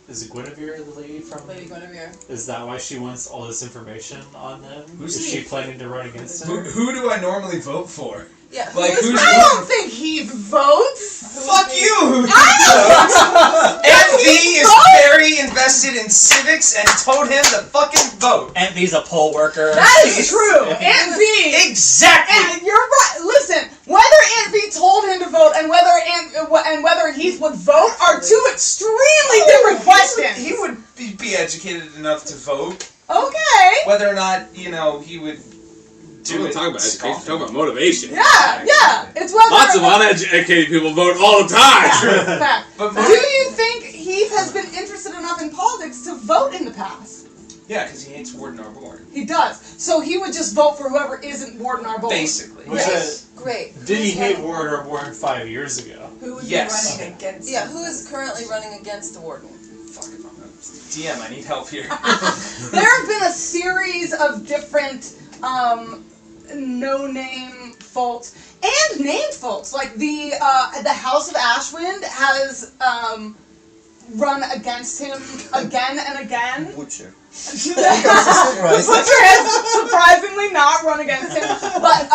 is it Guinevere, the lady from? Lady Guinevere. Is that why she wants all this information on them? Who's is she planning to run against Who, her? who do I normally vote for? Yeah. Like, who is who's- I don't think he votes. Fuck you! I MV is vote? very invested in civics and told him to fucking vote. Envy's a poll worker. That is true. Aunt V. Exactly. And you're right. Listen, whether Aunt V told him to vote and whether Heath would vote are two extremely different questions. He would be educated enough to vote. Okay. Whether or not, he would We're do not it. talking about education, we're talking about motivation. Yeah. It's whether. Lots of uneducated people vote all the time. Fact. But Do you think Heath has been interested enough in politics to vote in the past? yeah, because he hates Warden or Board. He does. So he would just vote for whoever isn't Warden or Board. Basically. Which, Yes. Great. Did he Who's hate running- Warden or Warden 5 years ago? Who would Yes. be running against Yeah, him? who is currently running against the warden? Fuck if I'm not. DM, I need help here. There have been a series of different no-name folks and named folks. Like the House of Ashwind has run against him again and again. Butcher. The Butcher has surprisingly not run against him, but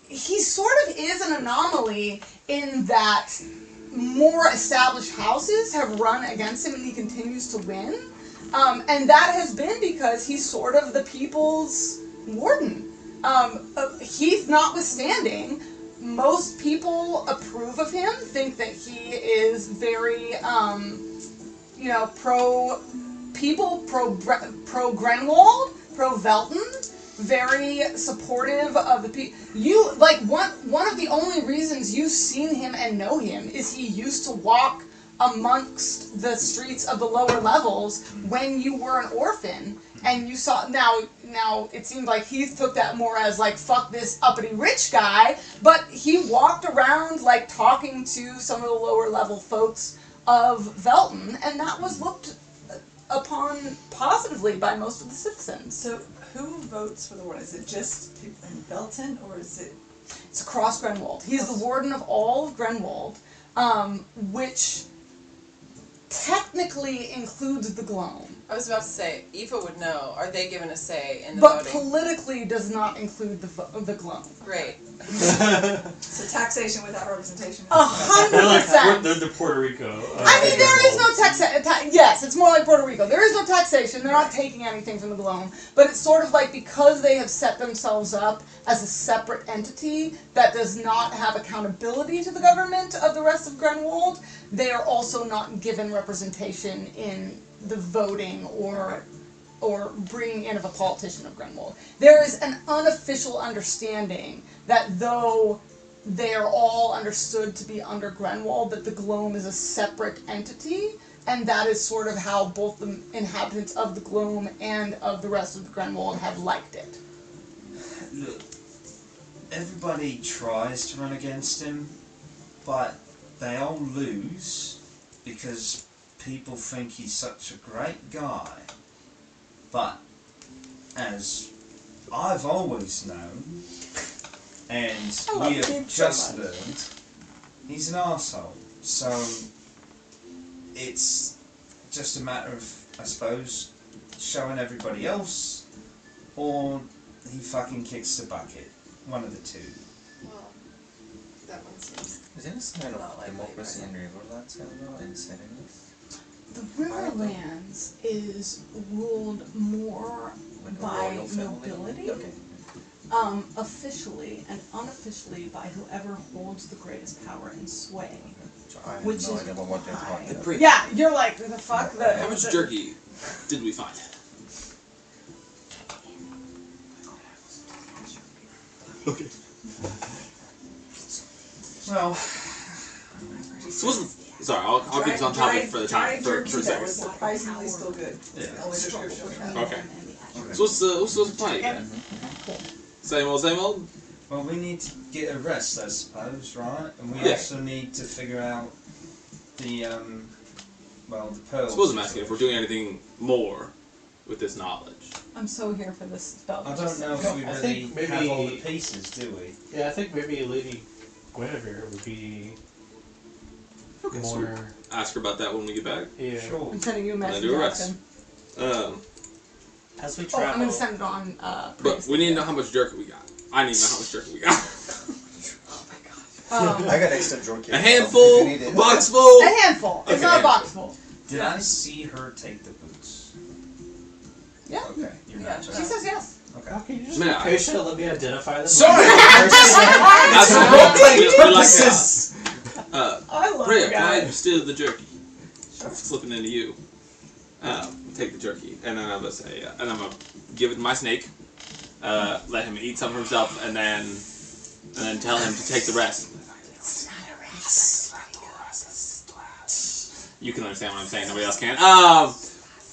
he sort of is an anomaly in that more established houses have run against him and he continues to win. And that has been because he's sort of the people's warden. Heath notwithstanding, most people approve of him, think that he is very, pro-people, pro-Grenwald, pro-Velton, very supportive of the people. One of the only reasons you've seen him and know him is he used to walk amongst the streets of the lower levels when you were an orphan, and you saw. Now it seemed like he took that more as like, fuck this uppity rich guy, but he walked around like talking to some of the lower level folks of Velton, and that was looked upon positively by most of the citizens. So who votes for the warden? Is it just people in Belton, or is it? It's across Grenwald. He is the warden of all of Grenwald, which technically includes the Gloam. I was about to say, Aoife would know. Are they given a say in the But voting? politically does not include the Gloam. Great. So taxation without representation. 100%. They're the Puerto Rico. I mean, there is no taxation. Yes, it's more like Puerto Rico. There is no taxation. They're not taking anything from the Gloam. But it's sort of like because they have set themselves up as a separate entity that does not have accountability to the government of the rest of Grenwald, they are also not given representation in the voting or or bringing in of a politician of Grenwold. There is an unofficial understanding that though they are all understood to be under Grenwold, that the Gloam is a separate entity, and that is sort of how both the inhabitants of the Gloam and of the rest of the Grenwold have liked it. Look, everybody tries to run against him, but they all lose because people think he's such a great guy. But as I've always known, and we have just learned, he's an arsehole. So it's just a matter of, I suppose, showing everybody else, or he fucking kicks the bucket. One of the two. Well, that one seems. Is there any sign Not of likely, democracy right? in Riverlands in settings? The Riverlands is ruled more Like a by royal family? nobility. Okay. Officially and unofficially by whoever holds the greatest power and sway. So I have Which no is idea about what they're why- talking about. Pretty- Yeah, you're like, the fuck? How much jerky did we find? Okay. Well, So wasn't. Sorry, I'll keep this on topic for the time for a That was second. surprisingly still good. yeah. Only description we have. Okay. So what's the plan again? Same old. Well, we need to get a rest, I suppose, right? And we Yeah. also need to figure out the the pearl. I suppose I'm asking if we're doing anything more with this knowledge. I'm so here for this spell. I don't know if we I really think maybe- have all the pieces, do we? Yeah, I think maybe Lady Guinevere would be more. Ask her about that when we get back. Yeah. Sure. I'm sending you a message. do a rest. Austin. As we Oh, travel, I'm gonna send it on. But we need to know how much jerky we got. I need to know how much jerky we got. I got extra jerky. A handful, If you need a it. box full. A handful. It's Okay, not a handful. box full. Did I see her take the boots? Yeah. Okay, you're Yeah, not She joking. says yes. Okay. How can you just Man, be I- patient and let me identify them? Sorry! That's For what role-playing we like purposes! I love Priya, the can I guy. steal the jerky? I'm slipping into you. Take the jerky, and then I'm gonna say, and I'm gonna give it to my snake. Let him eat some for himself, and then tell him to take the rest. You can understand what I'm saying. Nobody else can.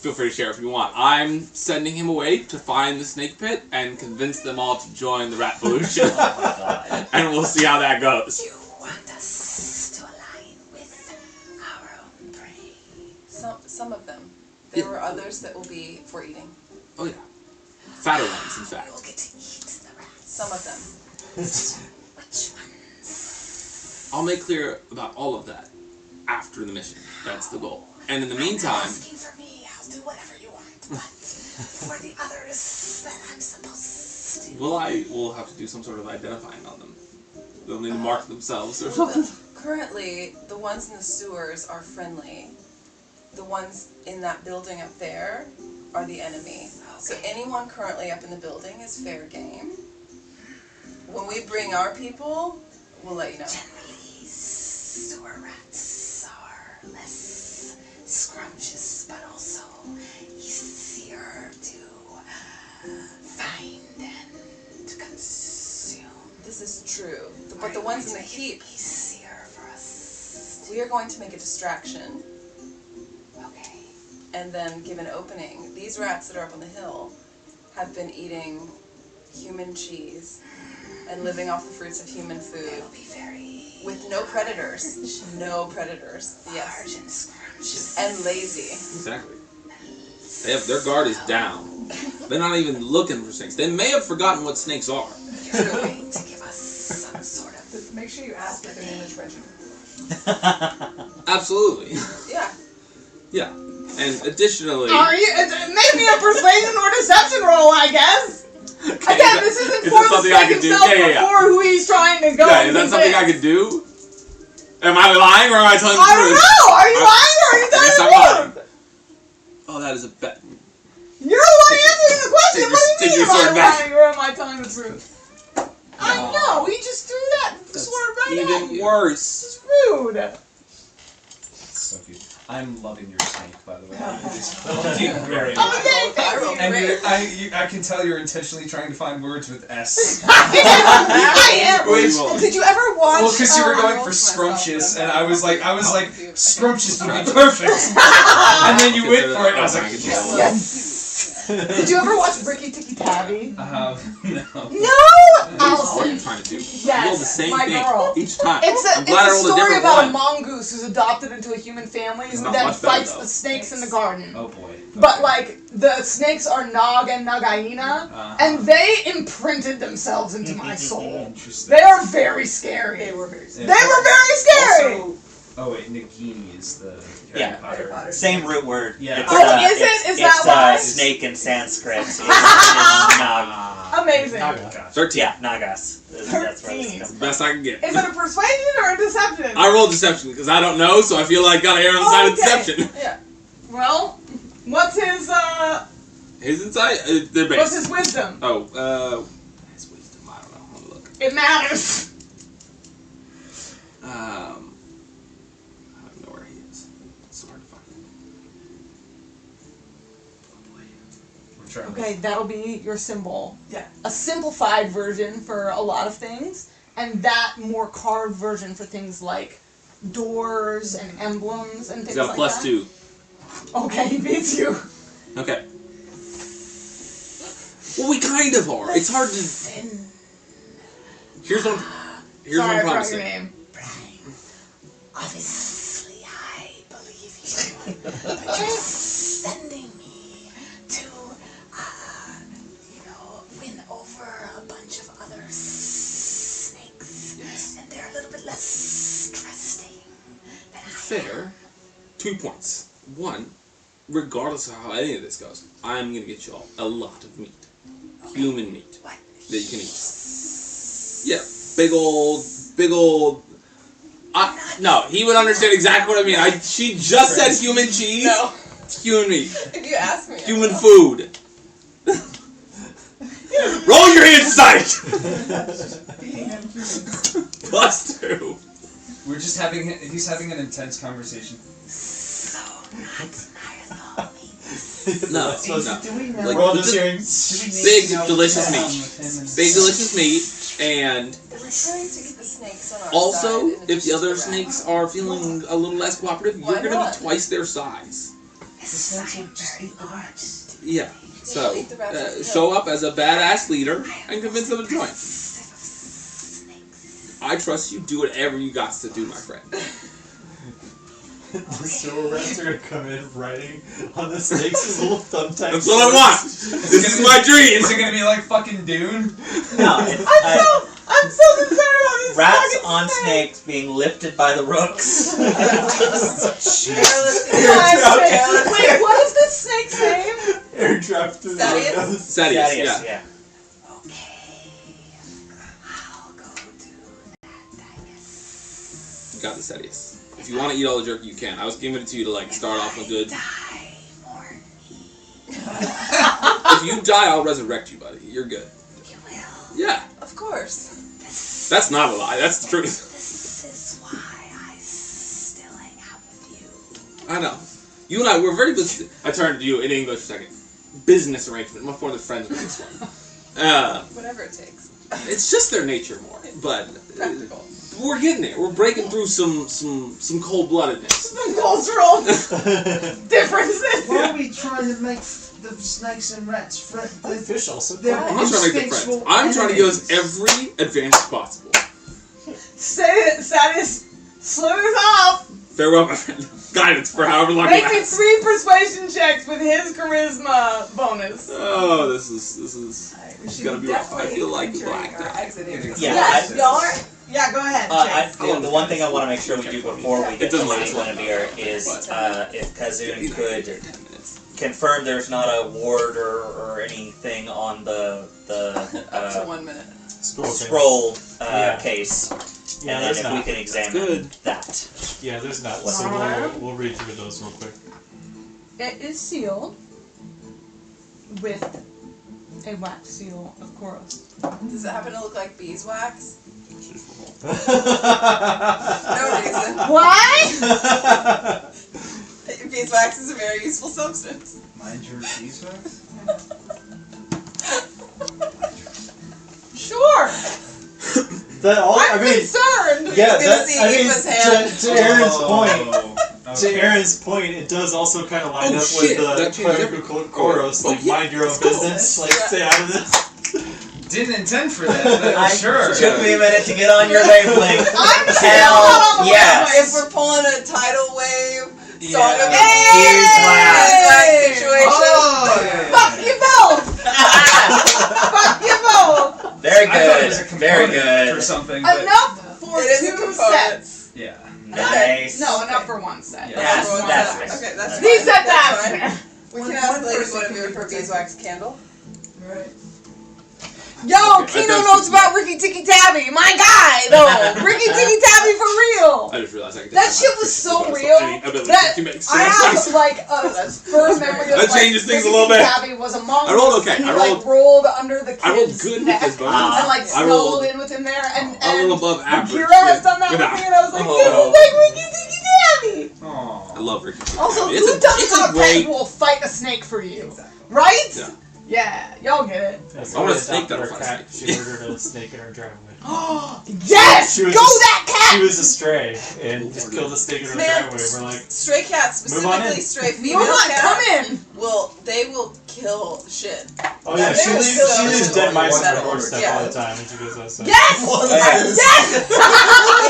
Feel free to share if you want. I'm sending him away to find the snake pit and convince them all to join the rat bush, oh my god. and we'll see how that goes. You want us to align with our own prey. Some of them. There were others that will be for eating. Oh yeah, fatter ones, in fact. We'll get to eat the rats. Some of them. Which ones? I'll make clear about all of that after the mission. That's the goal. And in the I'm not meantime, asking for me. I'll do whatever you want. But for the others that I'm supposed to. we'll have to do some sort of identifying on them. They'll need to mark themselves or something. Currently, the ones in the sewers are friendly. The ones in that building up there are the enemy. So anyone currently up in the building is fair game. When we bring our people, we'll let you know. Generally, sewer rats are less scrumptious, but also easier to find and consume. This is true. But the ones in the heap, Easier for us. we are going to make a distraction Okay. and then give an opening. These rats that are up on the hill have been eating human cheese and living off the fruits of human food It'll be very with no predators. No predators. large Yes. and scrumptious. And lazy. Exactly. Their guard is down. They're not even looking for snakes. They may have forgotten what snakes are. You're going to give us some sort of. Just make sure you ask if their name is Reggie. Absolutely. Yeah. Yeah. And additionally, Are you? Make me a persuasion or deception roll, I guess. okay, Again, this isn't is for that the something I snake can do? himself, Yeah. but for who he's trying to go Yeah, and is that something I convince. could do? Am I lying or am I telling the I don't truth? know. Are you lying or are you I guess telling I'm the lying. truth? Oh, that is a bet. You're the one answering the question. Take What do your you mean? Am sword I back. lying or am I telling the truth? I know. We just threw that sword right at Even you. worse. It's rude. So good. I'm loving your snake, by the way. It's looking very Oh, well. thank I rolled And great. I can tell you're intentionally trying to find words with S. I am. Which, Did you ever watch? well, because you were going rolled for myself, scrumptious, but and I was like, confused. scrumptious would be perfect. And then you went for it, and I was like, Yes. Did you ever watch Ricky Tikki Tavi? no. No, What are you Allison. trying to do? Yes, You roll the same my thing girl. each time. It's I'm a glad I rolled a story different about a one. mongoose who's adopted into a human family It's who not then much better, fights though. the snakes in the garden. Oh boy. But Okay. like the snakes are Nog and Nagaina, and they imprinted themselves into my soul. Interesting. They are very scary. They were very They were very scary. Also, oh wait, Nagini is the Harry Yeah. Potter. Harry Potter. Same root word. Yeah. It's, Oh, is it? it's, Is it's, that why? snake in Sanskrit. It's Nag. Amazing. Gotcha. 13. Yeah, Nagas. That's where this 13. comes from. Best I can get. Is it a persuasion or a deception? I rolled deception because I don't know, so I feel like gotta err on the side of Okay. deception. Yeah. Well, what's his His insight? They're what's based. his wisdom? His wisdom, I don't know. Let me look. It matters. I don't know where he is. It's so hard to find. Oh boy. We're trying. Okay, that'll be your symbol. Yeah. A simplified version for a lot of things, and that more carved version for things like doors and emblems and things He's got a like plus that. 2. Okay, he beats you. Okay. Well, we kind of are. It's hard to. Here's what I'm Sorry, I forgot your promising. name. Obviously, I believe you. But you're sending me to, win over a bunch of other snakes. And they're a little bit less trusting than I am. Fair. 2 points. 1, regardless of how any of this goes, I'm gonna get you all a lot of meat. Human meat. What? That you can eat. Yeah, big old. No, he would understand exactly what I mean. She just said human cheese. No. Human meat. If you ask me. I Human will. food. Roll your insight. Plus 2. We're just having. He's having an intense conversation. So, not Nayathal meat. No, So, no. do we know? Like, We're all just just hearing big, delicious meat. Big, delicious meat, and We're trying to get the snakes on our also, side. and if the other just around. snakes are feeling a little less cooperative, Why you're gonna not? be twice their size. This is very large. Yeah. So, Eat the rest of the show up as a badass leader and convince them to join. Snakes. I trust you. Do whatever you got to do, my friend. The sewer rats are gonna come in writing on the snakes as little thumbtacks. That's what I want. This is my dream. Is it gonna be like fucking Dune? No, I'm so concerned about this rats fucking on snake. snakes being lifted by the rooks. Wait, what is this snake's name? Airdrop through the Thaddeus? windows. Sadius, Thaddeus, yeah. Okay. I'll go do that, I guess. You got the Sadius. If you want to eat all the jerky, you can. I was giving it to you to like start off with good. Die, mourn me. If you die, I'll resurrect you, buddy. You're good. You will. Yeah, Of course. This, that's not a lie. That's the truth. this is why I still hang out with you. I know. You and I, we're very good. I turned to you in English for a second. Business arrangement. I'm more than friends with this one. Whatever it takes. It's just their nature more, but Practical. we're getting there. We're breaking through some cold-bloodedness. The cultural differences. Why are we trying to make the snakes and rats friendly? Fish also. They're I'm not trying to make them friends. instinctual I'm trying to give us enemies. every advantage possible. Satis slurs off. Farewell, my friend. Guidance for however long Make it me lasts. 3 persuasion checks with his charisma bonus. Oh, this is gonna be rough. I feel like blacked out. Yeah, y'all are. Yeah, go ahead. Chase. the one thing I want to make sure we do before we get to doesn't Lady matter. Guinevere is if Kazun could confirm there's not a ward or anything on the Up to 1 minute. scroll Yeah. case, Yeah, and there's then if we not. can examine good. that. Yeah, there's not. What's So the- we'll read through those real quick. It is sealed with a wax seal of Koros. Does it happen to look like beeswax? no No reason. Why? beeswax is a very useful substance. Mind your beeswax? Sure. That all, I'm I mean, concerned. yeah, He's gonna see Eva's hand. to Aaron's point. To Okay. Aaron's point, it does also kind of line Oh, up shit, with the that changes clerical chorus, Oh, like yeah, mind your own let's go. business, like stay out of this. Didn't intend for that, but I sure. took me a minute to get on your wavelength. I'm Hell not on the yes. If we're pulling a tidal wave song of the Beeswax. beeswax situation. Fuck you both. Fuck you both. Very I thought it was good. a Very component for good. something, but Enough for It is a 2 component. sets. yeah. Nice. No, enough for 1 set. Yeah. Yes, Everyone that's said- fair. Okay, that's He fine. said That's that. fine. We One can ask person Lady Guinevere can be for protected. beeswax candle. Right. Yo, Okay, Kino I knows don't- about Ricky Tikki Tavi. My guy, though. Ricky Tikki Tavi for real. I just realized I could That shit was so real that I have like a first memory of That like changes things a Ricky little bit. Tikki Tavi was a monk. I rolled okay. And he I like rolled- rolled under the I rolled kid's good with neck this bonus. and like I snuggled rolled in with him there. And a little above average. Kira has done that with Yeah. me, and I was like, Oh. this is like Ricky Tikki Tavi. Aww. I love Ricky. Also, Tavi. who doesn't it's have a a pet great. who will fight a snake for you? Right? Yeah. Yeah, y'all get it. That's I want a why snake adopted that'll our fight cat. snakes. She murdered a snake in her driveway. Yes! She was Go a- that cat! She was a stray and just killed a snake in her Man, driveway. We're like, Stray cats, Move on specifically in. stray Move female on, cats, come in! they will kill shit. oh yeah, she They're leaves so dead mice on her metal. doorstep Yeah. all the time when she goes outside. Yes! Yes! We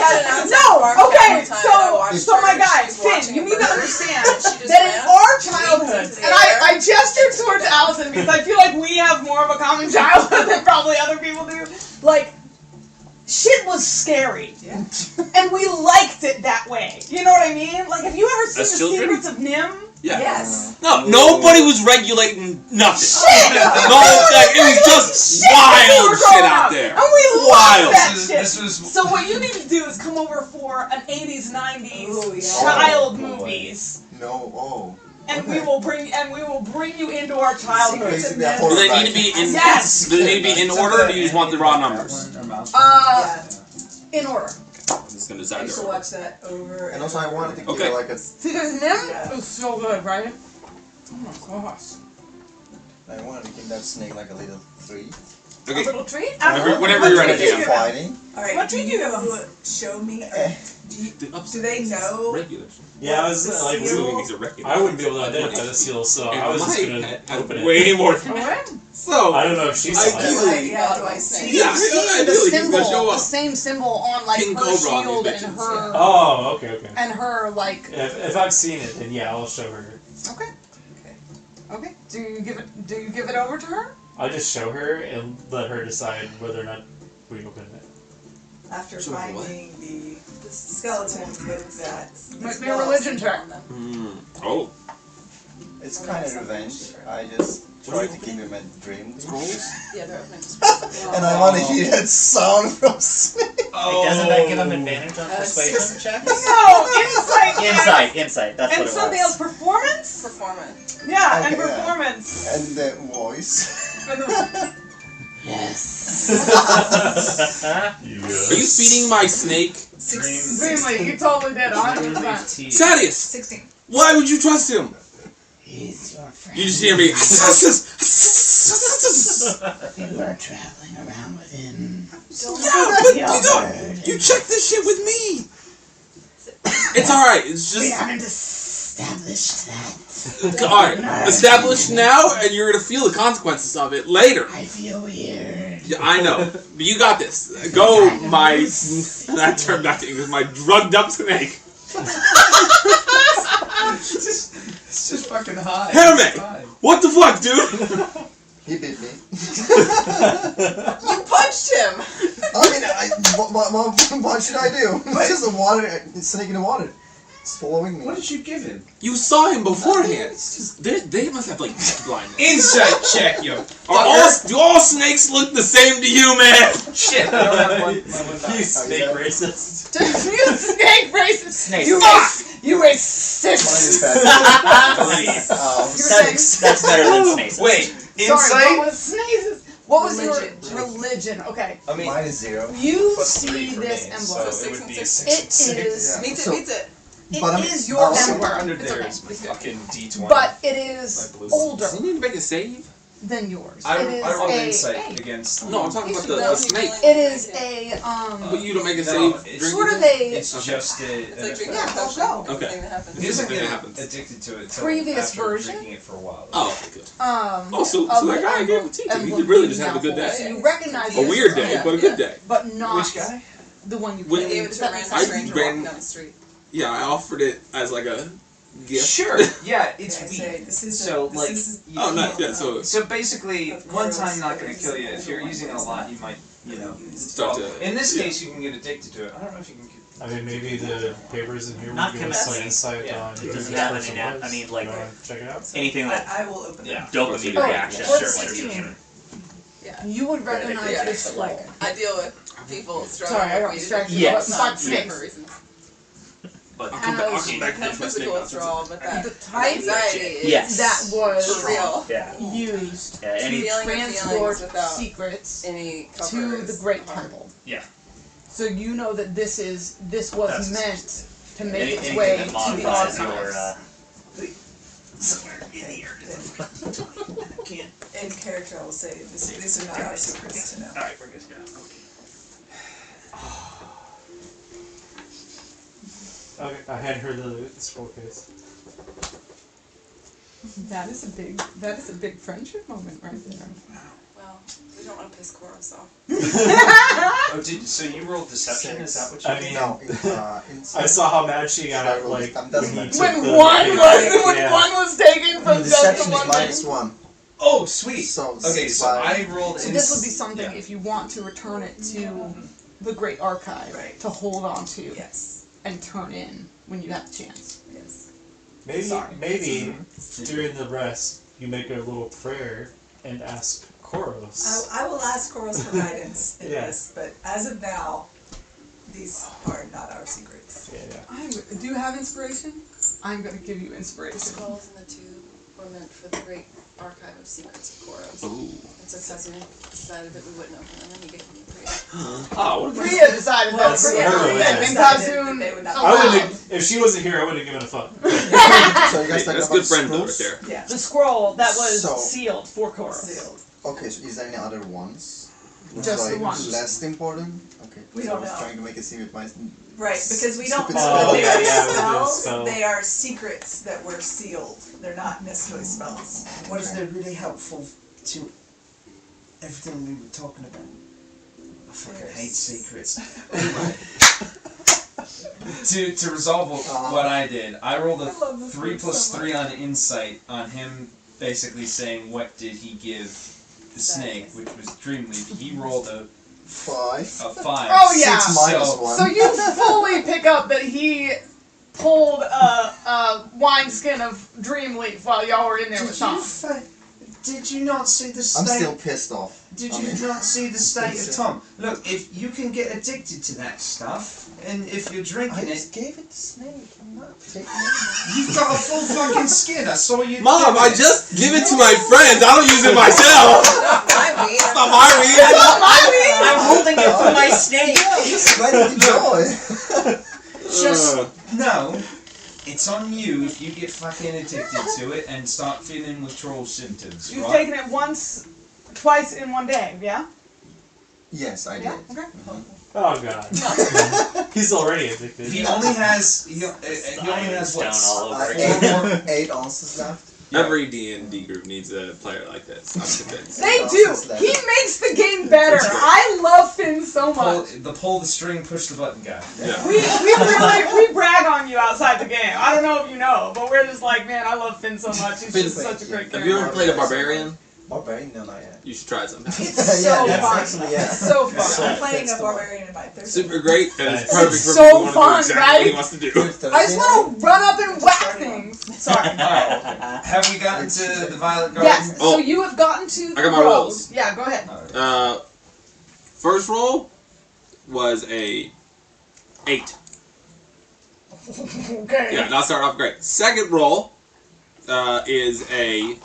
had an outside farm cat Okay, one time, and I watched so my her. guy, She was Finn, watching you a need to bird, understand and she just that in ran our into childhoods, the and air. I gestured towards Allison because I feel like we have more of a common childhood than probably other people do. Like, shit was scary. Yeah. And we liked it that way. You know what I mean? Like, have you ever seen As The children? Secrets of Nim? Yeah. Yes. No, nobody was regulating nothing. Shit! No, like, it was just Shit when we wild were shit growing out up. there. And we Wild. loved that shit. This was So what you need to do is come over for an 80s, 90s Ooh, yeah. child Oh, boy. movies. No, oh. And Okay. we will bring you into our childhood. Basically, that Do they horrifying. need to be in? Yes! Do they need to be in order, or do you just want the raw numbers? Yeah. In order. I'm just gonna I decide used to there. watch that over And also, I wanted to give Okay. it like a. Secrets of Nim? It was so good, right? Oh my gosh. I wanted to give that snake like a little treat. A Okay. little treat? Whenever you're ready, What treat yeah. you- Fighting. Alright, What do do you you show me? Do they know? Regular. Yeah, I was The like, seal? These are regular. I wouldn't be able to identify the seal, so And I was just my gonna pet had open it. way more than Alright. So, I don't know if she saw it. Ideally- Yeah, my snake. Yeah, You've seen the ideally, he's gonna symbol, show the up. same symbol on like King her Cobra on shield these and bitches, her Oh, okay. and her like. If I've seen it, then yeah, I'll show her. Okay. Okay. Do you give it over to her? I'll just show her and let her decide whether or not we open it. After So what? finding the skeleton with that. Might be a religion check. Oh, It's kind of revenge. I just tried to give him a dream. scrolls. Yeah, they're opening. And I want to hear that sound from Snake. Doesn't that give him advantage on That's persuasion checks? No, insight. Insight. That's And what it something was. else, performance. Performance. Yeah, and Okay, yeah. performance. And the voice. And the- Are you feeding my snake? Extremely, you totally did. 100%. Thaddeus, 16. why would you trust him? He's your friend. You just hear me. You are traveling around with him. Yeah, but you check this shit with me. It's alright, it's We just haven't established that. alright. Established now, and you're gonna feel the consequences of it later. I feel weird. Yeah, I know. But you got this. Go, my. And I turn back to English. My drugged up snake. It's just fucking high. Herme! It's fine. What the fuck, dude? He bit me. You punched him. I mean, what should I do? It's just a water, snake in the water. It's following me. What did you give him? You saw him beforehand. They must have like blind. Insight check, yo. Do all snakes look the same to you, man? Shit, I don't have one. You snake racist. You snake racist. Snake. You Mine racist. is bad. That's better than snakes. Wait, Sorry, insight? what was sneezes? What was Religion. your religion? Okay. I mean, Mine is 0. You plus 3 see for this me, emblem. so it Six would and be a six. 6 and It 6. is. Meets it, So- meets it. But I mean, is your Somewhere ember, under It's there okay. is my It's good. fucking D20. but it is My blue. older Does he need to make a save? than yours. I It is rolled a insight against. No, I'm talking about No, the he's snake. willing It to is drink it. But you don't make a No, save. it's drink sort it? of a It's Okay. just It's like drinking Yeah, a they'll potion. go. Okay. Thing that happens. He doesn't Something get happens. addicted to it till Previous after version? drinking it for a while. Oh, okay, good. Oh, so that guy gave him teacher. He could really just have a good day. So you recognize A it, weird day, but a good day. but not Which guy? the one you When- I killed. gave it Does to a that make random sense? stranger ran- walking down the street. Yeah, I offered it as like a gift. Sure. Yeah, it's Okay, weird. so this is So, this like, is you- Oh, nice. Yeah, so So basically, Of one course, time not but going it's to kill you. an If you're older using it a one, lot, it's you might, you know. start to. In this yeah. case, you can get addicted to it. I don't know if you can. I mean, maybe the papers in here Not will give us some chemically. insight Yeah. on who Does this it have person any was. I mean, like- You wanna check it out? Anything that I will open it. Yeah. dopamine Oh, reaction. or Sure. 16. Yeah. You would Great recognize idea. this scroll. I deal with people struggling Sorry, I got with weed distracted. addiction Yes. all the But time for six. different reasons. But I'll come back Not to this my snake physical now. withdrawal, but that The type anxiety is Yes. that was for real. yeah. used Yeah, to any- Feeling your transport feelings without secrets Any cover to the is Great hard. Temple. Yeah. So you know that this was That's meant to make Any, its anything way that to the modifies your archives. somewhere in here. Can't. In character, I will say these are not our secrets to know. All right, we're good. Okay, I hadn't heard the scroll case. That is a big friendship moment right there. Well, we don't want to piss Koros off. Oh, so you rolled deception? Is that what you I did? mean, No, I saw how mad she Should got I roll like this? Doesn't when matter. he took When the one paper. was Yeah. one was taken from just the Deception is one minus thing. one. Oh, sweet. So Okay, so five. I rolled. So this would be something if you want to return it to the Great Archive Right. to hold on to Yes. and turn in when you have the chance. Yes. Maybe Sorry. maybe during the rest you make a little prayer and ask Koros. I will ask Koros for guidance in Yeah. this, but as of now, these are not our secrets. Yeah. Do you have inspiration? I'm going to give you The inspiration. skulls in the tube were meant for the great archive of secrets of Koros. Ooh. And so Kazun decided that we wouldn't open them, and he gave them to Priya. Oh, what a great. Priya decided that That's Priya her, and yeah. Kazun They would not- I wouldn't allowed. have, if she wasn't here, I wouldn't have given a fuck. So you guys talking That's about good friend though, right scrolls? there. Yeah. The scroll that was So- sealed for Koros. Sealed. Okay, so is there any other ones? Which Just are, the like ones. less important? Okay. We so don't I was know. trying to make it seem with my Right, because we don't Stupid know spell. if they are Yeah, with the spells, spell. they are secrets that were sealed. They're not necessarily spells. What if they're really helpful to everything we were talking about? I fucking hate secrets. To resolve what I did, I rolled a I love this 3 book plus so 3 on insight on him basically saying what did he give the snake, which was Dreamleaf. He rolled a 5. 5. Oh, yeah. 6 minus So- 1. So you fully pick up that he pulled a wineskin of Dreamleaf while y'all were in there with Tom. Did you not see the I'm state? still pissed off. Did I you mean- not see the state of Tom? Look, if you can get addicted to that stuff, and if you're I drinking just it, gave it to Snake. I'm not taking it. you've got a full fucking skin. I saw you. Mom, doing I it. just give it to my friends. I don't use it myself. Not my weed. It's not my weed. It's not my weed! I'm holding it for my snake. Just let it enjoy. Just Uh, no. It's on you if you get fucking addicted to it and start feeling withdrawal symptoms, You've right? taken it twice in one day, yeah? Yes, I did. Yeah? Okay. Oh god. He's already addicted. He only has he only has what? Stone all over again. 8 ounces left. Every D&D group needs a player like this. I'm convinced. They do! He makes the game better! I love Finn so much. Pull the string, push the button guy. Yeah. We brag on you outside the game. I don't know if you know, but we're just like, man, I love Finn so much. He's just such a great character. Have you ever played a barbarian? Barbarian? No, not yet. You should try it sometime. It's so Yeah, fun. actually, yeah. It's so fun. So I'm playing fits a the one. barbarian in my 30s. Super great, and it's It's perfect for so people who fun, want to do exactly what he right? wants to do. I just want to run up and whack things. Sorry. Have we gotten to the Violet Garden? Yes, Oh. so you have gotten to the I got my road. rolls. Yeah, go ahead. First roll was a 8. Okay. Yeah, not starting off great. Second roll is a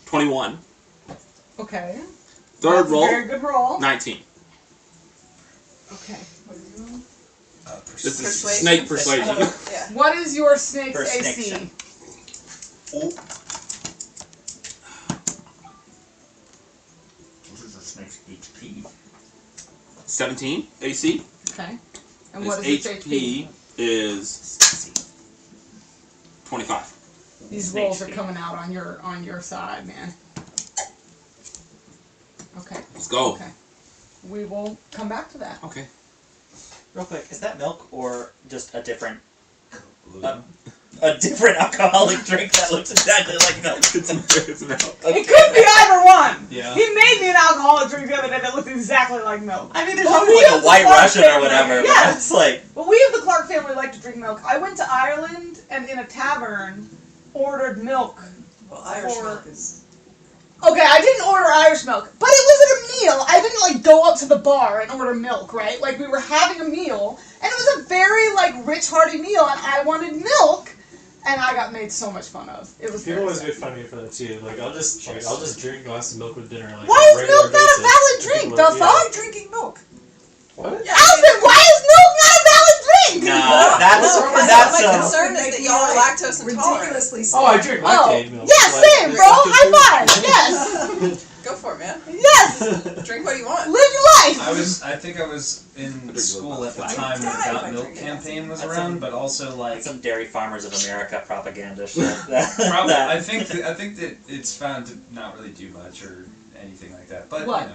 21. Okay. Third That's a roll, very good roll. 19. Okay. This is Persuasion. snake persuasion. Yeah. What is your snake's Persuasion. AC? Oh, This is a snake's HP. 17 AC. Okay. And His what is its HP is 25. These rolls are coming out on your side, man. Okay. Let's go. Okay. We will come back to that. Okay. Real quick, is that milk or just a different alcoholic drink that looks exactly like milk? It's milk. It could be either one. Yeah. He made me an alcoholic drink the other day that looked exactly like milk. I mean, there's Well, probably we like have a the White Clark Russian family. or whatever, but Yes. that's like... Well, we of the Clark family like to drink milk. I went to Ireland and in a tavern ordered milk. Well, Irish Or- milk is. Okay, I didn't order Irish milk, but it was at a meal. I didn't like go up to the bar and order milk, right? Like we were having a meal, and it was a very like rich, hearty meal, and I wanted milk, and I got made so much fun of. It was People very always sad. make fun of me for that too. Like I'll just drink a glass of milk with dinner. Like, Why on a is regular milk not a basis. valid drink? People The are- fuck? I'm drinking milk. What? Alvin, why is milk not a valid drink? No, my that's concern is that Make y'all are me, lactose intolerant. ridiculously Oh, I sick. drink Oh, lactate milk. yeah, Like, same, bro. High five. Yes, Go for it, man. yes. Drink what you want. Live your life. I think I was in school at the Flag. time when the Die if Got I Milk drink it. campaign was That's around, some- but also like some Dairy Farmers of America propaganda shit. probably That- I think that it's found to not really do much or anything like that. But What? you know,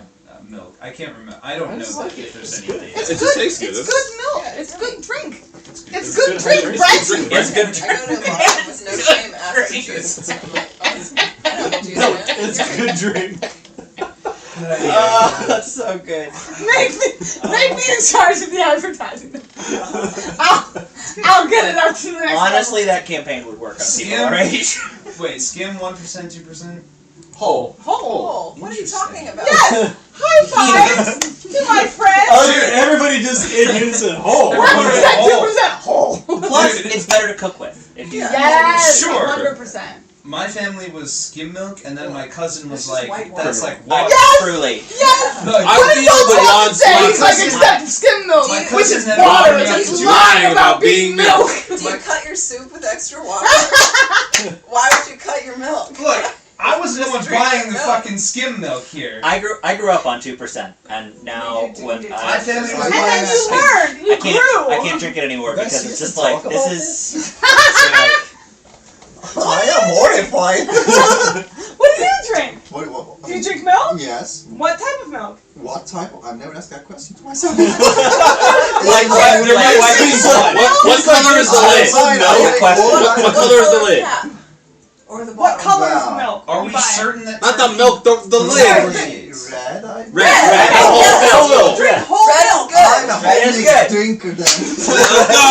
milk. I can't remember. I don't know just like if there's It's any good. data. It just tastes good. It's good milk. It's good drink. It's It's It's good good drink, hydration. right? It's good. I go to a bar with no shame after juice. Pineapple juice, man. It's a good drink. Oh, that's so good. Make me in charge of the advertising. I'll get it up to the next Honestly, that campaign would work on people Skim? our age. Wait, skim 1%, 2%? Whole. level. Oh, what are you talking about? Yes! High fives to my friends! Oh, dude, everybody just in unison. Whole. 1%, 2% whole. Plus, it's better to cook with. If you Yes! Sure. 100%. My family was skim milk, and then my cousin was That's just like, white water. that's like water. Yes! truly. Yes! Look, I What did feel the Mom Ron say? He's like, cousin- except skim milk, my which is cousin had water. brought me up It's to lying about being milk. Do you cut your soup with extra water? Why would you cut your milk? Look, I was the Just one drink buying the milk. fucking skim milk here. I grew up on 2%, and now You do, when you do. My family was And buying then you skim. learned. You I grew. can't drink it anymore Guys, because you it's should just like talk this about is. I am horrified. What do you drink? What, Do you drink milk? Yes. What type of milk? What type of? I've never asked that question to myself. Like what? Like what color is the lid? No question. What color is the lid? Yeah. Or the What bottom. color is Wow. the milk? Are You we buy it? certain that Not the milk, the lid. Red. I Red. Whole milk. Drink whole Red milk. is I'm a good. Red whole is mixed good. drinker then. Let's go.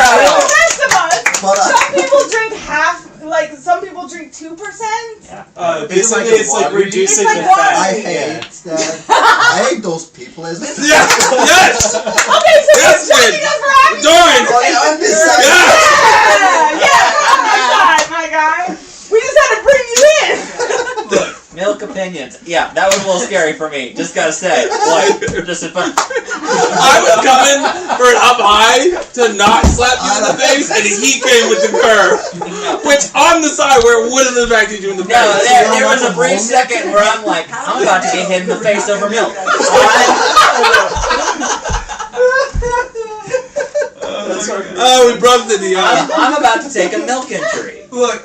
The rest of us. But Some people drink half. Like some people drink 2%. Basically, like a it's like watery- reducing It's the like water. fat. I hate that. I hate those people as Yeah. Yes. Okay, so Yes, you're judging kid. us for having Join. I'm deciding. Yeah. Yeah, come on my side, my guy. We just had to bring you in. Milk opinions. Yeah, that was a little scary for me. Just gotta say, like, just if I, I was coming for an up high to not slap you in the face, and he came with the curve, which on the side where it would have impacted you in the face. no, there was a brief second where I'm like, I'm about to get hit in the face over milk. Oh, we broke the DM. I'm about to take a milk injury. Look,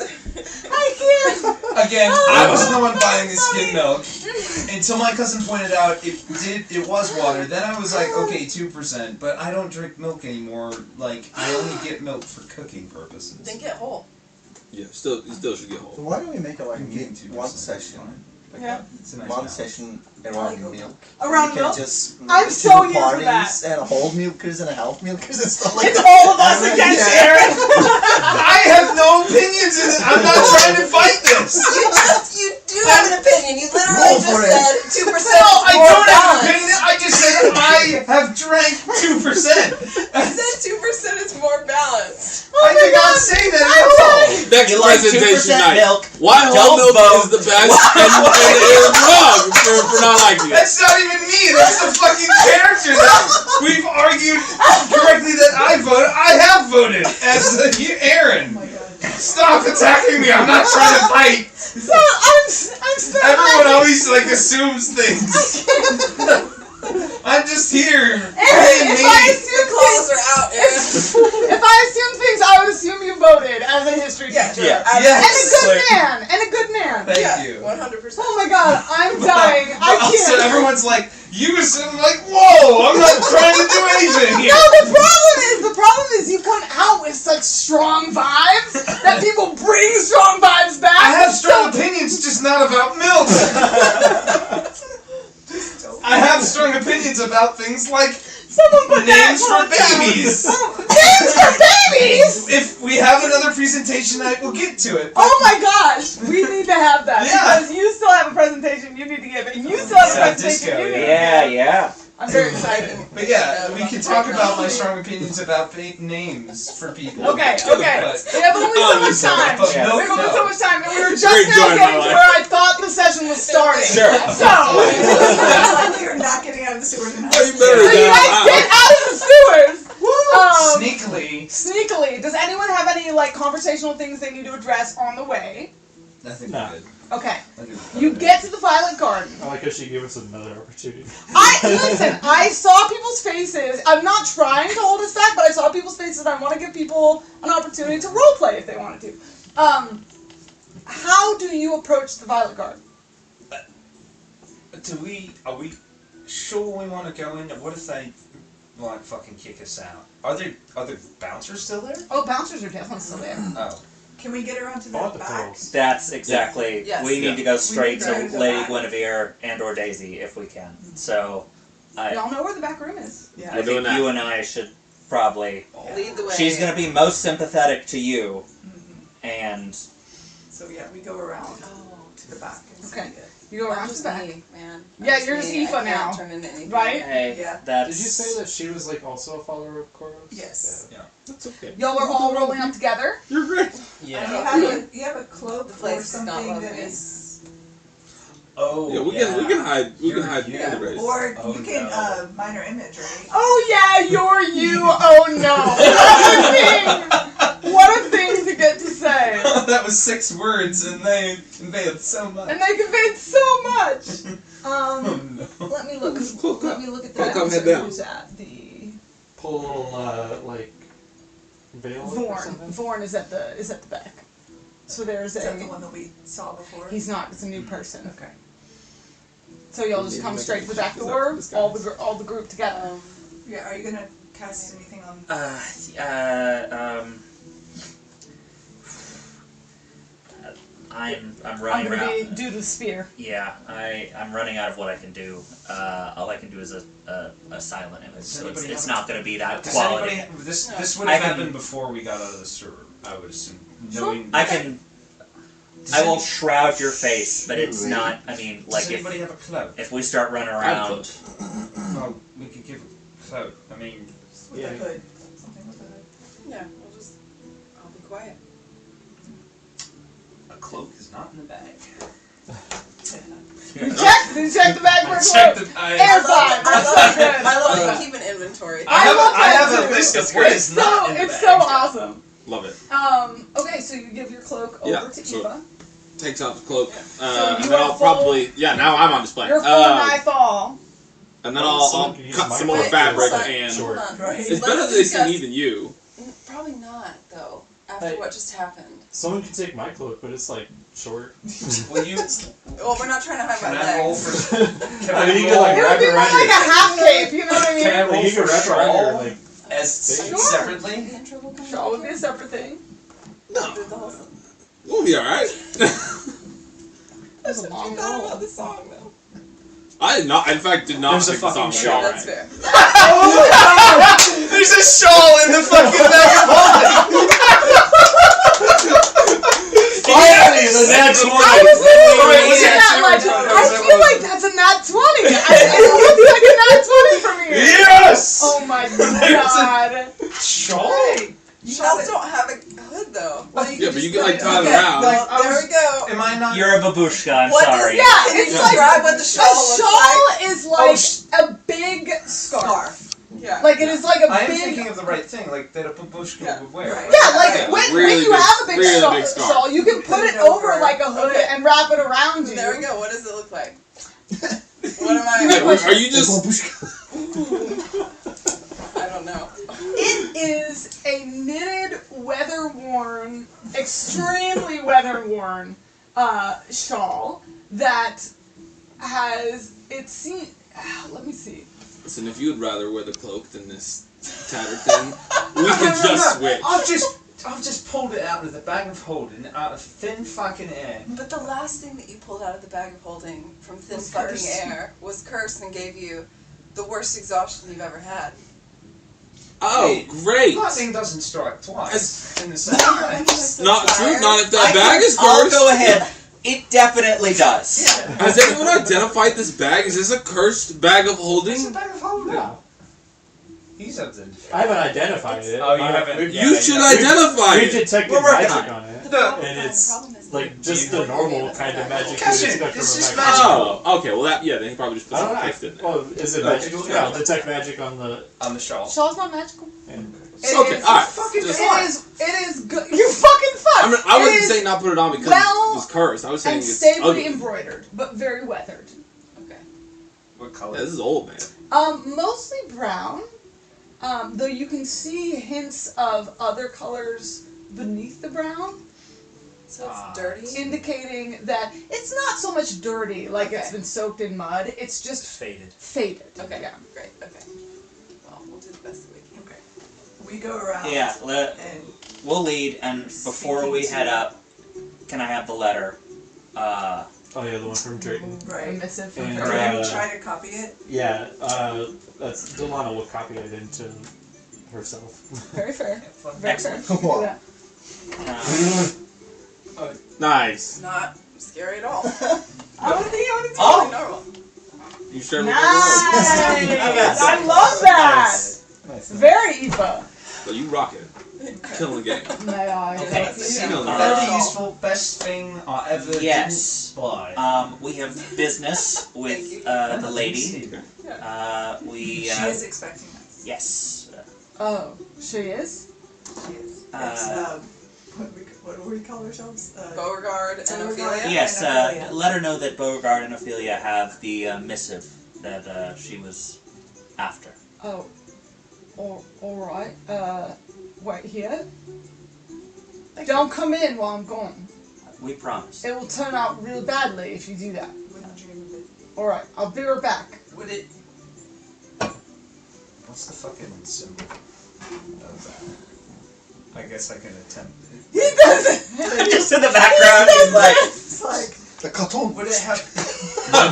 I can't. again, I was the one buying the skim milk until my cousin pointed out it was water. Then I was like, okay, 2%, but I don't drink milk anymore. Like, I only get milk for cooking purposes. Then get whole. Yeah, you still should get So whole. why don't we make it like I'm getting 2%. one session? Like Yeah. It's a nice one balance. session around milk. Around we can milk? just I'm do so here for parties that. and whole milkers and half milkers and stuff like It's that. all of us against Yeah. Aaron. I have no opinions in it. I'm not trying to fight this. You do have an opinion. You literally Roll just for it. said 2% No, is I more don't have an balanced. opinion. I just said I have drank 2%. You said 2% is more balanced. I did not say that at all. Next You like presentation 2% night. milk. Why whole Don't milk vote. is the best and Aaron's wrong for not liking it. That's not even me. That's the fucking character that we've argued correctly that I voted. I have voted as Aaron. Oh my god. Stop attacking me. I'm not trying to fight. So I'm still Everyone always like assumes things. I'm just here. Aaron, Hey, if me. I assume Claws things, are out, Aaron. if I assume things, I would assume you voted as a history teacher. Yeah. And a good Like, man. And a good man. Thank Yeah, you. 100%. Oh my god, I'm dying. But I also, can't. everyone's like, you assume, like, whoa, I'm not trying to do anything here. No, the problem is you come out with such strong vibes that people bring strong vibes back. I have strong opinions, just not about milk. I have strong opinions about things like Someone put names for that quote down. babies. Names for babies? If we have another presentation night, we'll get to it. Oh my gosh, we need to have that Yeah. because you still have a presentation you need to give, and you still have a Yeah, presentation disco, you need to Yeah, give. yeah. I'm very excited. But yeah, we can talk about my strong opinions about names for people. Okay, But- we have only so much time. But We have milk, only so no. much time, and we were just Great now joy in my getting to life. where I thought the session was starting. Sure. So, Like you're not getting out of the sewer tonight. Oh, you better so you down. guys get out of the sewers. Sneakily. Sneakily. Does anyone have any like conversational things they need to address on the way? I think No. we're good. Okay. I think we're You good. get to the Violet Garden. I like how she gave us another opportunity. Listen, I saw people's faces. I'm not trying to hold us back, but I saw people's faces and I want to give people an opportunity to roleplay if they wanted to. How do you approach the Violet Garden? Are we sure we want to go in? What if they like fucking kick us out? Are there bouncers still there? Oh, bouncers are definitely still there. Oh. Can we get around to I the want the back? pearls. That's exactly. Yes. We need to go straight We need to go to to the Lady back. Guinevere and or Daisy if we can. So, Y'all know where the back room is. Yeah. I We're doing think that. you and I should probably. Lead the way. She's gonna be most sympathetic to you, and So yeah, we go around to the back and see Okay. it. You go I'm around to just the back. me, man. Yeah, I'm you're just me. Aoife I can't now. turn into anything. Right? hey, Yeah. that's. Did you say that she was like also a follower of Koros? Yes. That's okay. Y'all are all rolling up together. You're great. You have a cloak The or place does not something love that me. is, Oh. Yeah, we can hide. We can hide yeah. the race. Or Oh, you can no. minor image, right? Oh yeah, you're you. Oh no. What a thing. What a thing to get to say. That was 6 words, and they conveyed so much. And they conveyed so much. Oh no. Let me look. Cloak Let up. me look at Cloak the up, head down. who's at the Pull a little like veil or Vorn. something. Vorn is at the back. So there's Is that the a. one that we saw before? He's not. It's a new person. Okay. So y'all just come straight to the back door, all the group together. Yeah, are you gonna cast anything on? I'm I'm running gonna around. be due to the spear. Yeah, I'm running out of what I can do. All I can do is a silent image, Does so it's, anybody it's have- not going to be that Does quality. anybody, this would I have can- happened before we got out of the sewer, I would assume. Sure. Knowing I can. Does I will any- shroud your face, but it's not. I mean, Does like anybody have a cloak? if we start running I have around, clothes. Well, we could give a cloak. I mean, With Yeah. the hood. Something with the hood. Yeah, I'll be quiet. a cloak is not in the bag. You check the bag for I a checked cloak. it. Air five. That's so good. I love that you keep an inventory. I love I that have a too. list of what It's is not in the it's bag. so awesome. Love it. Okay, so you give your cloak over Yeah, to so- Eva. Takes out the cloak. So And you then are I'll full- probably now I'm on display. You're full nigh fall. And then Well, I'll someone can use cut my some more cloak. fabric Hold on, and hold on. Right. it's Let's better that they see discuss- me than you. Probably not, though. After Hey. what just happened. Someone can take my cloak, but it's like short. Will you? Well, we're not trying to hide Can my I roll legs. for? Can I mean, you roll can, like, It would wrap be it more around like your- a half cape, you know what I mean? Can I Like, roll you can for wrap it around your shawl like. as Sure. separately? The intro will come Shawl would be a separate thing. No, Do the whole thing. we'll be all right. That's a long You thought roll. about the song, though. I did not. In fact, did not There's a think the song fucking was all shawl. That's right. fair. Oh, there's a shawl in the fucking bag. finally the next one. I was literally Was it nat 20. It looks like a nat 20 from here. Yes! Oh my god. Shawl? Shawls don't have a hood though. Well, Yeah, but you can like tie it Okay, around. well, there we go. Am I not? You're a babushka, I'm What is- sorry. Yeah, Can you it's like describe what the shawl a looks shawl like? is like a big scarf. Yeah. Like it is like a I am big. thinking of the right thing, like that a babushka Yeah, would wear. right. Yeah, like Yeah, when really you big- have a big, really shawl, big scarf. shawl, you can put it over like a hood Okay. and wrap it around you. There we go. What does it look like? What am I? Yeah, are you just? I don't know. It is a knitted, weather-worn, extremely weather-worn shawl that has let me see. Listen, if you'd rather wear the cloak than this tattered thing, we could just switch. I've just pulled it out of the bag of holding out of thin fucking air. But the last thing that you pulled out of the bag of holding from thin Was fucking cursed. air was cursed and gave you the worst exhaustion you've ever had. Oh, great! Lightning doesn't strike twice in the same I'm place. just so Not true. tired. Not if that bag is I'll cursed. go ahead. It definitely does. Has anyone identified this bag? Is this a cursed bag of It's a holding? bag of holding. Yeah. He's identified. I haven't identified it. Oh, you haven't? You should identify We it. detected We're working magic on on it. No. And it's Problem is like just the normal kind of magic you would Catch it. expect It's from just a magic. Oh, okay. Well, then he probably just put I some don't gift in there. know. Oh, is it Okay. magical? Yeah, I'll detect magic on the. On the shawl. Shawl's not magical. Yeah. Okay, is- alright. Fucking Just- It is good. You fucking fuck. I mean, I It wasn't is saying not put it on because well it was cursed. I was saying and it's stably ugly. embroidered, but very weathered. Okay. What color? Yeah, this is old, man. Mostly brown. Though you can see hints of other colors beneath the brown, So it's dirty. indicating that it's not so much dirty, like it's Okay. been soaked in mud. It's just Faded. faded. Okay. Yeah. Great. Okay. Well, we'll do the best that we can. Okay. We go around. Yeah, And we'll lead, and before we head up, can I have the letter? Oh yeah, the one from Drayton. A right. missive from And, her. Can you uh, try to copy it? Yeah, that's Delana will copy it into herself. Very fair. Very fair. Excellent. Wow. Yeah. Nice. Not scary at all. I want to think. Oh! Normal. You sure? Nice! I love that! Nice. Very Eva. But you rock it. Killing the game. May I? Okay. Killing the Very game. useful, best thing I ever Yes. didn't buy. We have business with the lady. We She is expecting us. yes. Oh, she is? She is. Uh, Yes, what do we call ourselves? Beauregard and Beauregard. Ophelia. Yes. and Ophelia. Let her know that Beauregard and Ophelia have the missive that she was after. Oh. Alright. Wait here? Don't come in while I'm gone. We promise. It will turn out really badly if you do that. Wouldn't dream of it. Alright, I'll be right back. Would it? What's the fucking symbol of that? I guess I can attempt it. He does it! Just in the background, he's like. It's like. The cartoon. Would it have? No!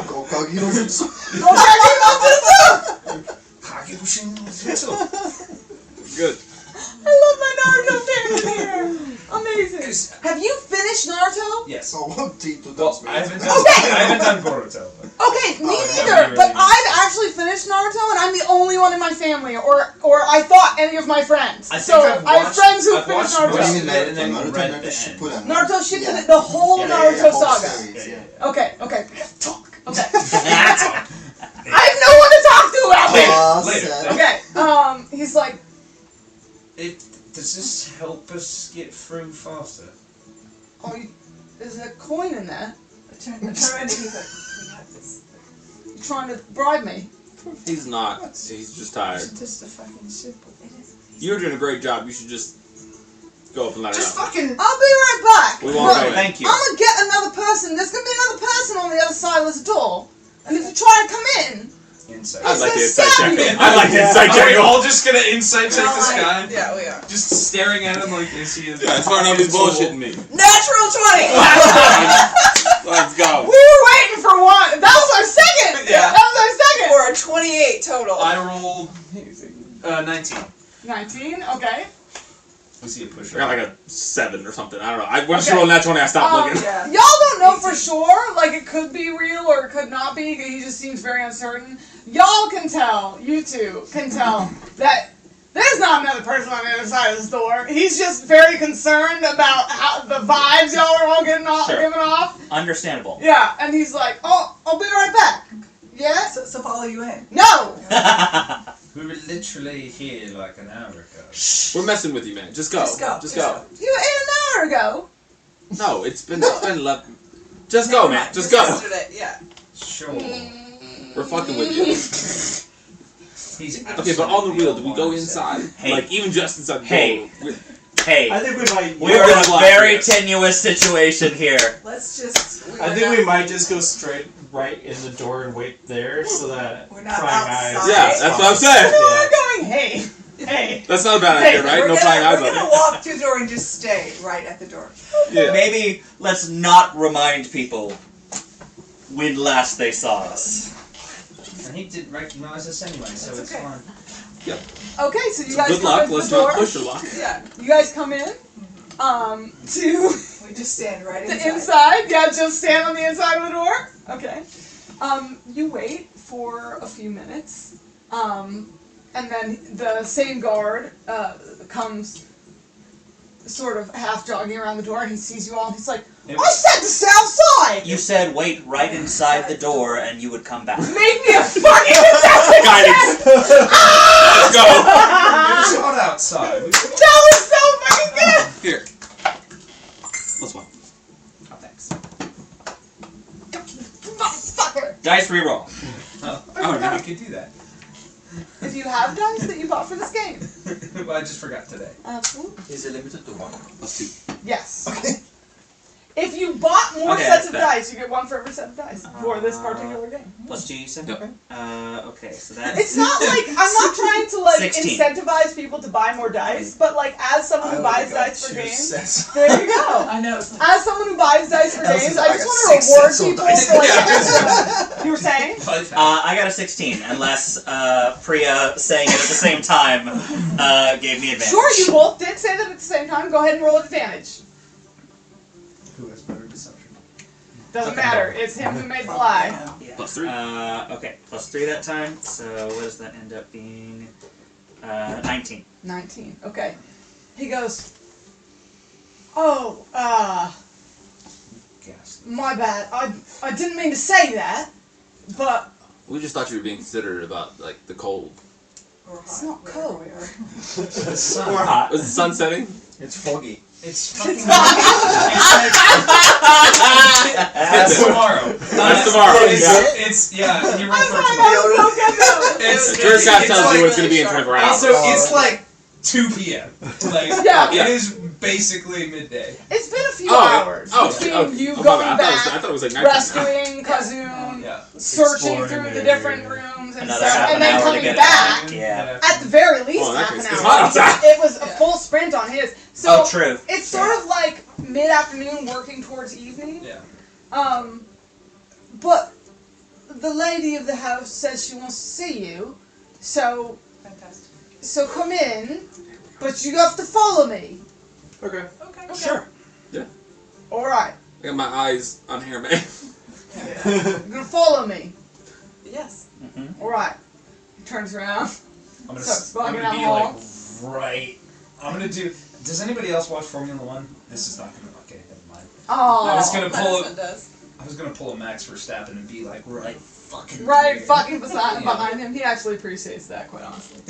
Go Kagiro Jutsu. Go back in onto the top! Kagebushin Jutsu. Good. I love my Naruto family here! Amazing. Have you finished Naruto? Yes. I want T to Well, touch me. I haven't done, Okay. I haven't done Boruto. But Okay, me Oh, yeah, neither, we but really I've actually finished Naruto and I'm the only one in my family, or I thought any of my friends. I So think I have friends who I've finished watched What do Naruto. you mean Naruto, and then Naruto? read Naruto the Shippuden. Naruto Shippuden, Yeah. the whole Yeah, Naruto yeah, whole saga. series, Yeah, yeah. Okay. Talk. Okay. I have no one to talk to about this. Later. Okay. He's like, Does this help us get through faster? oh, there's a coin in there. I turn around and he's like, we have this. You trying to bribe me? He's not. He's just tired. It's just a fucking simple. It is. You're doing a great job. You should just go up and let her Just know. fucking. I'll be right back. We won't Look, go in. Thank you. I'm gonna get another person. There's gonna be another person on the other side of this door. And if you try to come in, Insight. I'd like to He's insight gonna check stab him. you. I'd like to insight Are check we him. all just gonna insight check this guy? Yeah, we are. Just staring at him like, is he a Yeah, as far as he's bullshitting me. Natural 20! Let's go. we were waiting for one. That was our second. Yeah. That was our second. For a 28 total. I rolled 19. 19. Okay. Was he a I pusher? got like a 7 or something. I don't know. I went to roll a natural and I stopped looking. Yeah. Y'all don't know for sure, like it could be real or it could not be, he just seems very uncertain. Y'all can tell, you two can tell, that there's not another person on the other side of this door. He's just very concerned about how the vibes y'all are all giving off. Understandable. Yeah, and he's like, oh, I'll be right back. Yeah? So follow you in. No! We were literally here like an hour ago. We're messing with you, man. Just go. Just go. Just go. You were in an hour ago. No, it's been left. Just go, man. Just go. Yesterday, yeah. Sure. We're fucking with you. He's Okay, but on the real, do we go inside? Hey. Like, even just inside the Hey. door? Hey, I think we might. we're in a very tenuous situation here. Let's just. I think we might just go straight right in the door and wait there so that We're not prying outside. eyes. Yeah, that's what I'm saying. No, we're going, hey. Hey. That's not a bad idea, right? We're No prying eyes on gonna it. walk to the door and just stay right at the door. Yeah. Maybe let's not remind people when last they saw us. And he didn't recognize us anyway, so That's it's okay. fine. Okay, so you guys Good come luck. into Let's the door. not push your luck. Yeah. You guys come in. To We just stand right the inside. inside. Yeah, just stand on the inside of the door. Okay. You wait for a few minutes. And then the same guard comes sort of half jogging around the door and he sees you all and he's like, I said to stay outside! You said wait right inside the door and you would come back. Make me a fucking deception Guidance. Let's go. It's hot outside. That was so fucking good! Here. Plus 1. Oh, thanks. Motherfucker! Dice reroll. Oh, no, we could do that. If you have dice that you bought for this game. Well, I just forgot today. Absolutely. Is it limited to 1? Plus 2. Yes. Okay. If you bought more Okay, sets of that's dice, you get one for every set of dice for this particular game. Plus 2, you said? Yep. Okay, so that's... It's not like, I'm not trying to like 16. incentivize people to buy more dice, but like as someone who buys dice for games, there you go. I know. As someone who buys dice for games, I just want to reward people for like, you were saying? I got a 16, unless Priya saying it at the same time gave me advantage. Sure, you both did say that at the same time. Go ahead and roll advantage. Who has better deception? Doesn't Okay. matter. It's him who made the lie. Plus 3. Okay, plus 3 that time, so what does that end up being? 19. 19. Okay. He goes, oh, Gas. my bad. I didn't mean to say that, but We just thought you were being considerate about, like, the cold. Or it's hot, not wherever cold. we are. The sun. Or hot. Was the sun setting? It's foggy. It's fucking. That's It's tomorrow. That's tomorrow. It's yeah. You roll I for thought tomorrow. that was so good though. It's The Jerk God tells like, you it's going to be in 24 hours. Also, it's like 2 p.m. Like Yeah. it is basically midday. It's been a few Oh, hours between okay. you Oh, my going bad. back, I thought it was like nighttime. rescuing Kazoon, Yeah. searching Exploring through the the different area. rooms and Another stuff, half and an then hour to coming get it back. done. Yeah. At the very least, Oh, in that half an case, hour. it's hot outside. It was a full sprint on his. So Oh, true. it's sort of like mid-afternoon, working towards evening. Yeah. But the lady of the house says she wants to see you, so Fantastic. come in, but you have to follow me. Okay. Okay. Sure. All right, I got my eyes on Hair Man. you're gonna follow me. Yes. Mm-hmm. All right. He turns around. I'm gonna, Starts I'm walking gonna down be the like right. I'm gonna do. Does anybody else watch Formula One? This is not gonna. Okay, never mind. Oh, I was gonna My pull. husband does. I was gonna pull a Max Verstappen and be like right fucking. right, here. fucking Yeah. behind him. He actually appreciates that, quite honestly.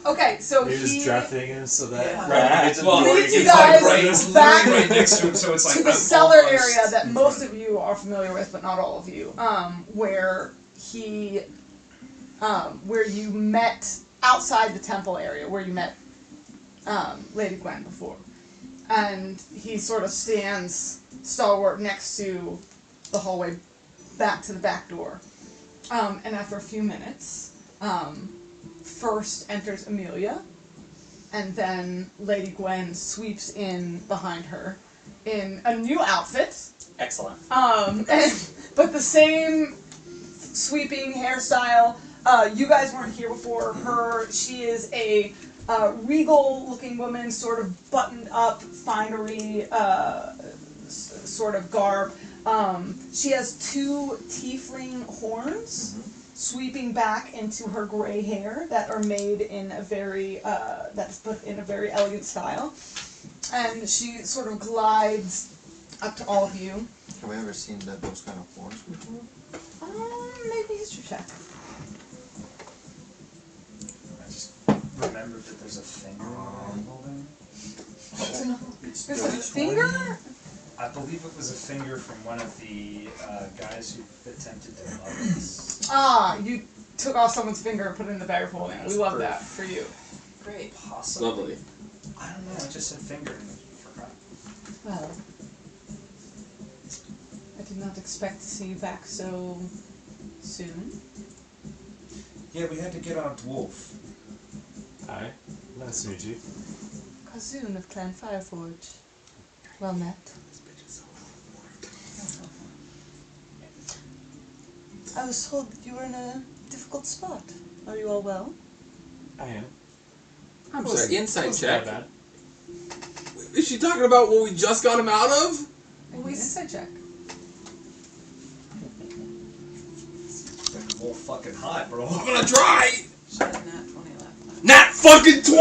Okay, so You're just he drafting him so that Yeah. right, it's Well, leads you it's like guys right. It's back literally right next to him, so it's like to the I'm cellar almost area that in most front of you are familiar with, but not all of you. Where he, where you met outside the temple area, where you met Lady Gwen before, and he sort of stands stalwart next to the hallway back to the back door. And after a few minutes, first enters Amelia, and then Lady Gwen sweeps in behind her in a new outfit. Excellent. But the same sweeping hairstyle. You guys weren't here before her. She is a regal-looking woman, sort of buttoned up, finery sort of garb. She has 2 tiefling horns sweeping back into her gray hair that are made in a very that's put in a very elegant style, and she sort of glides up to all of you. Have I ever seen those kind of horns before? Maybe history check. I just remembered that there's a finger on the building. There's a finger? I believe it was a finger from one of the guys who attempted to love us. Ah, you took off someone's finger and put it in the bag of holding. We love that for you. Great. Possibly. Lovely. I don't know, I just said finger and I forgot. Well, I did not expect to see you back so soon. Yeah, we had to get our dwarf. Hi. Nice to meet you. Kazoon of Clan Fireforge. Well met. I was told that you were in a difficult spot. Are you all well? I am. I'm sorry, insight Wasn't check. that bad. Is she talking about what we just got him out of? Well, inside check. More fucking hot, bro. I'm gonna try! She had a nat 20 last time. Nat fucking 20!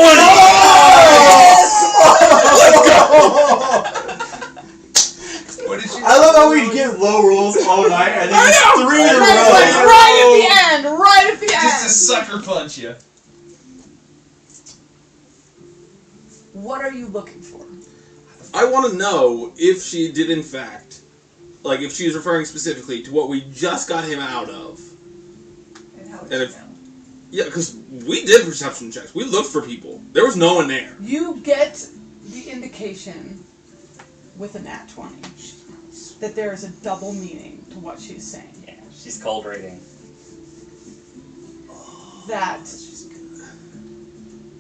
What did you I love how we get low rolls all night and then just 3 in a row. Right at the end! Right at the end! just to sucker punch you? What are you looking for? I want to know if she did in fact, like if she's referring specifically to what we just got him out of. And how And did you if- know? Yeah, because we did perception checks. We looked for people. There was no one there. You get the indication with a nat 20 that there is a double meaning to what she's saying. Yeah, she's cold reading. That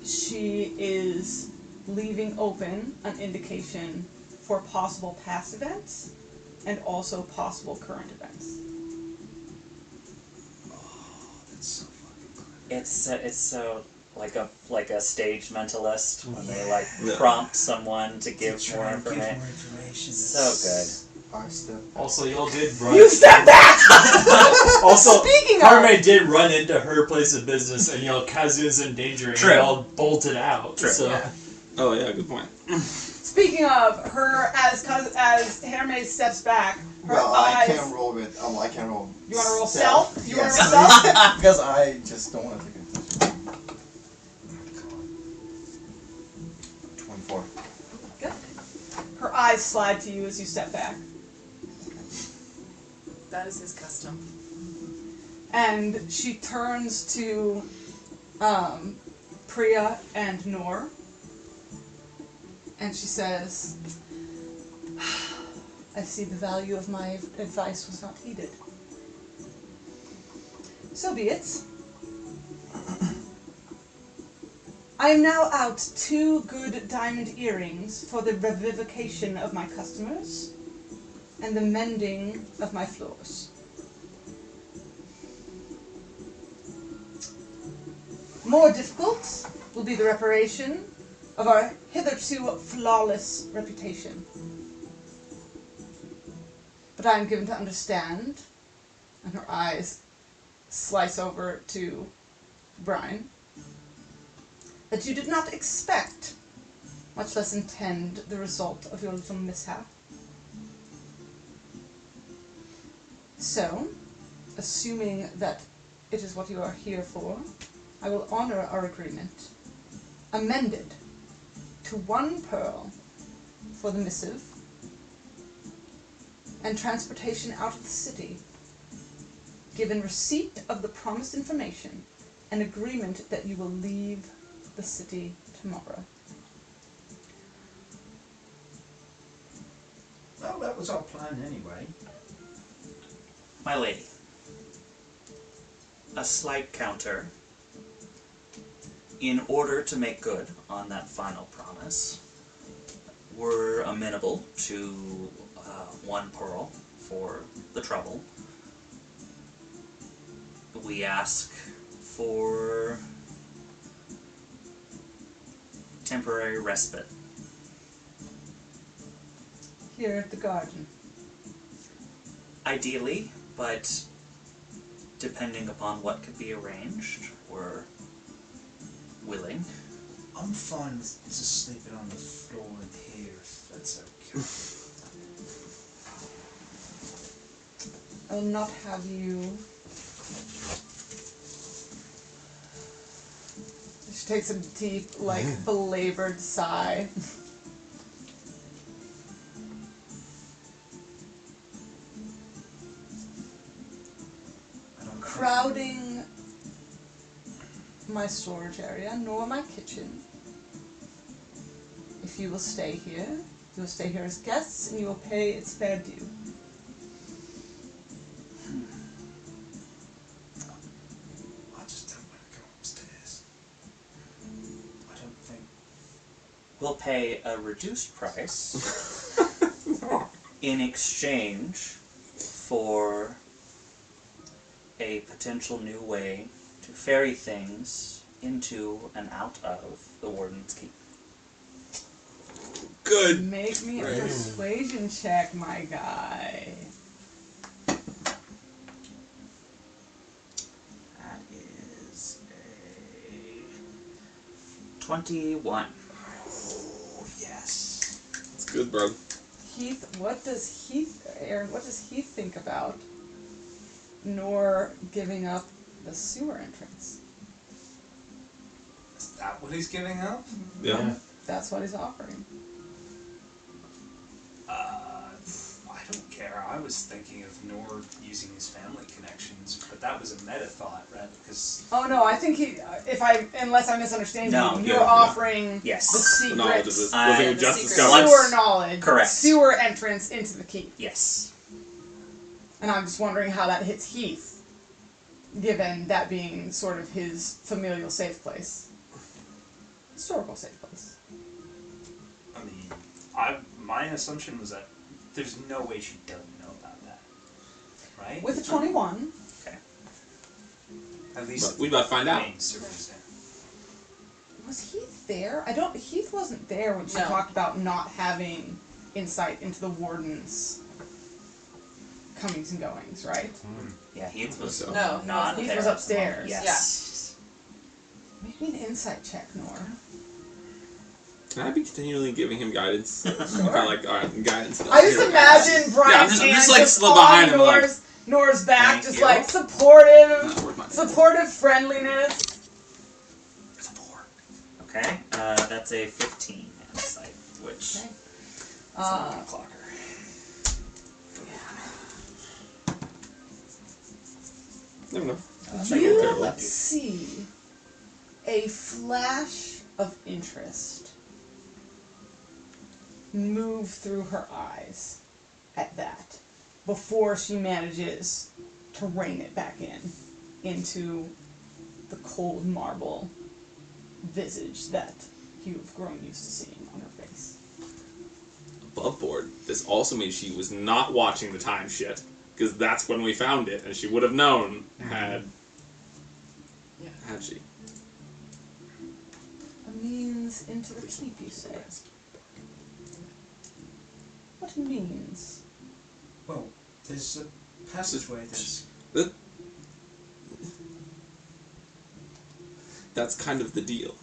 she is leaving open an indication for possible past events and also possible current events. That's so fucking clever. It's so like a stage mentalist when they like Yeah. prompt someone to give Try more and give more information. information. So good. I step. Also, y'all did run. You step back! Also, Speaking of- Carme did run into her place of business, and y'all Kazu's in danger, and True. y'all bolted out. True. So. Yeah. Oh yeah, good point. Speaking of her, as Hermes steps back, her Well, eyes. I can't roll with. I can't roll. You want to roll stealth? You Yes. want to roll stealth? Because I just don't want to take it. 24. Good. Her eyes slide to you as you step back, That is his custom. and she turns to Priya and Noor, and she says, "I see the value of my advice was not heeded. So be it. I am now out 2 good diamond earrings for the revivification of my customers and the mending of my floors. More difficult will be the reparation of our hitherto flawless reputation. But I am given to understand," and her eyes slice over to Brian, "that you did not expect, much less intend, the result of your little mishap. So, assuming that it is what you are here for, I will honor our agreement, amended to 1 pearl for the missive, and transportation out of the city, given receipt of the promised information, and agreement that you will leave the city tomorrow." Well, that was our plan anyway. My lady, a slight counter. In order to make good on that final promise, we're amenable to 1 pearl for the trouble. We ask for temporary respite. Here at the garden. Ideally, but depending upon what could be arranged, we're willing. I'm fine with just sleeping on the floor in here, if that's okay. I will not have you. She takes a deep, belabored sigh. Crowding my storage area, nor my kitchen. If you will stay here, you will stay here as guests, and you will pay its fair due. I just don't want to go upstairs. I don't think. We'll pay a reduced price in exchange for a potential new way to ferry things into and out of the Warden's Keep. Good. Make me a persuasion check, my guy. That is a 21. Oh, yes. That's good, bro. Heath, Aaron, what does Heath think about nor giving up the sewer entrance? Is that what he's giving up? Yeah. That's what he's offering. I don't care. I was thinking of Nor using his family connections, but that was a meta thought, right? Because Oh no, I think unless I misunderstand No, you, you're yeah. offering Yes. the The knowledge of secrets, this. Living the just secrets. discovered. sewer knowledge, Correct. sewer entrance into the keep. Yes. And I'm just wondering how that hits Heath, given that being sort of his familial safe place. Historical safe place. I mean, my assumption was that there's no way she doesn't know about that, right? With a 21, At least But we about to find out. main circumstance. was Heath there? Heath wasn't there when she No. talked about not having insight into the Warden's comings and goings, right? Yeah, he was So. No, not Heath there. was upstairs. Yes. Make me an insight check, Nora. Can I be continually giving him guidance? Kind of like, alright, guidance. I just imagine Brian's I'm just hands like just slip on behind him, like, Nora's back, Thank just you. like supportive Support. friendliness. Okay, that's a 15 insight, which Okay. is not a clocker. Never know. You see a flash of interest move through her eyes at that before she manages to rein it back into the cold marble visage that you've grown used to seeing on her face. Above board, this also means she was not watching the time shit, because that's when we found it, and she would have known had she. A means into the keep, you say? What means? Well, there's a passageway that's... That's kind of the deal.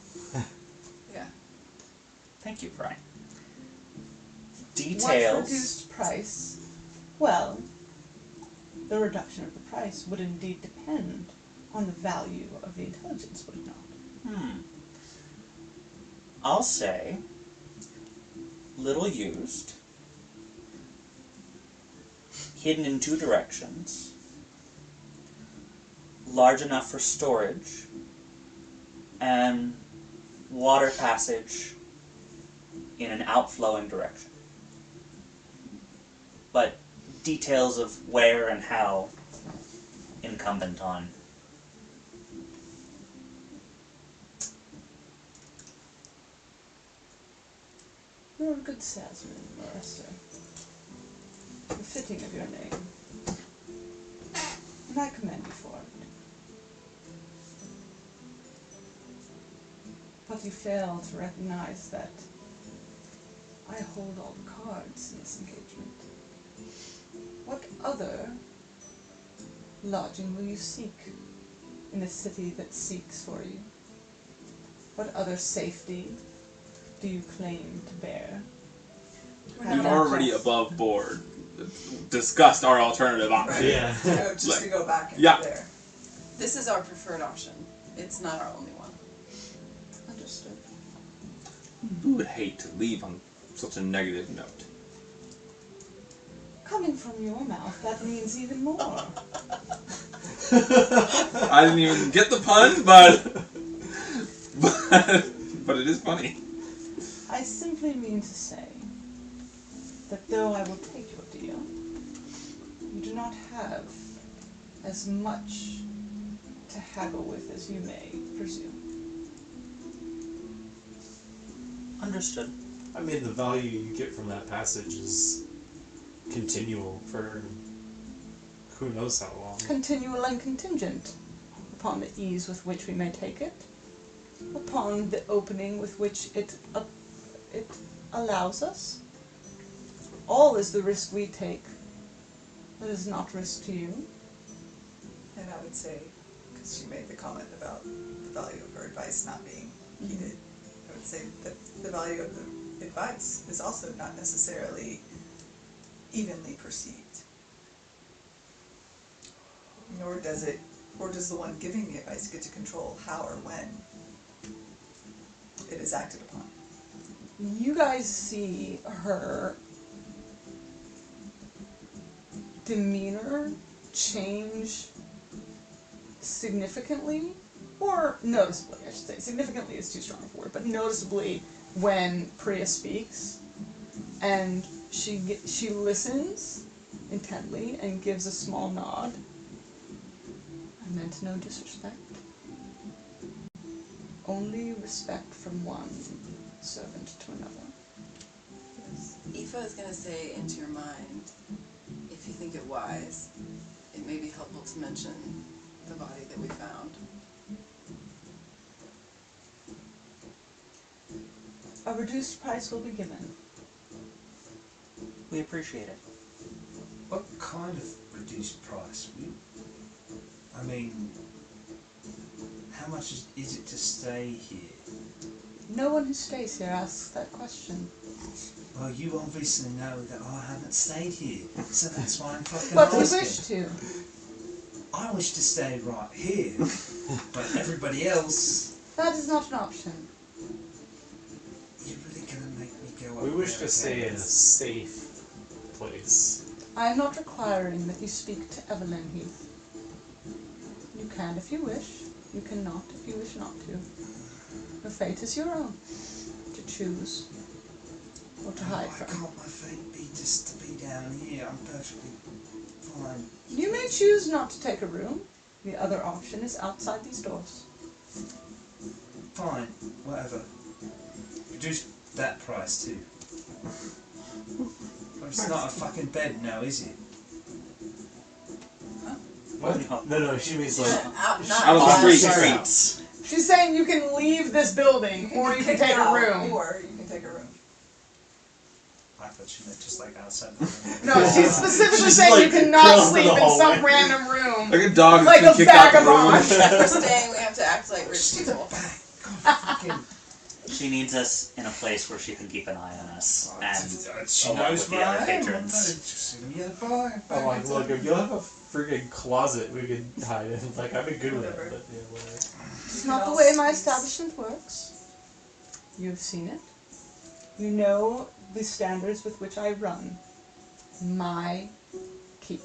Yeah. Thank you, Brian. What Details. reduced price? Well, the reduction of the price would indeed depend on the value of the intelligence, would it not? I'll say little used, hidden in two directions, large enough for storage, and water passage in an outflowing direction. But details of where and how incumbent on. You're a good salesman, Marissa. Befitting of your name. And I commend you for it. But But you fail to recognize that I hold all the cards in this engagement. What other lodging will you seek in a city that seeks for you? What other safety do you claim to bear? We've already above board discussed our alternative option. Yeah. Just to go back and Yeah. there. This is our preferred option. It's not our only one. Understood. We would hate to leave on such a negative note. Coming from your mouth, that means even more. I didn't even get the pun, but it is funny. I simply mean to say that though I will take your deal, you do not have as much to haggle with as you may presume. Understood. I mean, the value you get from that passage is continual for who knows how long. Continual and contingent upon the ease with which we may take it, upon the opening with which it allows us. All is the risk we take that is not risk to you. And I would say, because she made the comment about the value of her advice not being heeded, I would say that the value of the advice is also not necessarily evenly perceived. Nor does the one giving the advice get to control how or when it is acted upon. You guys see her demeanor change significantly, or noticeably, I should say. Significantly is too strong a word, but noticeably when Priya speaks, and she listens intently and gives a small nod. I meant no disrespect. Only respect from one servant to another. Aoife is going to say into your mind, if you think it wise, it may be helpful to mention the body that we found. A reduced price will be given. We appreciate it. What kind of reduced price? I mean, how much is it to stay here? No one who stays here asks that question. Well, you obviously know that I haven't stayed here, so that's why I'm fucking But you asking. wish to. I wish to stay right here, but everybody else... That is not an option. You're really gonna make me go up We wish there to stay in a again. safe place. I am not requiring that you speak to Evelyn Heath. You can if you wish. You cannot if you wish not to. Your fate is your own. To choose. Or to hide Why from. can't my fate be just to be down here? I'm perfectly fine. You may choose not to take a room. The other option is outside these doors. Fine, whatever. Reduce that price too. Well, it's not a fucking bed now, is it? What? No, she means like Out, not Out of the on streets. She's saying you can leave this building, or you can take a room. Or you can take a room. I thought she meant just like outside the room. No, she's specifically She's saying like you cannot curled in sleep the in some hallway. random room. Like a dog Like that's been a kicked out the vagabond. room. If we're staying, we have to act like rich people. She needs us in a place where she can keep an eye on us and She along knows with the where other I am. patrons. Just give me a bar. I'm like, look, if you'll have a friggin' closet we can hide in, like I'd be good with that. But yeah, whatever. It's not the way my establishment works. You've seen it. You know the standards with which I run my keep.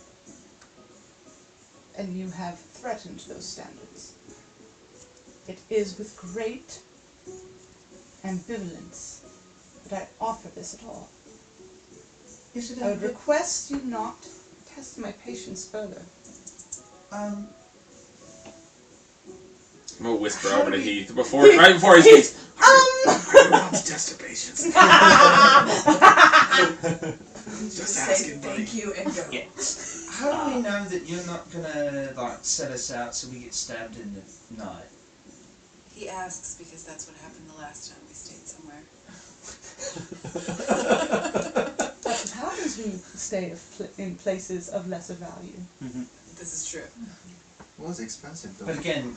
And you have threatened those standards. It is with great ambivalence that I offer this at all. I would request you not test my patience further. I'm gonna whisper over to Heath right before he speaks. I want to test your patience. Just say thank you and go. Yeah. How do we know that you're not gonna like set us out so we get stabbed in the night? He asks because that's what happened the last time we stayed somewhere. That's what happens when you stay in places of lesser value. This is true. It was expensive though. But again,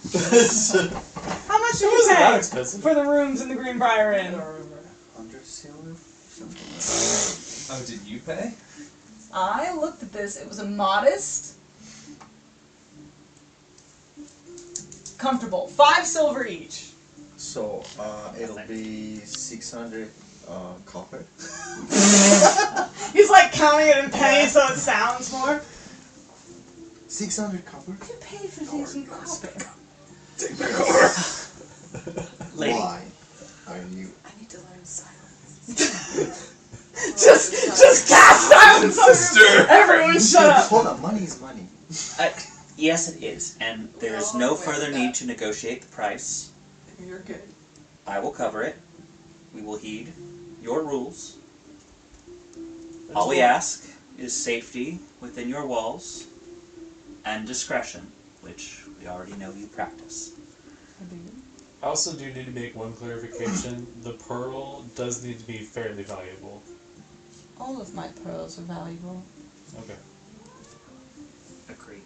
How much did It you wasn't that pay expensive. for the rooms in the Greenbrier Inn? 100 silver? Something like that. Oh, did you pay? I looked at this. It was a modest, comfortable 5 silver each. So, it'll be 600 copper. He's like counting it in pennies so it sounds more. 600 copper? You pay for things in copper. Take back over. Lady. Why are you? I need to learn silence. just cast silence on Sister. everyone. Shut up. Hold on, money is money. Yes, it is, and there is no further need to negotiate the price. You're good. I will cover it. We will heed your rules. All we ask is safety within your walls and discretion, which we already know you practice. I also do need to make one clarification. The pearl does need to be fairly valuable. All of my pearls are valuable. Okay. Agree.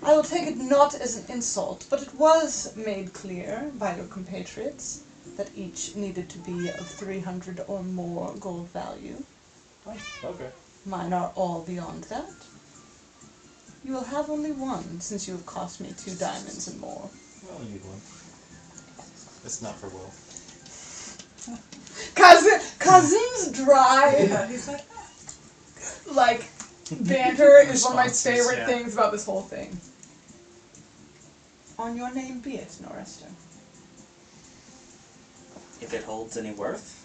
I will take it not as an insult, but it was made clear by your compatriots that each needed to be of 300 or more gold value. Oh, okay. Mine are all beyond that. You will have only one, since you have cost me 2 diamonds and more. I only need one. It's not for Will. Kazim's dry, Yeah, he's like, banter is one of my Responses, favorite yeah. things about this whole thing. On your name be it, Norester. If it holds any worth,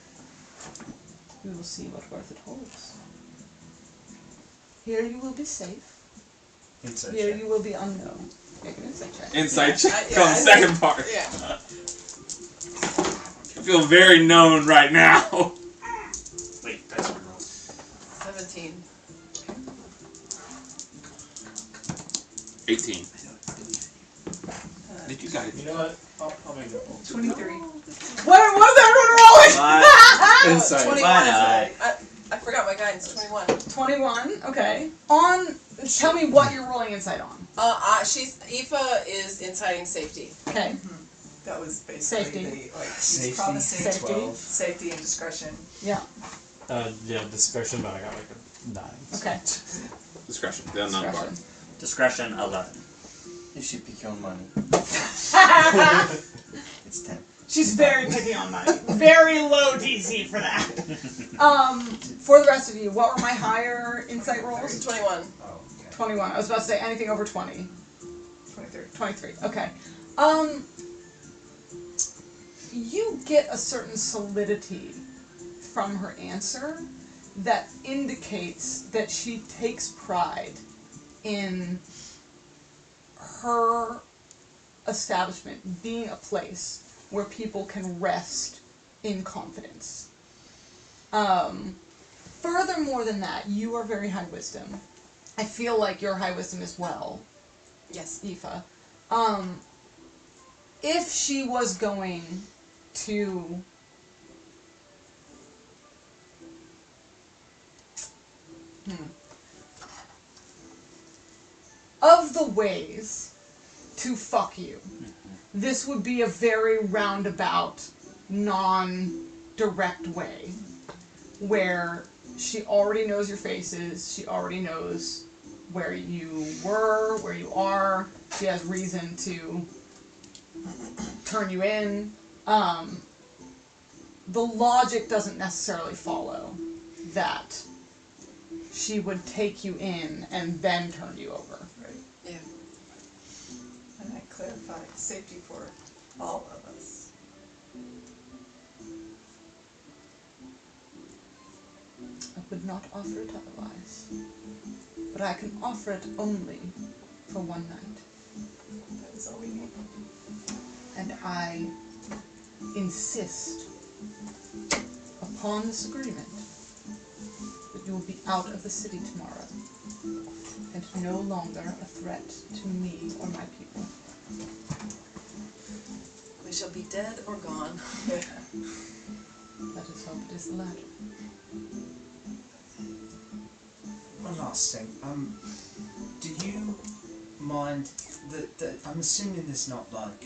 We will see what worth it holds. Here you will be safe. insert Here check. you will be unknown. Make an insight check. Insight check Yeah, comes I second part. Yeah. I feel very known right now. Wait, that's a roll. 17. 18. Did you guys? You know what? I'll make that roll. 23. What was everyone rolling? Insight. 21 Why is not? I forgot my guidance. 21. 21, okay. Tell me what you're rolling insight on. Aoife is inciting safety. Okay. That was basically Safety. the, like, he's Safety, promising Safety. 12. safety and discretion. Yeah, Yeah, discretion, but I got like a 9. okay. Discretion. The unknown part. Discretion. discretion 11. If she pick your money, it's 10. She's very picky on money. Very low DC for that. For the rest of you, what were my higher insight rolls? 21. Oh, okay. 21. I was about to say anything over 20. 23. 23. Okay. You get a certain solidity from her answer that indicates that she takes pride in her establishment being a place where people can rest in confidence. Furthermore than that, you are very high wisdom. I feel like you're high wisdom as well, Yes. Aoife. If she was going to of the ways to fuck you, this would be a very roundabout, non-direct way where she already knows your faces, she already knows where you were, where you are, she has reason to turn you in. The logic doesn't necessarily follow that she would take you in and then turn you over. Right. Yeah. And I clarified safety for all of us. I would not offer it otherwise. But I can offer it only for one night. That is all we need. And I insist upon this agreement that you will be out of the city tomorrow and no longer a threat to me or my people. We shall be dead or gone. Let us hope it is the latter. One last thing. Do you mind that I'm assuming there's not like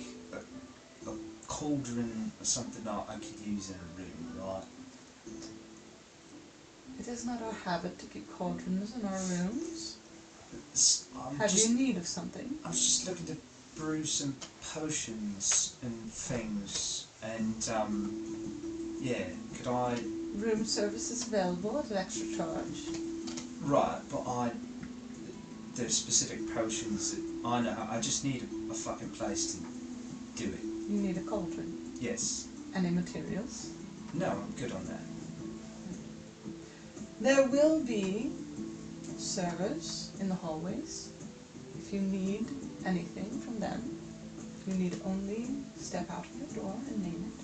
a cauldron or something that I could use in a room, right? It is not our habit to keep cauldrons in our rooms. Have you need of something? I was just looking to brew some potions and things, and yeah, could I? Room service is available at an extra charge. Right, but there's specific potions that I know. I just need a fucking place to do it. You need a cauldron. Yes. Any materials? No, I'm good on that. There will be servers in the hallways. If you need anything from them, you need only step out of your door and name it.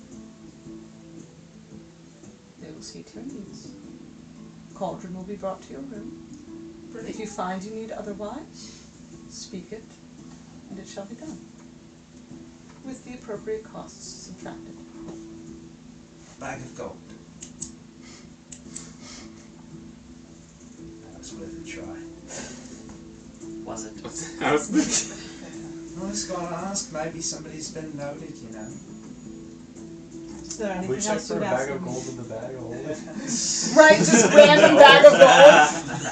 They will see to your needs. Cauldron will be brought to your room. If you find you need otherwise, speak it, and it shall be done. With the appropriate costs subtracted. Bag of gold. That was worth a try. Was it? I was going to ask, maybe somebody's been noted, you know. Is there anything We check else for a you'd bag ask of them? gold in the bag. Hold it. Right, just random bag of gold.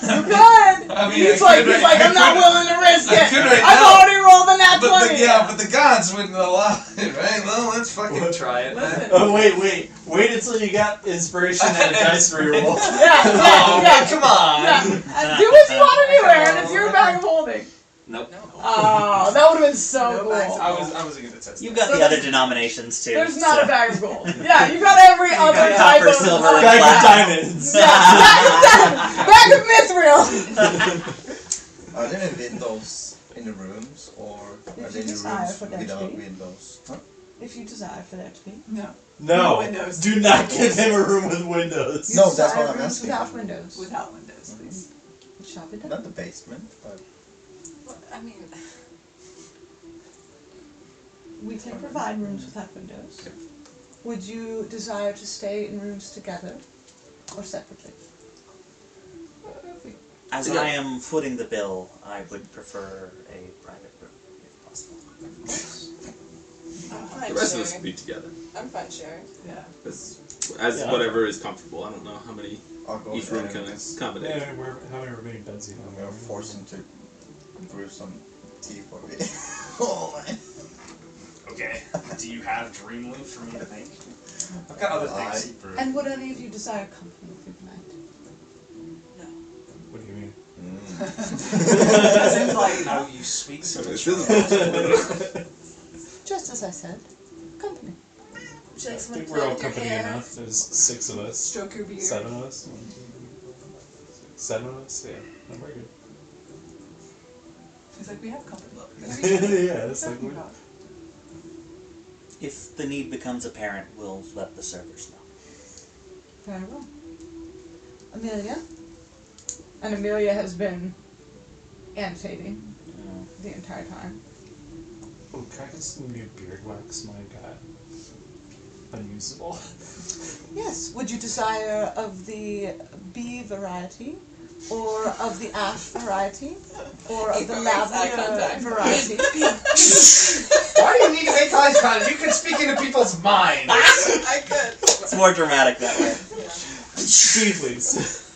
You could. I mean, he's I like, could he's like, I'm not willing to risk it. could right I've now. already rolled a nat 20. But the gods wouldn't allow it, right? Well, let's fucking try it. Listen. Oh wait until you got inspiration and a dice reroll. Yeah. Come on. Yeah. Do what you want to do, Aaron. It's your bag of holding. Nope. Oh, that would have been so cool. I wasn't gonna test You've that. got the other denominations too. There's not so. a bag of gold. Yeah, you got every other got type copper, of silver, Bag Wow. of diamonds. Yeah, bag of mithril. Are there any windows in the rooms, or If are you there any desire rooms for there to without be. windows? Huh? If you desire for there to be. No. No, Windows. do not give him a room with windows. You No, that's desire what I'm rooms asking. without windows. Without windows, please. It shall be done. Not the basement, but Well, I mean, We can provide rooms without windows. Would you desire to stay in rooms together or separately? As Yeah. I am footing the bill, I would prefer a private room, if possible. I'm fine The rest of us sharing. can be together. I'm fine sharing. Yeah. As Yeah. whatever is comfortable. I don't know how many I'll go each with room that. can accommodate. Yeah, how many remaining beds do you I'm have? gonna force him to brew some tea for me. Oh man. Okay. Do you have dream loot for me to make? I've got other things to brew. And would any of you desire company through the night? What do you mean? As in, like, Oh, you sweet So sweet this child. Just as I said, company. Would you like I someone think to we're play all with your company hair? enough. There's 6 of us. stroke your beard. 7 of us. 1, 2, 3, 4, 5, 6, 7 of us. Yeah, no, we're good. He's like, we have company. Look. Yeah, it's like Talking about. If the need becomes apparent, we'll let the servers know. Very well. Amelia? And Amelia has been annotating the entire time. Oh, can I get some new beard wax? Mine got unusable. Yes. Would you desire of the bee variety, or of the ash variety, or of the Eye lavender contact. variety? Why do you need to make eye contact? You can speak into people's minds. I could. It's more dramatic that way. Speed, please.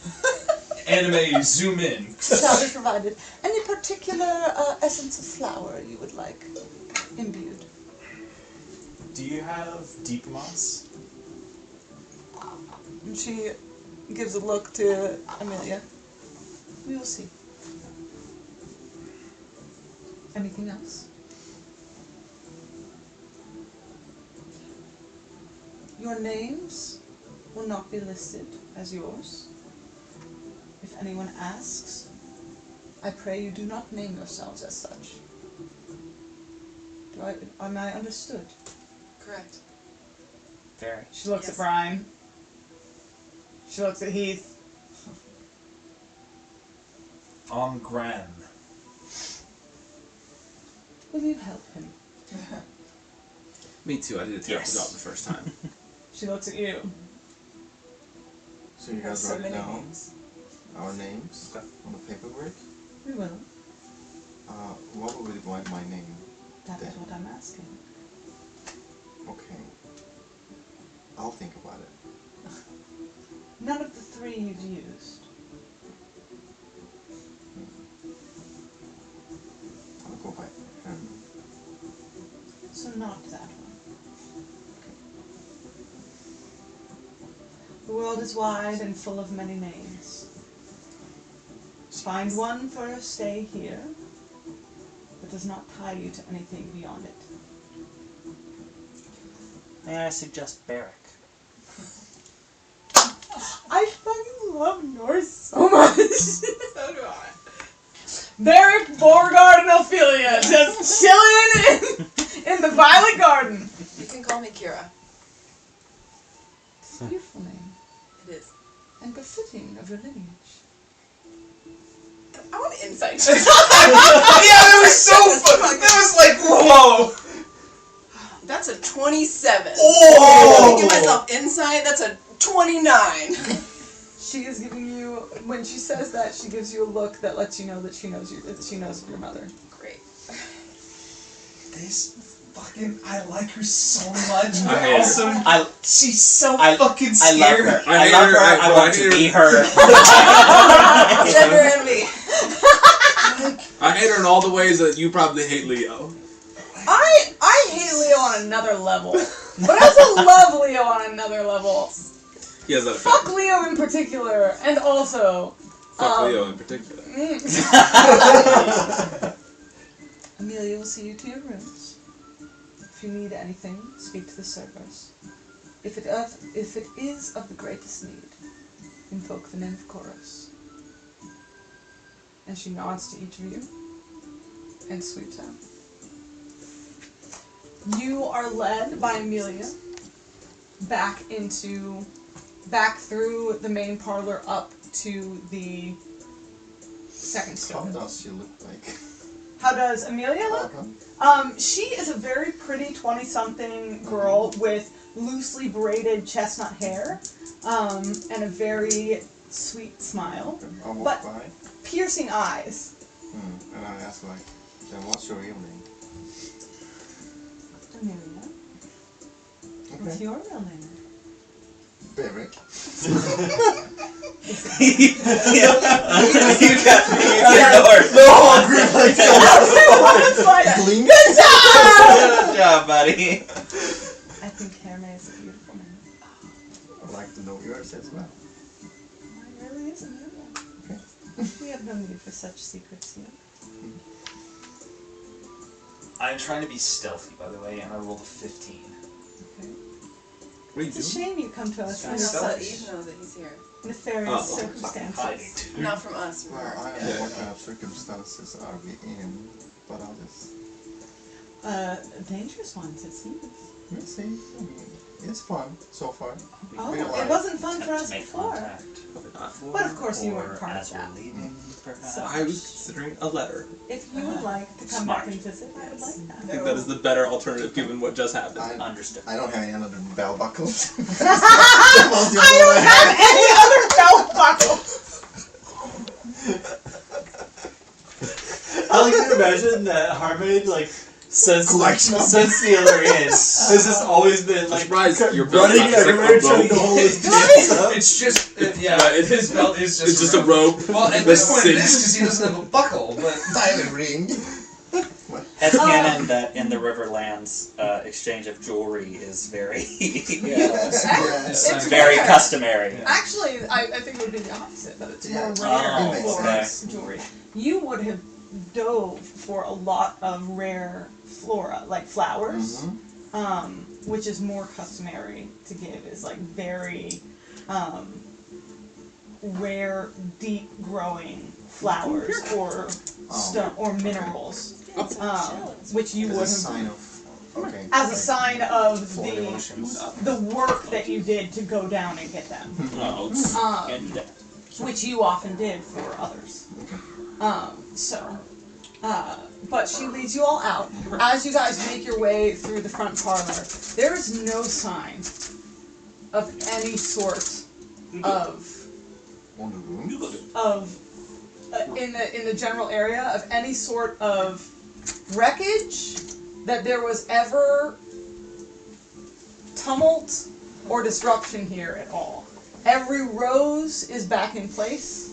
Anime, zoom in. Shall be provided. Any particular essence of flower you would like imbued? Do you have deep moss? And she gives a look to Amelia. We will see. Anything else? Your names will not be listed as yours. If anyone asks, I pray you do not name yourselves as such. Am I understood? Correct. Very. She looks Yes. at Brian. She looks at Heath. I'm Graham. Will you help him? Me too. I did a terrible Yes. job the first time. She looks at you. So you There are guys so write many down names. our names Okay. on the paperwork. We will. What would you want my name? That is what I'm asking. Okay. I'll think about it. None of the three you've used. I'll go by him. So not that one. The world is wide and full of many names. Find one for a stay here that does not tie you to anything beyond it. May I suggest Barrack? I fucking love Norse so much. So do I. Barrack, Beauregard, and Ophelia just chilling in the Violet Garden. You can call me Kira. It's a beautiful name It is. and befitting of your lineage. I want insight. Yeah, that was so fun. That was like, whoa. That's a 27. Oh! I'm giving myself insight. That's a 29. She is giving you, when she says that, she gives you a look that lets you know that she knows of your mother. Great. This fucking, I like her so much, I but hate her. also she's so I fucking love scary. her. I I hate love her. her. I want hate to her. be her. Gender envy. I hate her in all the ways that you probably hate Leo. I hate Leo on another level. But I also love Leo on another level. He has that Fuck effect. Leo in particular, and also... Fuck Leo in particular. Amelia will see you to your rooms. If you need anything, speak to the servers. If it is of the greatest need, invoke the name of Chorus. And she nods to each of you and sweeps out. You are led by Amelia back through the main parlor up to the second How story. does she look like? How does Amelia look? She is a very pretty 20-something girl with loosely braided chestnut hair, and a very sweet smile, I'll walk but by. piercing eyes. And I ask like, then what's your real name? Amelia, what's your real name? Barrack. You got me ignored. No, I'm good like that. Clean. Good job! Good job, buddy. I think Hermes is a beautiful name. I'd like to know yours as well. Mine really is Amelia. Okay. We have no need for such secrets here. I'm trying to be stealthy, by the way, and I rolled a 15. Okay. What are you It's a doing? shame you come to us I under know that such Eve knows that he's here. nefarious Oh. circumstances. Not from us. From Well, her. I don't know what kind of circumstances are we in, but I'll just Dangerous ones, it seems. we'll see. I mean, it's fun so far. Oh, We don't it like- wasn't fun for Attempt us to make before. contact. But of course you Or weren't part as of that. we're leaving, perhaps. So- I was considering a letter. If you would like to come Smart. back and visit, I would like I that. think that is the better alternative given what just happened. Understood. I don't have any other bell buckles. I don't have any other belt buckles! I like to imagine that Harmony, like, since the other end, has just always been, I'm like, surprised your running belt is like everywhere a trying to rope. hold his pants up. It's just, his belt is just It's just a rope. Well, at That's this point it is cinched. because he doesn't have a buckle, but... Diamond ring. It's canon that in the Riverlands, exchange of jewelry is very, It's very rare. customary. Actually, I think it would be the opposite, but it's more Yeah. rare Oh, for okay. jewelry. You would have dove for a lot of rare flora, like flowers, which is more customary to give, is like very rare, deep growing flowers or stone or minerals, which you As a would sign have of, okay. as a sign of For devotions. the work that you did to go down and get them. Oh, Can't do that. but she leads you all out. As you guys make your way through the front parlor, there is no sign of any sort of On the room? in the general area of any sort of wreckage that there was ever tumult or disruption here at all. Every rose is back in place.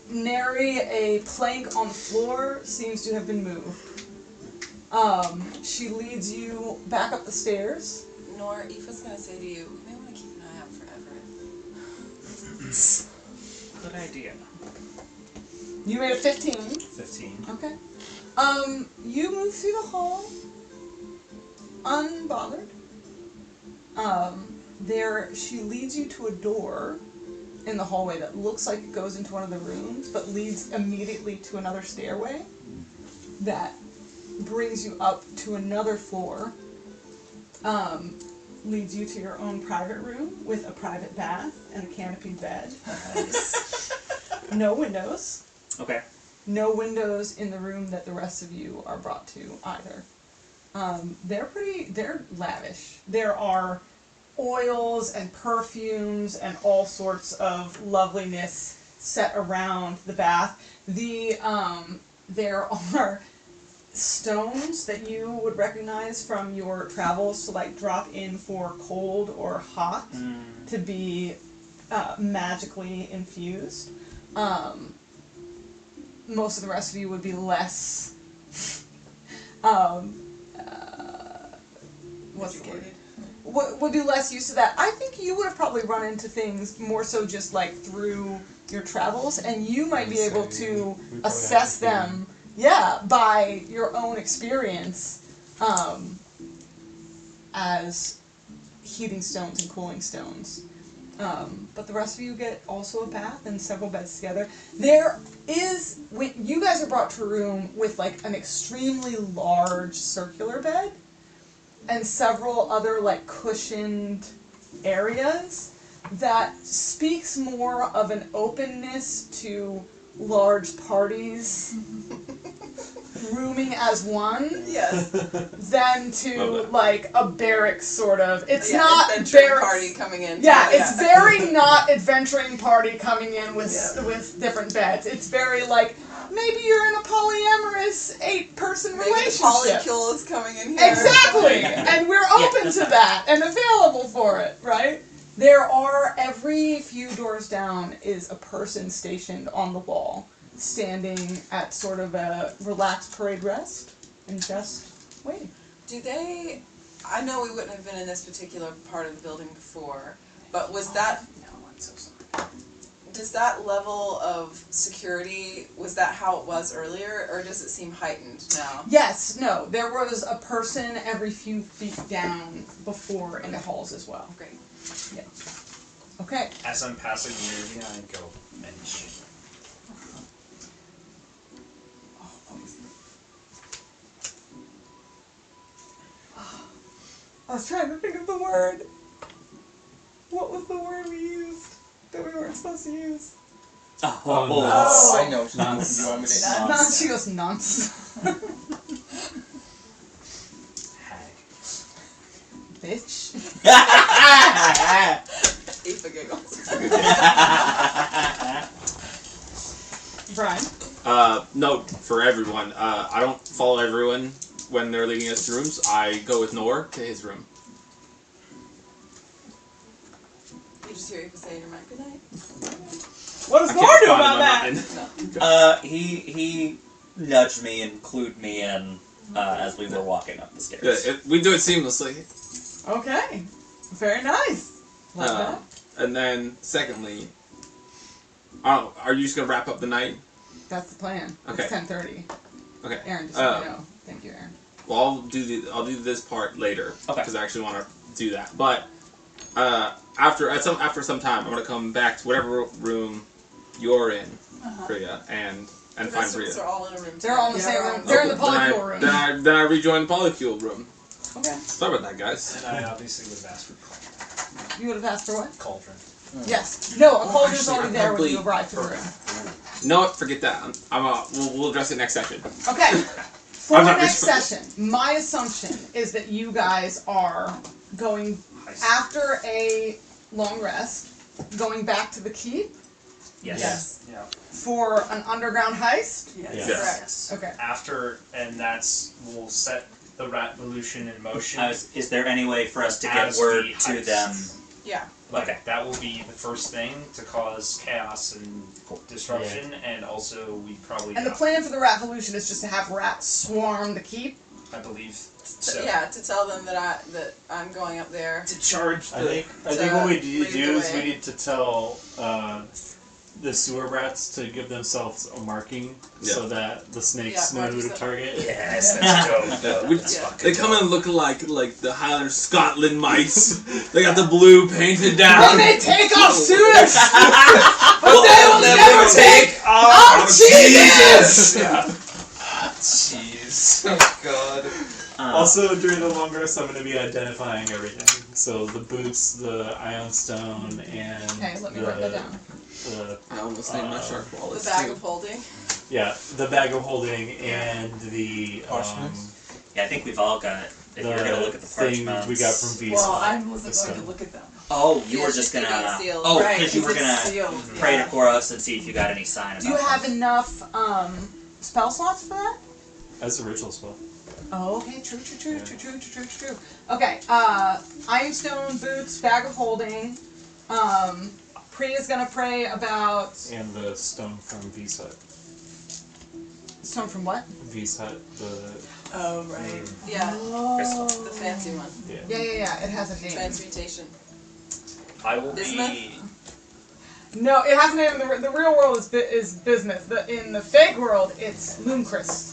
Nary a plank on the floor seems to have been moved. She leads you back up the stairs. Nor, Aoife's gonna say to you, you may want to keep an eye out for Everett. Good idea. You made a 15. 15. Okay. You move through the hall unbothered. She leads you to a door in the hallway that looks like it goes into one of the rooms, but leads immediately to another stairway that brings you up to another floor. Leads you to your own private room with a private bath and a canopied bed. No windows. Okay. No windows in the room that the rest of you are brought to either. They're lavish. There are oils and perfumes and all sorts of loveliness set around the bath. There are stones that you would recognize from your travels to like drop in for cold or hot to be magically infused. Most of the rest of you would be less what's the word? Would be less used to that. I think you would have probably run into things more so just like through your travels, and you might be able to assess them, by your own experience as heating stones and cooling stones. But the rest of you get also a bath and several beds together. You guys are brought to a room with like an extremely large circular bed and several other like cushioned areas that speaks more of an openness to large parties rooming as one than to like a barracks sort of. It's not barracks party coming in. It's very not adventuring party coming in with different beds. It's very like maybe you're in a polyamorous 8-person relationship. Polycule is coming in here. Exactly, and we're open to that and available for it, right? There are, every few doors down is a person stationed on the wall, standing at sort of a relaxed parade rest and just waiting. I know we wouldn't have been in this particular part of the building before, but was that, does that level of security, was that how it was earlier, or does it seem heightened now? Yes, no, there was a person every few feet down before in the halls as well. Great. Yeah. Okay. As I'm passing near you, I go mention. I was trying to think of the word. What was the word we used that we weren't supposed to use? I know. Nonce. You want me to She goes nonce. Hag. Bitch. Aoife giggles. Brian? Note for everyone, I don't follow everyone when they're leading us to rooms. I go with Nor to his room. You just hear Aoife say in your mind, good night. What does Nor do about that? He nudged me and clued me in as we were walking up the stairs. We do it seamlessly. Okay. Very nice. Like that. And then, secondly, are you just gonna wrap up the night? That's the plan. Okay. It's 10:30. Okay. Aaron, just so you know. Thank you, Aaron. Well, I'll do this part later because I actually want to do that. But after some time, I'm gonna come back to whatever room you're in, Priya, and The find rest of Priya. us are all in a room. They're all in the same room. They're in the polycule room. Then I rejoin the polycule room. Okay. Sorry about that, guys. And I obviously would have asked for cauldron. You would have asked for what? Cauldron. Yes. No, a cauldron's actually, already I'm there when probably- you arrive to the room. No, forget that. We'll address it next session. Okay. For I'm not next responsible. session, my assumption is that you guys are going, after a long rest, going back to the keep Yes. Yeah. for an underground heist? Yes. Yes. Okay. We'll set the revolution in motion. Is there any way for us to get As word we to heist. them? Yeah. Like, Okay. that will be the first thing to cause chaos and disruption, and also we probably And the plan for the revolution is just to have rats swarm the keep? I believe So, so. yeah, to tell them that I'm going up there. To charge I the. think what we need lead to the do is we way. need to tell the sewer rats to give themselves a marking so that the snakes Yeah, know who mark to yourself. target. Yes, that's dope. Yeah, That's yeah. fucking They come dope. in looking like the Highland Scotland mice. They got the blue painted down. They may take our sewers, but Well, they will never take our cheeses! Yeah. Jeez. Oh god. Also, during the long rest, I'm going to be identifying everything. So the boots, the ion stone, and Okay, let me write that down. I almost named my shark The wallets bag too. of holding. the bag of holding and the Yeah, I think we've all got it. If you're gonna look at the thing parchments. we got from Visa. Well, I wasn't the going to stone. look at them. Oh, you Yeah, were she's just keeping gonna. it sealed. Oh, Right, because you were it's gonna sealed, pray yeah. to Koros and see if you got any sign about Do you have them. enough spell slots for that? That's a ritual spell. Oh, okay, true. Okay, Ironstone, boots, bag of holding. Priya's gonna pray about And the stone from Visa. stone from what? Visa, the Oh, right. Yeah, Oh. the fancy one. Yeah. It has a name. Transmutation. I will Bismuth? be. No, it has a name. The real world is business. In the fake world, it's Mooncrest.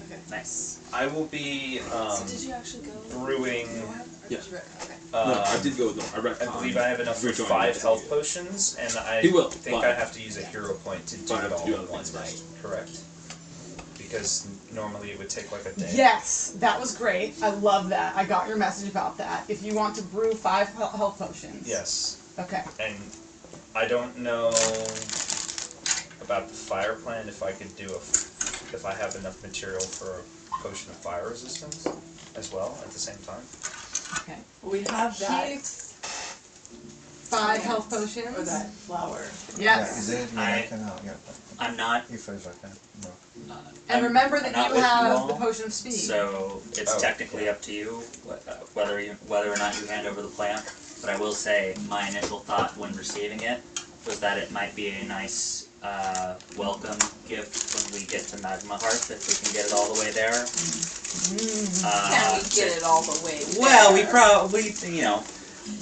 Okay. Nice. I will be So did you actually go? brewing. Yeah. Okay. No, I did go with them. I I believe I have enough for rejoined 5 us. health potions, and I He will, think but- I have to use a hero point to do But I it have to all do in other one things night, first. correct? Because normally it would take like a day. Yes, that was great. I love that. I got your message about that. If you want to brew 5 health potions. Yes, Okay. and I don't know about the fire plan, if I could do if I have enough material for a potion of fire resistance as well at the same time. Okay. We have that. Keep 5 health potions. Or that flower. Yeah, Yes. is it? Yeah, I can, yeah. I'm not. If I can. No. And remember that I'm not you with you have all, the potion of speed. So it's Oh, technically up to you whether or not you hand over the plant. But I will say my initial thought when receiving it was that it might be a nice welcome gift when we get to Magma Hearth, if we can get it all the way there. Can we get it all the way there? Well, we probably,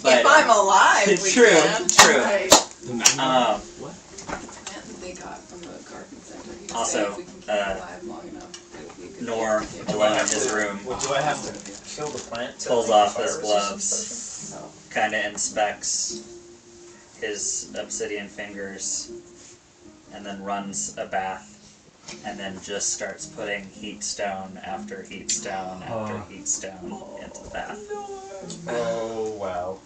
but if I'm alive, we true, can. true. Right. What? Plant that they got from the garden center. He was Also, saying if we can keep it alive long enough, we could Nor get it. alone in his room Well, do I have to kill the plant to pulls make a off fire his resistance gloves, No. kind of inspects his obsidian fingers, and then runs a bath, and then just starts putting heat stone after heat stone after heat stone into the bath. potion? Oh wow.